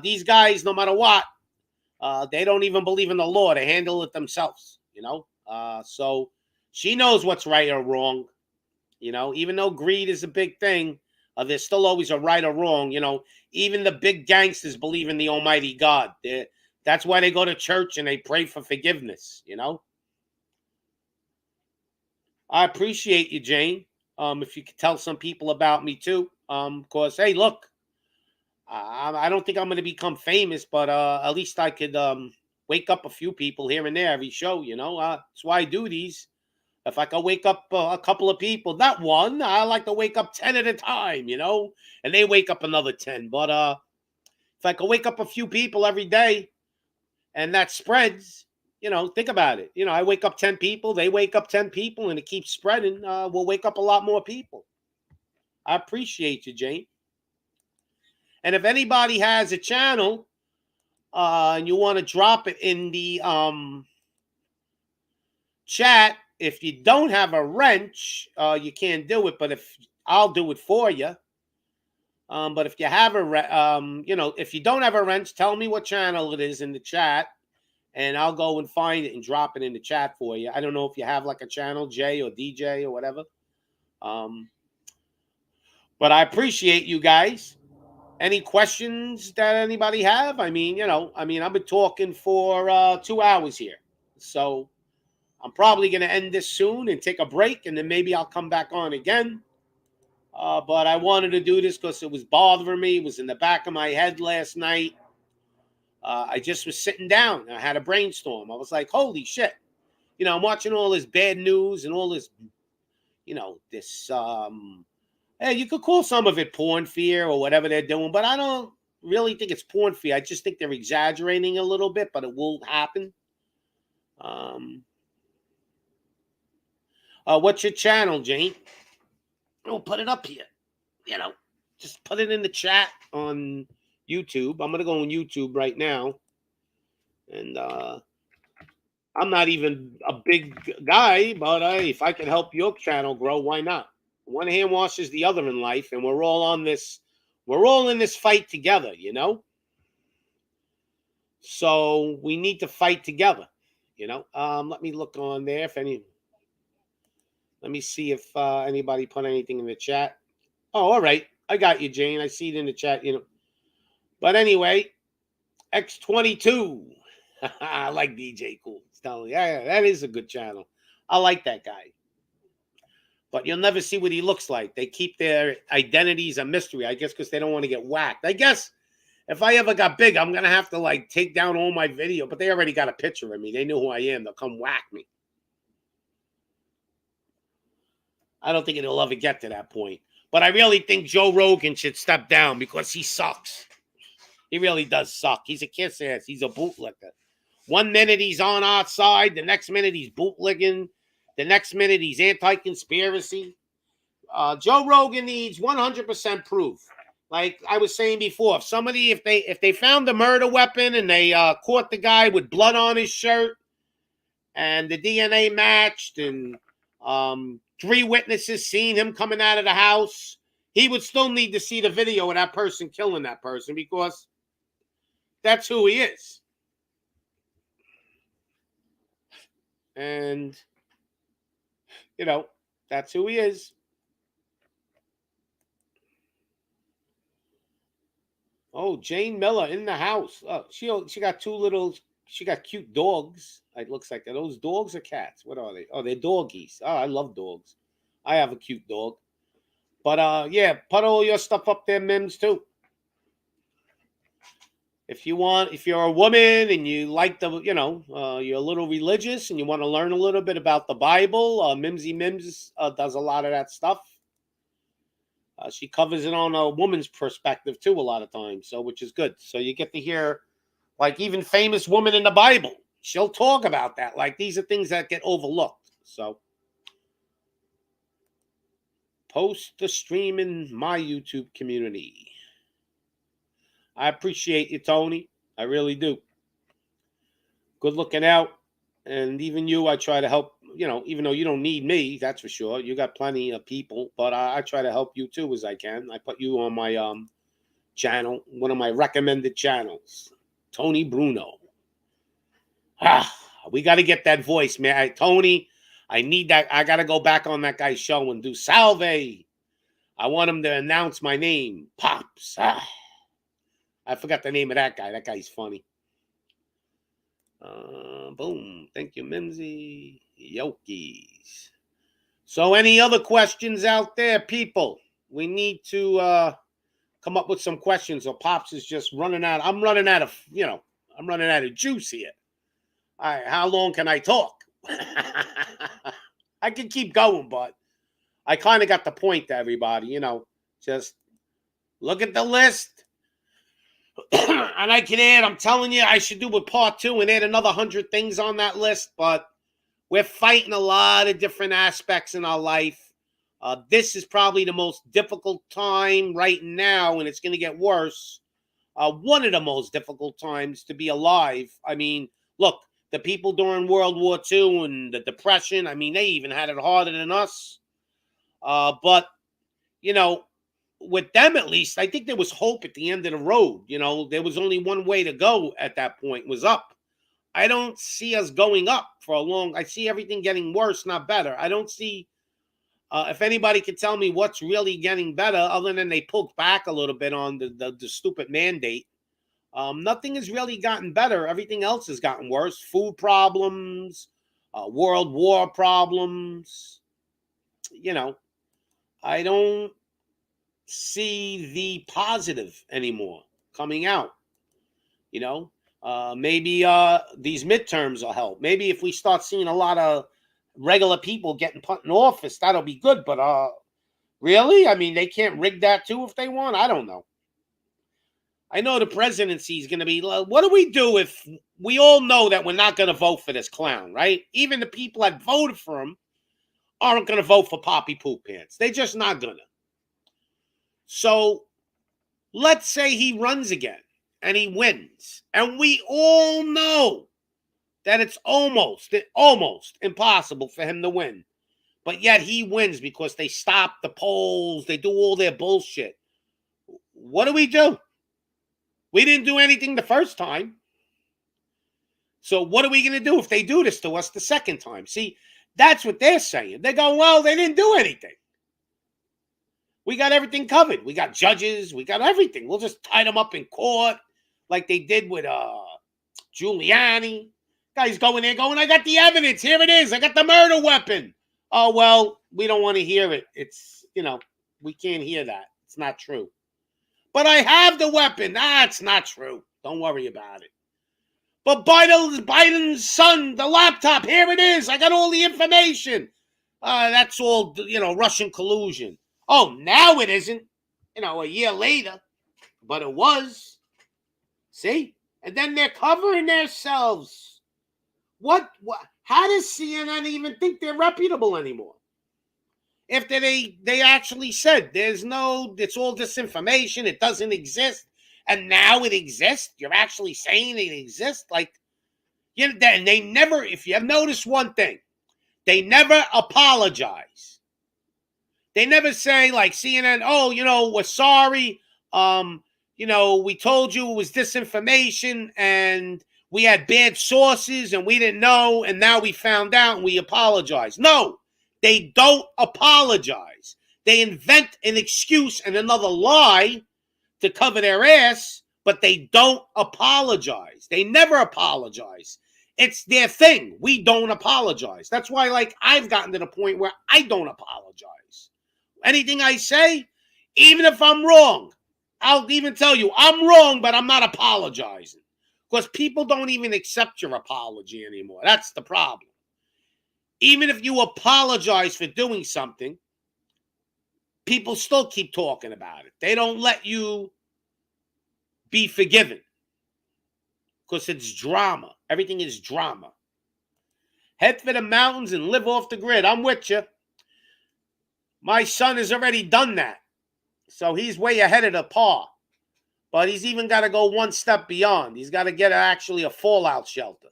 These guys, no matter what, they don't even believe in the law. They handle it themselves, you know. So she knows what's right or wrong, you know. Even though greed is a big thing, there's still always a right or wrong, you know. Even the big gangsters believe in the Almighty God. That's why they go to church and they pray for forgiveness, you know. I appreciate you, Jane. If you could tell some people about me too. Because, hey, look, I don't think I'm going to become famous, but at least I could wake up a few people here and there every show, you know. That's why I do these. If I could wake up a couple of people, not one, I like to wake up 10 at a time, you know, and they wake up another 10. But if I could wake up a few people every day and that spreads, think about it. I wake up 10 people, they wake up 10 people, and it keeps spreading. We'll wake up a lot more people. I appreciate you, Jane. And if anybody has a channel and you want to drop it in the chat, if you don't have a wrench, you can't do it. But if I'll do it for you. But if you have if you don't have a wrench, tell me what channel it is in the chat, and I'll go and find it and drop it in the chat for you. I don't know if you have like a channel, J or DJ or whatever. But I appreciate you guys. Any questions that anybody have? I've been talking for 2 hours here. So I'm probably going to end this soon and take a break, and then maybe I'll come back on again. But I wanted to do this because it was bothering me. It was in the back of my head last night. I just was sitting down. I had a brainstorm. I was like, holy shit. I'm watching all this bad news and all this, hey, you could call some of it porn fear or whatever they're doing, but I don't really think it's porn fear. I just think they're exaggerating a little bit, but it will happen. What's your channel, Jane? We'll put it up here. Just put it in the chat on YouTube. I'm going to go on YouTube right now. And I'm not even a big guy, but if I can help your channel grow, why not? One hand washes the other in life, and we're all in this fight together, So we need to fight together, Let me look on there let me see if anybody put anything in the chat. Oh, all right. I got you, Jane. I see it in the chat, But anyway, X22. I like DJ Cool. It's telling yeah, that is a good channel. I like that guy. But you'll never see what he looks like. They keep their identities a mystery, I guess, because they don't want to get whacked. I guess if I ever got big, I'm going to have to, take down all my video. But they already got a picture of me. They know who I am. They'll come whack me. I don't think it'll ever get to that point. But I really think Joe Rogan should step down because he sucks. He really does suck. He's a kiss ass. He's a bootlicker. 1 minute he's on our side. The next minute he's bootlicking. The next minute he's anti-conspiracy. Joe Rogan needs 100% proof. Like I was saying before, if they found the murder weapon and they caught the guy with blood on his shirt and the DNA matched and 3 witnesses seen him coming out of the house, he would still need to see the video of that person killing that person because that's who he is. And, that's who he is. Oh, Jane Miller in the house. Oh, she got she got cute dogs. It looks like those dogs or cats. What are they? Oh, they're doggies. Oh, I love dogs. I have a cute dog. But yeah, put all your stuff up there, Mims, too. If you're a woman and you like you're a little religious and you want to learn a little bit about the Bible, Mimsy Mims does a lot of that stuff. She covers it on a woman's perspective too a lot of times, which is good. So you get to hear, even famous women in the Bible. She'll talk about that. These are things that get overlooked. So post the stream in my YouTube community. I appreciate you, Tony. I really do. Good looking out. And even you, I try to help, even though you don't need me, that's for sure. You got plenty of people, but I try to help you too as I can. I put you on my channel, one of my recommended channels, Tony Bruno. We got to get that voice, man. Tony, I need that. I got to go back on that guy's show and do Salve. I want him to announce my name. Pops. I forgot the name of that guy. That guy's funny. Boom. Thank you, Mimsy. Yokies. So any other questions out there, people? We need to come up with some questions, or Pops is just running out. I'm running out of juice here. All right, how long can I talk? I can keep going, but I kind of got the point to everybody, just look at the list. And I can add, I'm telling you, I should do a part 2 and add another 100 things on that list, but we're fighting a lot of different aspects in our life. This is probably the most difficult time right now, and it's going to get worse. One of the most difficult times to be alive. I mean, look, the people during World War II and the Depression, I mean, they even had it harder than us. But, you know, with them at least, I think there was hope at the end of the road. You know, there was only one way to go at that point, was up. I don't see us going up for a long. I see everything getting worse, not better. I don't see, if anybody can tell me what's really getting better, other than they pulled back a little bit on the stupid mandate. Nothing has really gotten better. Everything else has gotten worse. Food problems, world war problems. You know, I don't see the positive anymore coming out. You know, maybe these midterms will help. Maybe if we start seeing a lot of regular people getting put in office, that'll be good. But really? I mean, they can't rig that too if they want? I don't know. I know the presidency is going to be, what do we do if we all know that we're not going to vote for this clown, right? Even the people that voted for him aren't going to vote for Poppy Poop Pants. They're just not going to. So let's say he runs again and he wins. And we all know that it's almost impossible for him to win. But yet he wins because they stop the polls. They do all their bullshit. What do? We didn't do anything the first time. So what are we going to do if they do this to us the second time? See, that's what they're saying. They go, well, they didn't do anything. We got everything covered. We got judges. We got everything. We'll just tie them up in court like they did with Giuliani. Guys going there going, I got the evidence. Here it is. I got the murder weapon. Oh, well, we don't want to hear it. It's, you know, we can't hear that. It's not true. But I have the weapon. It's not true. Don't worry about it. But Biden's son, the laptop, here it is. I got all the information. That's all, you know, Russian collusion. Oh, now it isn't, you know, a year later. But it was. See? And then they're covering themselves. What? How does CNN even think they're reputable anymore? If they actually said it's all disinformation, it doesn't exist, and now it exists, you're actually saying it exists? Like, you know, and they never, if you have noticed one thing, they never apologize. They never say, like CNN, oh, you know, we're sorry, you know, we told you it was disinformation, and we had bad sources, and we didn't know, and now we found out, and we apologize. No. They don't apologize. They invent an excuse and another lie to cover their ass, but they don't apologize. They never apologize. It's their thing. We don't apologize. That's why, like, I've gotten to the point where I don't apologize. Anything I say, even if I'm wrong, I'll even tell you, I'm wrong, but I'm not apologizing. Because people don't even accept your apology anymore. That's the problem. Even if you apologize for doing something, people still keep talking about it. They don't let you be forgiven because it's drama. Everything is drama. Head for the mountains and live off the grid. I'm with you. My son has already done that. So he's way ahead of the par. But he's even got to go one step beyond. He's got to get actually a fallout shelter.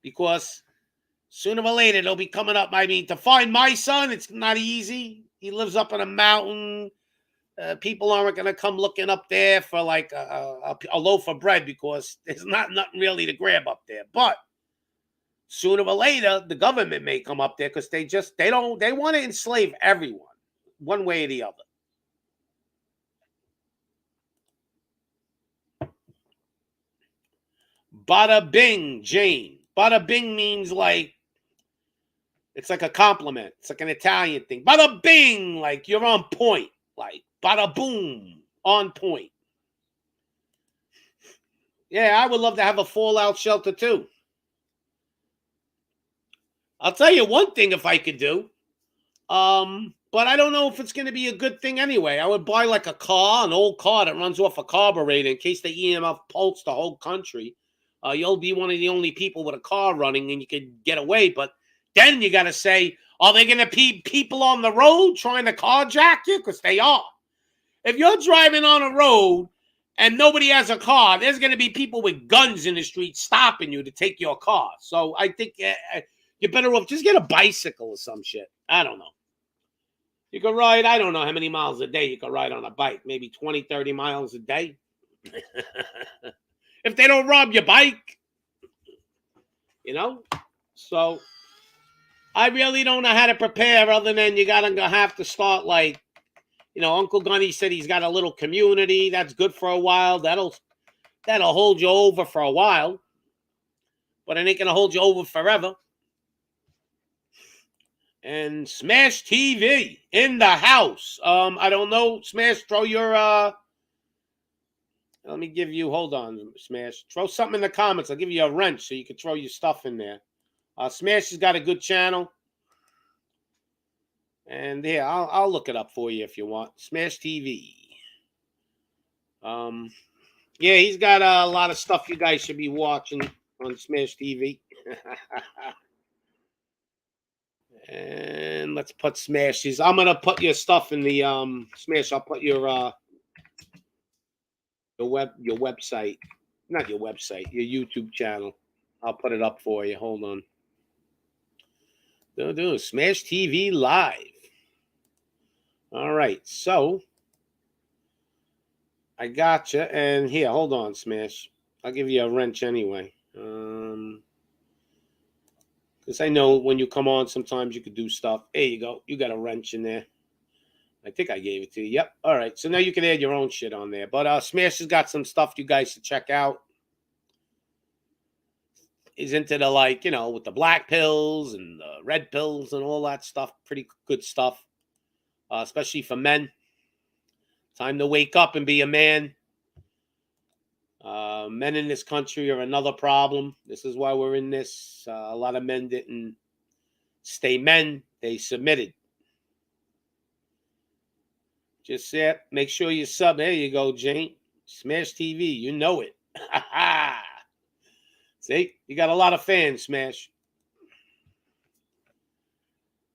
Because sooner or later, they'll be coming up. I mean, to find my son, it's not easy. He lives up on a mountain. People aren't going to come looking up there for like a loaf of bread because there's nothing really to grab up there. But sooner or later, the government may come up there because they want to enslave everyone one way or the other. Bada bing, Jane. Bada bing means like, it's like a compliment. It's like an Italian thing. Bada bing, like you're on point. Like bada boom, on point. Yeah, I would love to have a fallout shelter too. I'll tell you one thing if I could do. But I don't know if it's going to be a good thing anyway. I would buy like a car, an old car that runs off a carburetor in case the EMF pulse the whole country. You'll be one of the only people with a car running and you could get away. But then you got to say, are they going to be people on the road trying to carjack you? Because they are. If you're driving on a road and nobody has a car, there's going to be people with guns in the street stopping you to take your car. So I think you're better off just get a bicycle or some shit. I don't know. You can ride, I don't know how many miles a day you can ride on a bike. Maybe 20, 30 miles a day. If they don't rob your bike. You know? So I really don't know how to prepare other than you got to have to start like, you know, Uncle Gunny said he's got a little community. That's good for a while. That'll hold you over for a while. But it ain't going to hold you over forever. And Smash TV in the house. I don't know. Smash, throw your let me give you, hold on, Smash. Throw something in the comments. I'll give you a wrench so you can throw your stuff in there. Smash has got a good channel. And yeah, I'll look it up for you if you want. Smash TV. Yeah, he's got a lot of stuff you guys should be watching on Smash TV. And let's put Smashes. I'm gonna put your stuff in the Smash. I'll put your website, not your website, your YouTube channel. I'll put it up for you. Hold on. Do Smash TV live. All right, so I got you. And here, hold on, Smash. I'll give you a wrench anyway. Because I know when you come on, sometimes you could do stuff. There you go. You got a wrench in there. I think I gave it to you. Yep. All right. So now you can add your own shit on there. But Smash has got some stuff you guys should check out. He's into the, like, you know, with the black pills and the red pills and all that stuff. Pretty good stuff. Especially for men. Time to wake up and be a man. Men in this country are another problem. This is why we're in this. A lot of men didn't stay men. They submitted. Just make sure you sub. There you go, Jane. Smash TV. You know it. See? You got a lot of fans, Smash.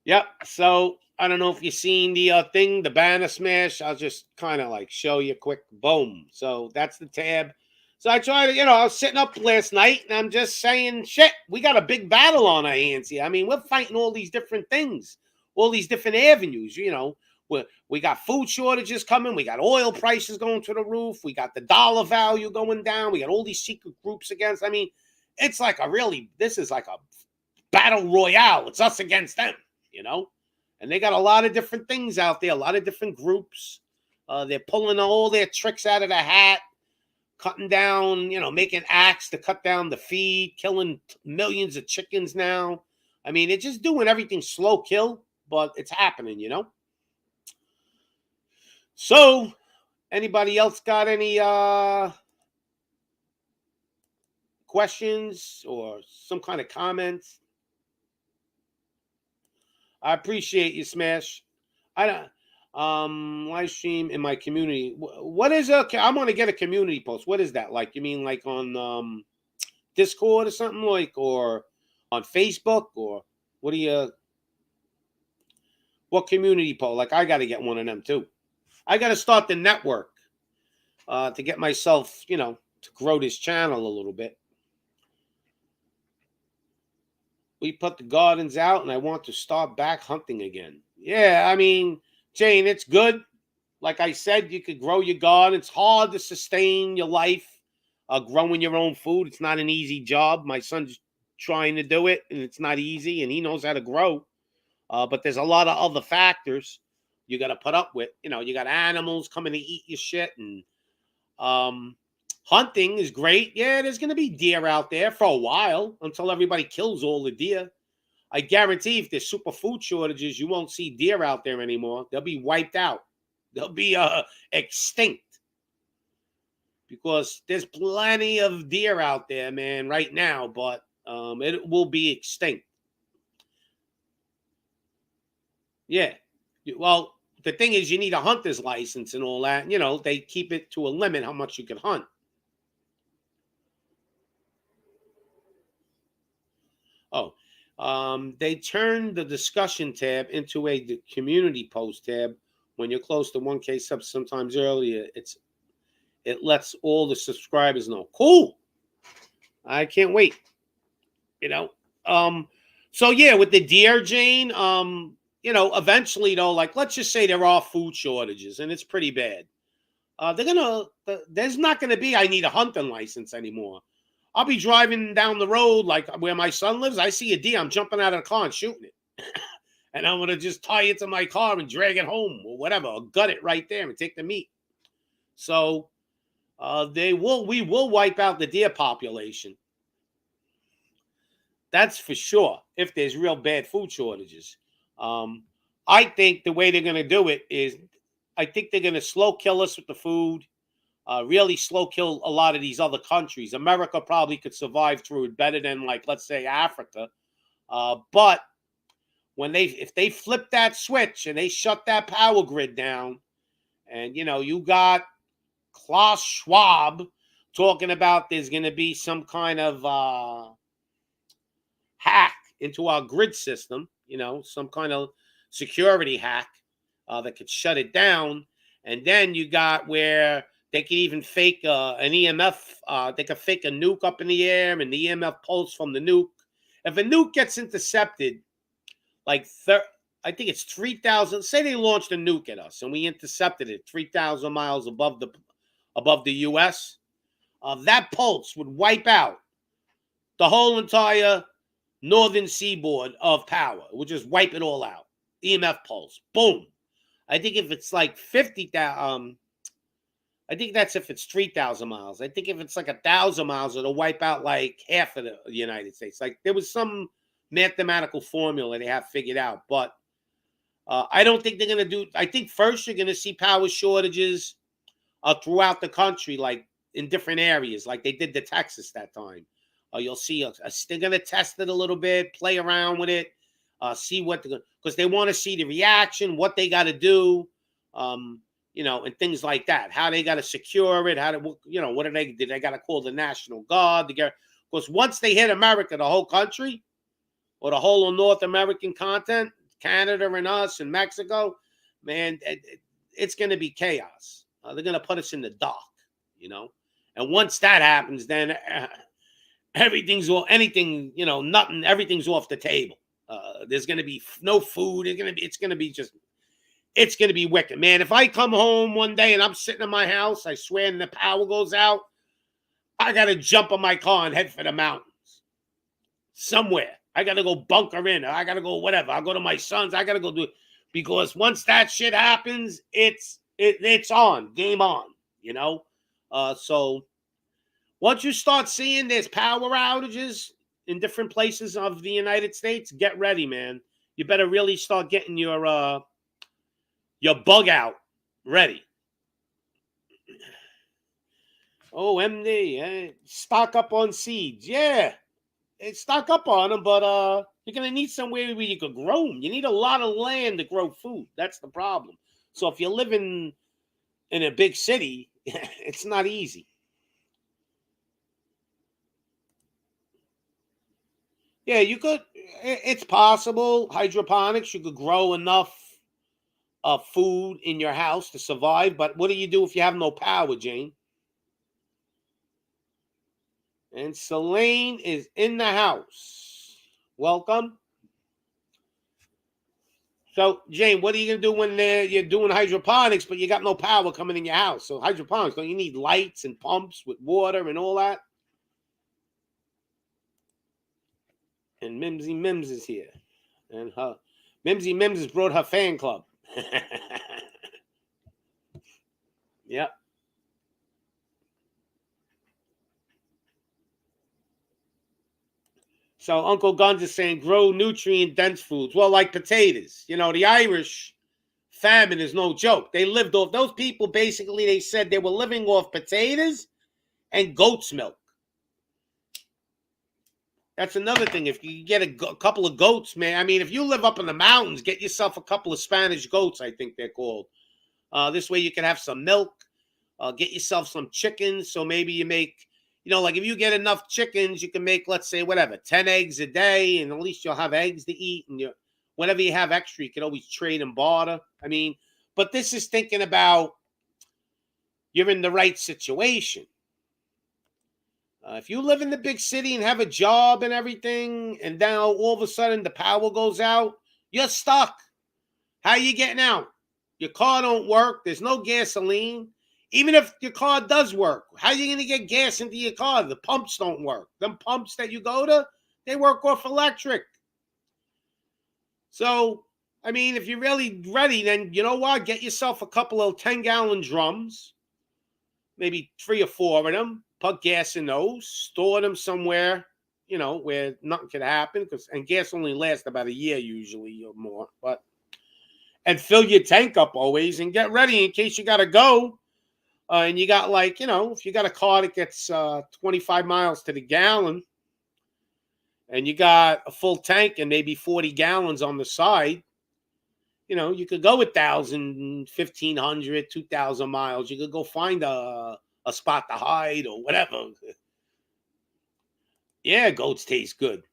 Yep. So, I don't know if you've seen the thing, the banner, Smash. I'll just kind of like show you quick. Boom. So, that's the tab. So I tried to, you know, I was sitting up last night and I'm just saying, shit, we got a big battle on our hands here. I mean, we're fighting all these different things, all these different avenues, you know. We got food shortages coming. We got oil prices going to the roof. We got the dollar value going down. We got all these secret groups against. I mean, it's like this is like a battle royale. It's us against them, you know. And they got a lot of different things out there, a lot of different groups. They're pulling all their tricks out of the hat. Cutting down, you know, making acts to cut down the feed, killing millions of chickens now. I mean, it's just doing everything slow kill, but it's happening, you know? So, anybody else got any questions or some kind of comments? I appreciate you, Smash. Live stream in my community. What is I'm going to get a community post. What is that like? You mean like on Discord or something like, or on Facebook, or what community post? Like I got to get one of them too. I got to start the network to get myself, you know, to grow this channel a little bit. We put the gardens out and I want to start back hunting again. Yeah, I mean, Jane, it's good. Like I said, you could grow your garden. It's hard to sustain your life growing your own food. It's not an easy job. My son's trying to do it, and it's not easy, and he knows how to grow. But there's a lot of other factors you got to put up with. You know, you got animals coming to eat your shit, and hunting is great. Yeah, there's going to be deer out there for a while until everybody kills all the deer. I guarantee if there's super food shortages, you won't see deer out there anymore. They'll be wiped out. They'll be extinct. Because there's plenty of deer out there, man, right now, but it will be extinct. Yeah. Well, the thing is, you need a hunter's license and all that. You know, they keep it to a limit how much you can hunt. Oh, they turned the discussion tab into the community post tab. When you're close to 1K subs, sometimes earlier, it lets all the subscribers know. Cool. I can't wait. You know. So yeah, with the deer, Jane. You know, eventually though, like let's just say there are food shortages and it's pretty bad. There's not gonna be I need a hunting license anymore. I'll be driving down the road like where my son lives. I see a deer, I'm jumping out of the car and shooting it. And I'm gonna just tie it to my car and drag it home or whatever, or gut it right there and take the meat. So we will wipe out the deer population. That's for sure. If there's real bad food shortages. I think the way they're going to do it is I think they're going to slow kill us with the food, really slow kill a lot of these other countries. America probably could survive through it better than, like, let's say Africa. But if they flip that switch and they shut that power grid down, and, you know, you got Klaus Schwab talking about there's going to be some kind of hack into our grid system, you know, some kind of security hack that could shut it down. And then you got where they could even fake an EMF. They could fake a nuke up in the air and the EMF pulse from the nuke. If a nuke gets intercepted, like I think it's 3,000. Say they launched a nuke at us and we intercepted it 3,000 miles above the U.S. That pulse would wipe out the whole entire northern seaboard of power. We'll just wipe it all out. EMF pulse. Boom. I think if it's like 50,000, I think that's if it's 3,000 miles. I think if it's like 1,000 miles, it'll wipe out like half of the United States. Like there was some mathematical formula they have figured out. But I don't think they're going to do, I think first you're going to see power shortages throughout the country, like in different areas, like they did to Texas that time. You'll see they're going to test it a little bit, play around with it, see what because they want to see the reaction, what they got to do, you know, and things like that. How they got to secure it, what do they got to call the National Guard? Because once they hit America, the whole country, or the whole of North American continent, Canada and us and Mexico, man, it's going to be chaos. They're going to put us in the dark, you know. And once that happens, then everything's off the table. There's going to be no food. It's going to be wicked, man. If I come home one day and I'm sitting in my house, I swear, and the power goes out, I got to jump on my car and head for the mountains somewhere. I got to go bunker in. I got to go whatever. I'll go to my son's. I got to go do it because once that shit happens, it's on, game on, you know? So once you start seeing there's power outages in different places of the United States, get ready, man. You better really start getting your bug out ready. Oh, MD, stock up on seeds. Yeah, stock up on them, but you're going to need somewhere where you could grow them. You need a lot of land to grow food. That's the problem. So if you're living in a big city, it's not easy. Yeah, you could. It's possible. Hydroponics, you could grow enough food in your house to survive. But what do you do if you have no power, Jane? And Selene is in the house. Welcome. So, Jane, what are you going to do when you're doing hydroponics, but you got no power coming in your house? So hydroponics, don't you need lights and pumps with water and all that? And Mimsy Mims is here. And Mimsy Mims has brought her fan club. Yep. So Uncle Guns is saying grow nutrient-dense foods. Well, like potatoes. You know, the Irish famine is no joke. They lived off, those people basically, they said they were living off potatoes and goat's milk. That's another thing. If you get a couple of goats, man. I mean, if you live up in the mountains, get yourself a couple of Spanish goats, I think they're called. This way you can have some milk. Get yourself some chickens. So maybe you make, like if you get enough chickens, you can make, let's say, 10 eggs a day. And at least you'll have eggs to eat. And whatever you have extra, you can always trade and barter. I mean, but this is thinking about you're in the right situation. If you live in the big city and have a job and everything, and now all of a sudden the power goes out, you're stuck. How are you getting out? Your car don't work. There's no gasoline. Even if your car does work, how are you going to get gas into your car? The pumps don't work. Them pumps that you go to, they work off electric. So, I mean, if you're really ready, then you know what? Get yourself a couple of 10-gallon drums, maybe 3 or 4 of them. Put gas in those, store them somewhere, where nothing can happen. And gas only lasts about a year usually or more. And fill your tank up always and get ready in case you got to go. And you got if you got a car that gets 25 miles to the gallon and you got a full tank and maybe 40 gallons on the side, you could go 1,000, 1,500, 2,000 miles. You could go find a spot to hide or whatever. Yeah, goats taste good.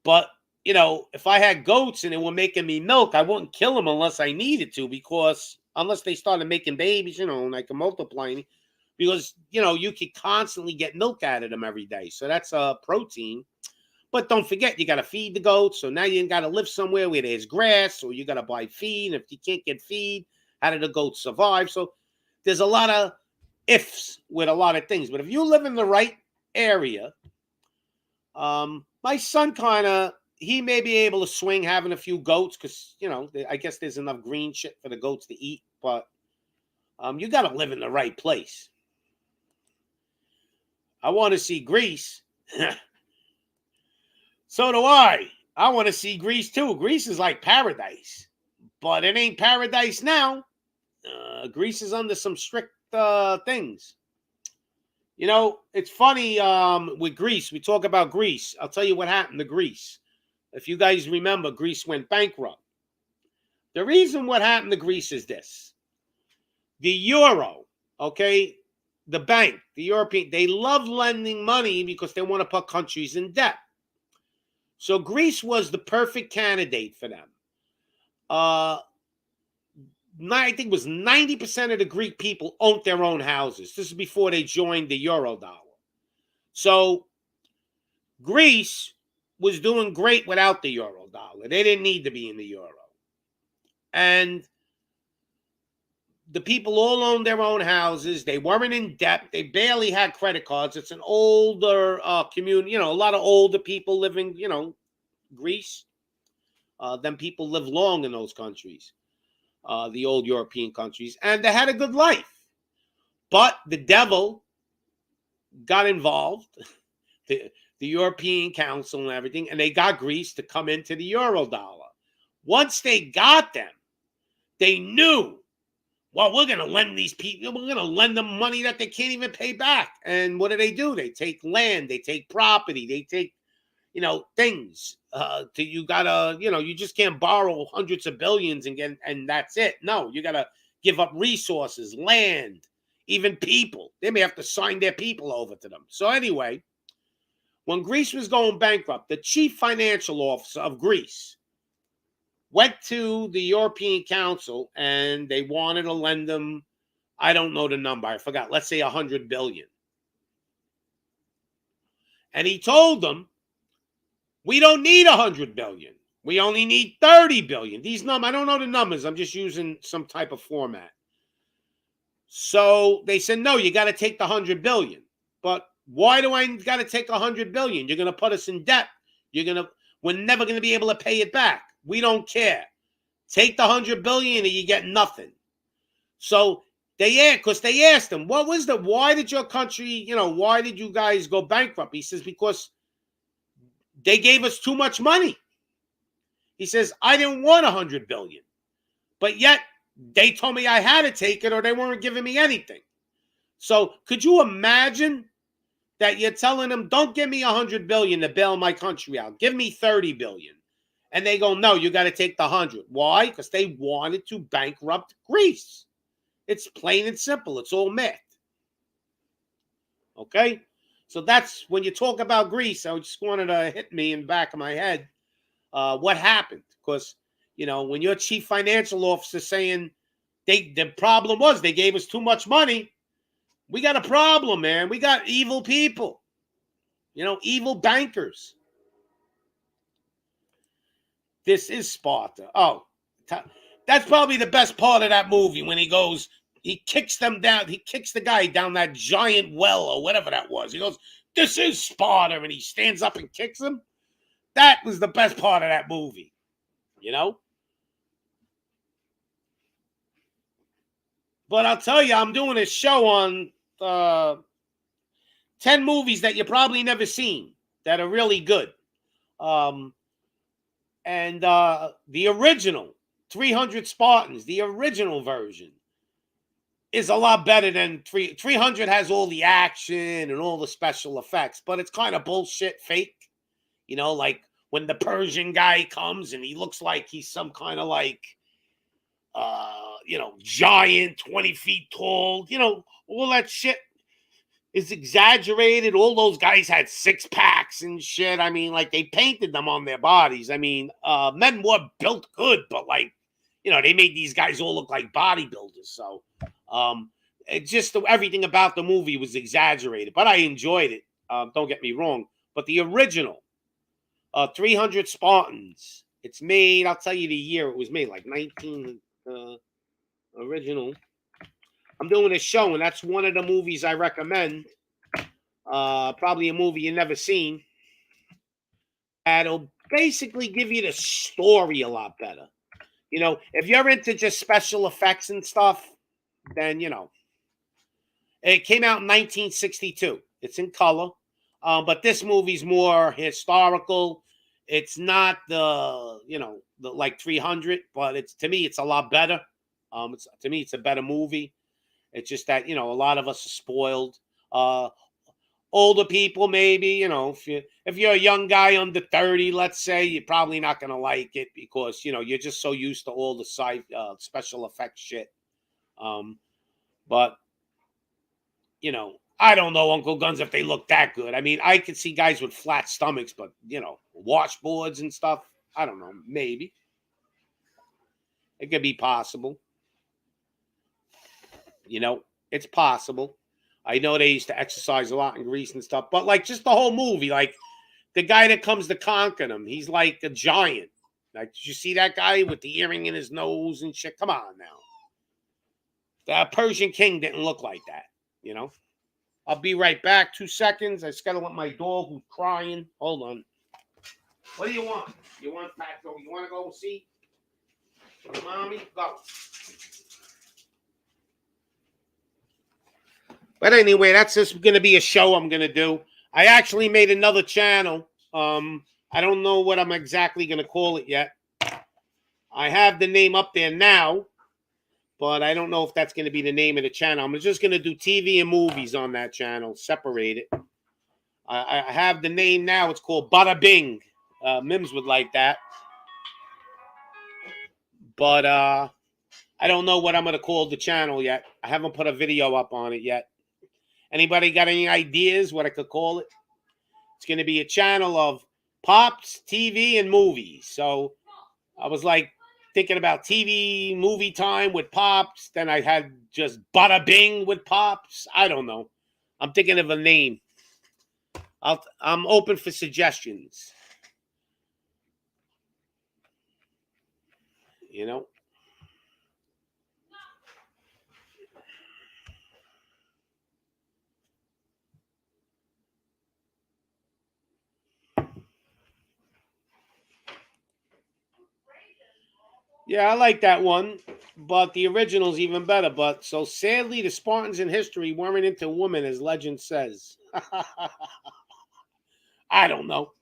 But, if I had goats and they were making me milk, I wouldn't kill them unless I needed to, because unless they started making babies, and I can multiply, because, you could constantly get milk out of them every day. So that's a protein. But don't forget, you got to feed the goats. So now you got to live somewhere where there's grass, or you got to buy feed. And if you can't get feed, how do the goats survive? So there's a lot of ifs with a lot of things. But if you live in the right area, my son he may be able to swing having a few goats because, I guess there's enough green shit for the goats to eat. But you got to live in the right place. I want to see Greece. So do I. I want to see Greece too. Greece is like paradise. But it ain't paradise now. Greece is under some strict things. It's funny with Greece. We talk about Greece. I'll tell you what happened to Greece. If you guys remember, Greece went bankrupt. The reason what happened to Greece is this. The euro, okay, the bank, the European, they love lending money because they want to put countries in debt. So Greece was the perfect candidate for them. I think it was 90% of the Greek people owned their own houses. This is before they joined the euro dollar. So Greece was doing great without the euro dollar. They didn't need to be in the euro. And the people all owned their own houses. They weren't in debt. They barely had credit cards. It's an older community. A lot of older people living, Greece. Then people live long in those countries. The old European countries, and they had a good life. But the devil got involved, the European Council and everything, and they got Greece to come into the euro dollar. Once they got them, they knew, well, we're going to lend these people, we're going to lend them money that they can't even pay back. And what do? They take land, they take property, they take, things. You gotta, you just can't borrow hundreds of billions and that's it. No, you gotta give up resources, land, even people. They may have to sign their people over to them. So anyway, when Greece was going bankrupt, the chief financial officer of Greece went to the European Council and they wanted to lend them, I don't know the number, I forgot, let's say 100 billion. And he told them, we don't need 100 billion. We only need 30 billion. These numbers, I don't know the numbers. I'm just using some type of format. So they said, no, you got to take the 100 billion. But why do I got to take 100 billion? You're going to put us in debt. We're never going to be able to pay it back. We don't care. Take the 100 billion and you get nothing. So because they asked him, why did your country, why did you guys go bankrupt? He says, because they gave us too much money. He says, I didn't want 100 billion, but yet they told me I had to take it or they weren't giving me anything. So could you imagine that you're telling them, don't give me $100 billion to bail my country out. Give me $30 billion. And they go, no, you got to take the 100. Why? Because they wanted to bankrupt Greece. It's plain and simple. It's all myth. Okay? So that's when you talk about Greece. I just wanted to hit me in the back of my head. What happened? Because, you know, when your chief financial officer saying the problem was they gave us too much money, we got a problem, man. We got evil people, you know, evil bankers. This is Sparta. Oh, that's probably the best part of that movie when he goes, he kicks them down. He kicks the guy down that giant well or whatever that was. He goes, this is Sparta. And he stands up and kicks him. That was the best part of that movie, you know? But I'll tell you, I'm doing a show on 10 movies that you probably never seen that are really good. And the original, 300 Spartans, the original version, is a lot better than 300 has all the action and all the special effects, but it's kind of bullshit fake. You know, like when the Persian guy comes and he looks like he's some kind of like, you know, giant, 20 feet tall, you know, all that shit is exaggerated. All those guys had 6-packs and shit. I mean, like they painted them on their bodies. I mean, men were built good, but like, you know, they made these guys all look like bodybuilders. So, it just everything about the movie was exaggerated, but I enjoyed it. Don't get me wrong. But the original, 300 Spartans, it's made. I'll tell you the year it was made, like 19. Original. I'm doing a show, and that's one of the movies I recommend. Probably a movie you've never seen. That'll basically give you the story a lot better. You know, if you're into just special effects and stuff, then, you know. It came out in 1962. It's in color. But this movie's more historical. It's not the, you know, the like 300, but it's, to me, it's a lot better. To me, it's a better movie. It's just that, you know, a lot of us are spoiled. Older people, maybe, you know, if you're a young guy under 30, let's say, you're probably not going to like it because, you know, you're just so used to all the special effects shit. But, you know, I don't know, Uncle Guns, if they look that good. I mean, I could see guys with flat stomachs, but, you know, washboards and stuff, I don't know, maybe. It could be possible. You know, it's possible. I know they used to exercise a lot in Greece and stuff, but like just the whole movie, like the guy that comes to conquer them, he's like a giant. Like, did you see that guy with the earring in his nose and shit? Come on now. The Persian king didn't look like that, you know? I'll be right back. 2 seconds. I just got to let my dog who's crying. Hold on. What do you want? You want that? You want to go see? Mommy, go. But anyway, that's just going to be a show I'm going to do. I actually made another channel. I don't know what I'm exactly going to call it yet. I have the name up there now, but I don't know if that's going to be the name of the channel. I'm just going to do TV and movies on that channel, separate it. I have the name now. It's called Bada Bing. Mims would like that. But I don't know what I'm going to call the channel yet. I haven't put a video up on it yet. Anybody got any ideas what I could call it? It's going to be a channel of Pops, TV, and movies. So I was like thinking about TV, movie time with Pops. Then I had just Bada Bing with Pops. I don't know. I'm thinking of a name. I'm open for suggestions. You know? Yeah, I like that one, but the original's even better. But so sadly, the Spartans in history weren't into women, as legend says. I don't know.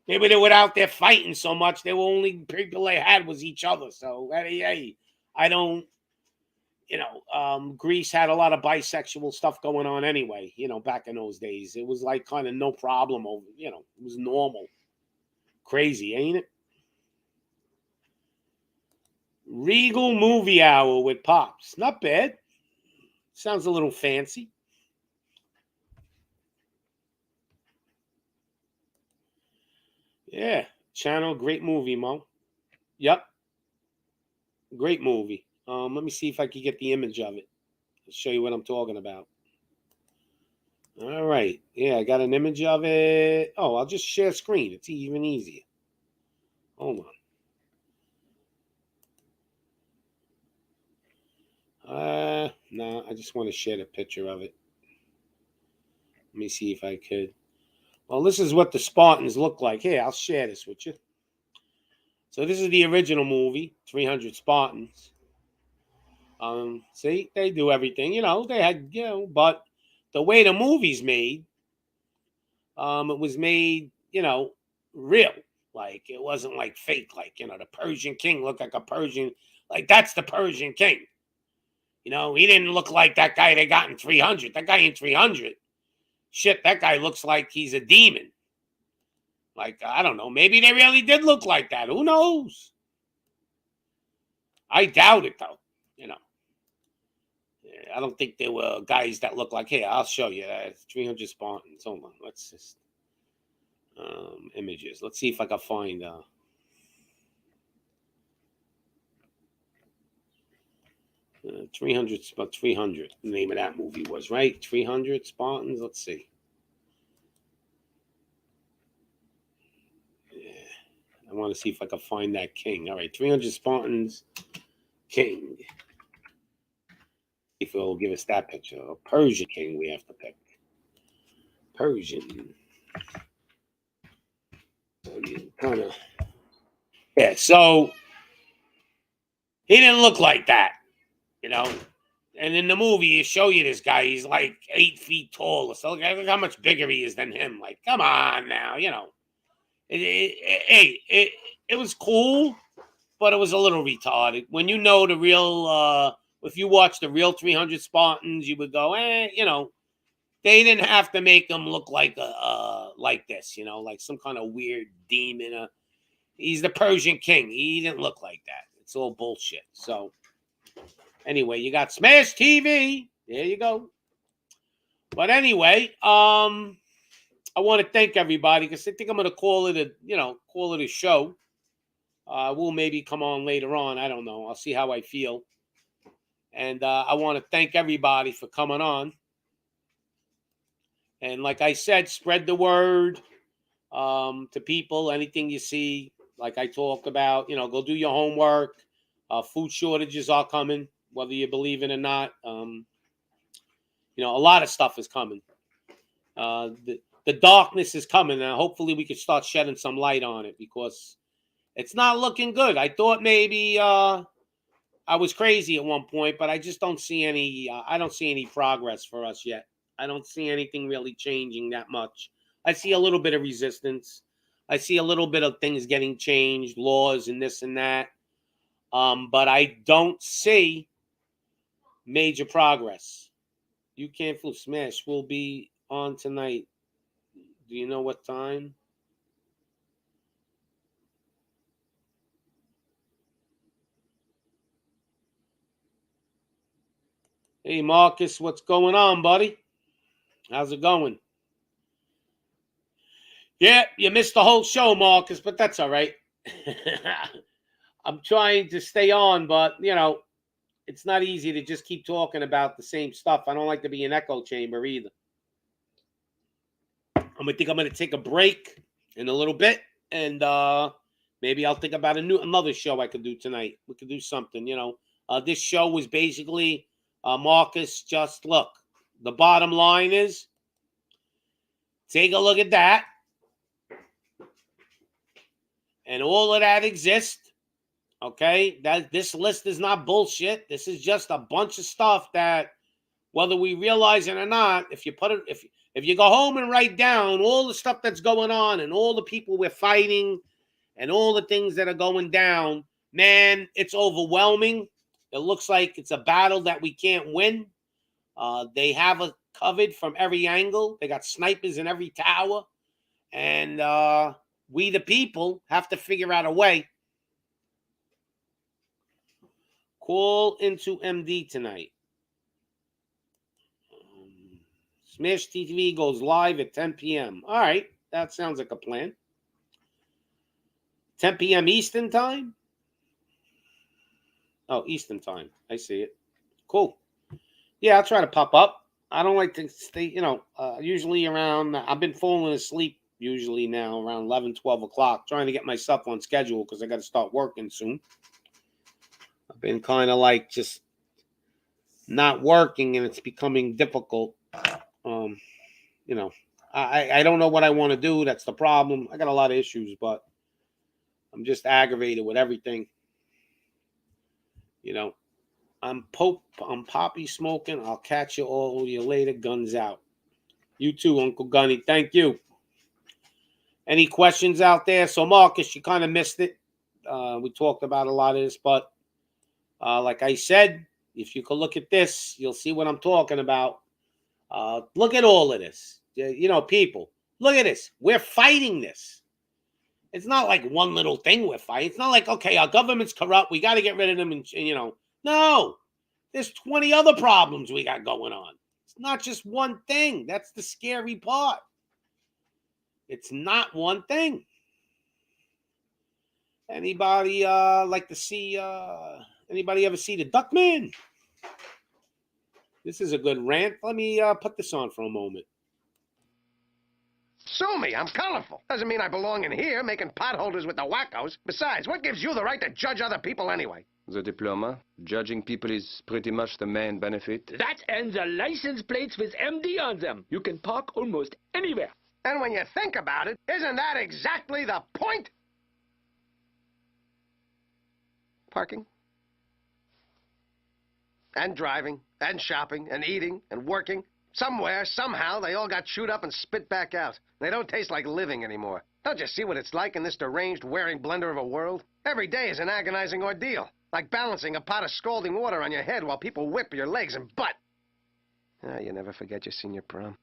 Maybe they were out there fighting so much, the only people they had was each other. So, hey, I don't, Greece had a lot of bisexual stuff going on anyway, back in those days. It was like kind of no problem over, it was normal. Crazy, ain't it? Regal Movie Hour with Pops. Not bad. Sounds a little fancy. Yeah, channel, great movie, Mo. Yep. Great movie. Let me see if I can get the image of it. I'll show you what I'm talking about. All right. Yeah, I got an image of it. Oh, I'll just share screen. It's even easier. Hold on. No, I just want to share the picture of it. Let me see if I could. Well, this is what the Spartans look like. Here, I'll share this with you. So this is the original movie, 300 Spartans. See, they do everything, they had, but the way the movie's made, it was made, real. Like, it wasn't like fake, like, the Persian king looked like a Persian, like, that's the Persian king. He didn't look like that guy they got in 300. That guy in 300, shit, that guy looks like he's a demon. Like, I don't know, maybe they really did look like that. Who knows? I doubt it, though, I don't think there were guys that look like, hey, I'll show you that. 300 Spartans. Hold on. Let's just images. Let's see if I can find 300, but 300. The name of that movie was, right? 300 Spartans. Let's see. Yeah. I want to see if I can find that king. All right. 300 Spartans king. If it'll give us that picture. A Persian king we have to pick. Persian. So you kind of... Yeah, so he didn't look like that, And in the movie, you show you this guy. He's like 8 feet tall. So look how much bigger he is than him. Like, come on now, It was cool, but it was a little retarded. When the real... if you watch the real 300 Spartans, you would go, they didn't have to make them look like like this, like some kind of weird demon. He's the Persian king. He didn't look like that. It's all bullshit. So anyway, you got Smash TV. There you go. But anyway, I want to thank everybody because I think I'm going to call it a show. We'll maybe come on later on. I don't know. I'll see how I feel. And I want to thank everybody for coming on. And like I said, spread the word to people. Anything you see, like I talked about, go do your homework. Food shortages are coming, whether you believe it or not. A lot of stuff is coming. The darkness is coming. And hopefully we can start shedding some light on it because it's not looking good. I thought maybe... I was crazy at one point, but I just don't see any. I don't see any progress for us yet. I don't see anything really changing that much. I see a little bit of resistance. I see a little bit of things getting changed, laws and this and that. But I don't see major progress. You Can't Fool Smash will be on tonight. Do you know what time? Hey, Marcus, what's going on, buddy? How's it going? Yeah, you missed the whole show, Marcus, but that's all right. I'm trying to stay on, but, it's not easy to just keep talking about the same stuff. I don't like to be an echo chamber either. I'm going to take a break in a little bit, and maybe I'll think about another show I could do tonight. We could do something, This show was basically... Marcus, just look. The bottom line is, take a look at that. And all of that exists. Okay? This list is not bullshit. This is just a bunch of stuff that, whether we realize it or not, if you go home and write down all the stuff that's going on and all the people we're fighting and all the things that are going down, man, it's overwhelming. It looks like it's a battle that we can't win. They have it covered from every angle. They got snipers in every tower. And we, the people, have to figure out a way. Call into MD tonight. Smash TV goes live at 10 p.m. All right. That sounds like a plan. 10 p.m. Eastern time? Oh, Eastern time. I see it. Cool. Yeah, I'll try to pop up. I don't like to stay, usually around, I've been falling asleep usually now around 11, 12 o'clock, trying to get myself on schedule because I got to start working soon. I've been kind of like just not working and it's becoming difficult. I don't know what I want to do. That's the problem. I got a lot of issues, but I'm just aggravated with everything. I'm poppy smoking. I'll catch you later. Guns out. You too, Uncle Gunny. Thank you. Any questions out there? So, Marcus, you kind of missed it. We talked about a lot of this, but like I said, if you could look at this, you'll see what I'm talking about. Look at all of this. People, look at this. We're fighting this. It's not like one little thing we're fighting. It's not like, okay, our government's corrupt. We got to get rid of them. And no, there's 20 other problems we got going on. It's not just one thing. That's the scary part. It's not one thing. Anybody like to see, anybody ever see the Duckman? This is a good rant. Let me put this on for a moment. Sue me, I'm colorful. Doesn't mean I belong in here making potholders with the wackos. Besides, what gives you the right to judge other people anyway? The diploma. Judging people is pretty much the main benefit. That and the license plates with MD on them. You can park almost anywhere. And when you think about it, isn't that exactly the point? Parking. And driving, and shopping, and eating, and working. Somewhere, somehow, they all got chewed up and spit back out. They don't taste like living anymore. Don't you see what it's like in this deranged, wearing blender of a world? Every day is an agonizing ordeal. Like balancing a pot of scalding water on your head while people whip your legs and butt. You never forget your senior prom.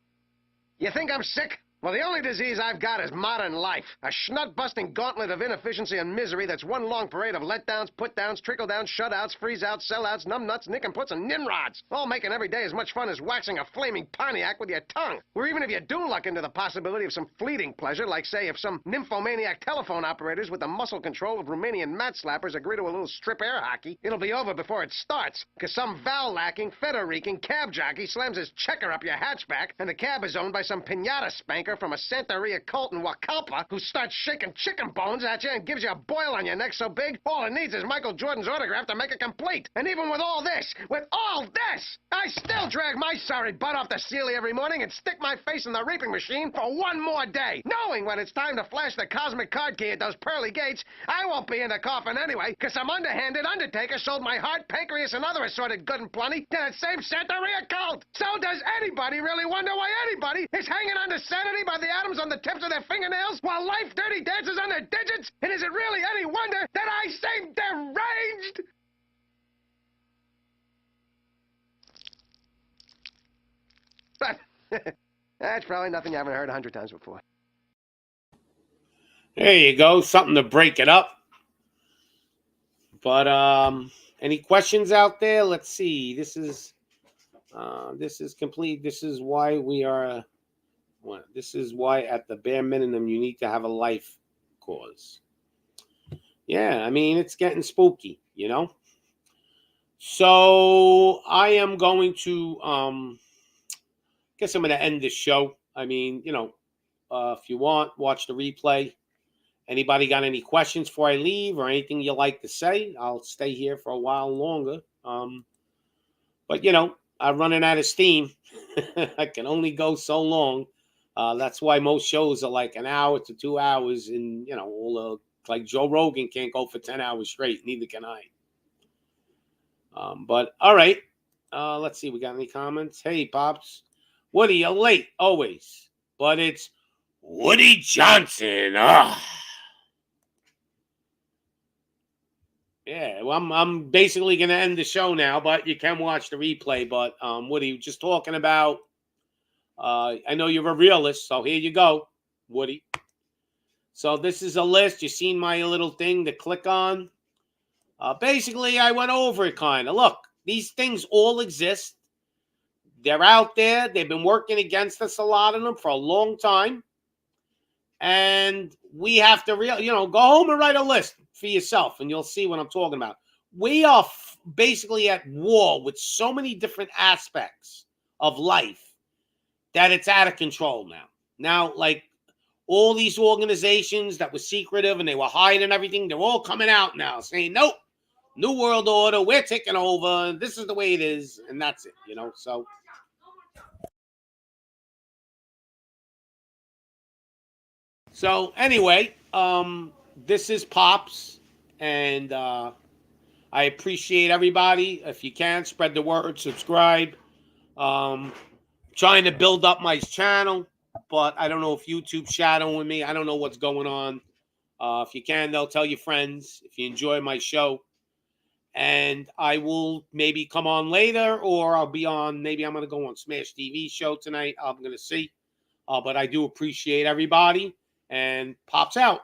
You think I'm sick? Well, the only disease I've got is modern life. A schnut-busting gauntlet of inefficiency and misery that's one long parade of letdowns, put-downs, trickle-downs, shutouts, freeze-outs, sellouts, numbnuts, nick-and-puts, and nimrods. All making every day as much fun as waxing a flaming Pontiac with your tongue. Or even if you do luck into the possibility of some fleeting pleasure, like, say, if some nymphomaniac telephone operators with the muscle control of Romanian mat slappers agree to a little strip air hockey, it'll be over before it starts. Because some vowel-lacking, feta-reeking cab jockey slams his checker up your hatchback, and the cab is owned by some piñata spanker from a Santeria cult in Wacalpa who starts shaking chicken bones at you and gives you a boil on your neck so big, all it needs is Michael Jordan's autograph to make it complete. And even with all this, I still drag my sorry butt off the ceiling every morning and stick my face in the reaping machine for one more day, knowing when it's time to flash the cosmic card key at those pearly gates, I won't be in the coffin anyway, because some underhanded undertaker sold my heart, pancreas, and other assorted good and plenty to that same Santeria cult. So does anybody really wonder why anybody is hanging on to sanity by the atoms on the tips of their fingernails while life dirty dances on their digits? And is it really any wonder that I seem deranged? But that's probably nothing you haven't heard 100 times before. There you go. Something to break it up. But any questions out there? Let's see. This is complete. This is why we are. This is why at the bare minimum you need to have a life cause. Yeah, I mean, it's getting spooky, So I am going to guess I'm going to end this show. I mean, if you want, watch the replay. Anybody got any questions before I leave or anything you like to say? I'll stay here for a while longer. But I'm running out of steam. I can only go so long. That's why most shows are like an hour to 2 hours, and like Joe Rogan can't go for 10 hours straight. Neither can I. But all right, let's see. We got any comments? Hey, Pops, Woody, you're late always, but it's Woody Johnson. Yeah, well, I'm basically going to end the show now, but you can watch the replay. But Woody, just talking about, I know you're a realist, so here you go, Woody. So this is a list. You seen my little thing to click on. Basically, I went over it kind of. Look, these things all exist. They're out there. They've been working against us, a lot of them, for a long time. And we have to, go home and write a list for yourself, and you'll see what I'm talking about. We are basically at war with so many different aspects of life that it's out of control now. Now, like, all these organizations that were secretive and they were hiding everything, they're all coming out now saying, nope, New World Order, we're taking over, and this is the way it is, and that's it, so. So anyway, this is Pops, and I appreciate everybody. If you can, spread the word, subscribe. Trying to build up my channel, but I don't know if YouTube's shadowing me. I don't know what's going on. If you can, though, tell your friends if you enjoy my show. And I will maybe come on later, or I'll be on, maybe I'm going to go on Smash TV show tonight. I'm going to see. But I do appreciate everybody. And Pops out.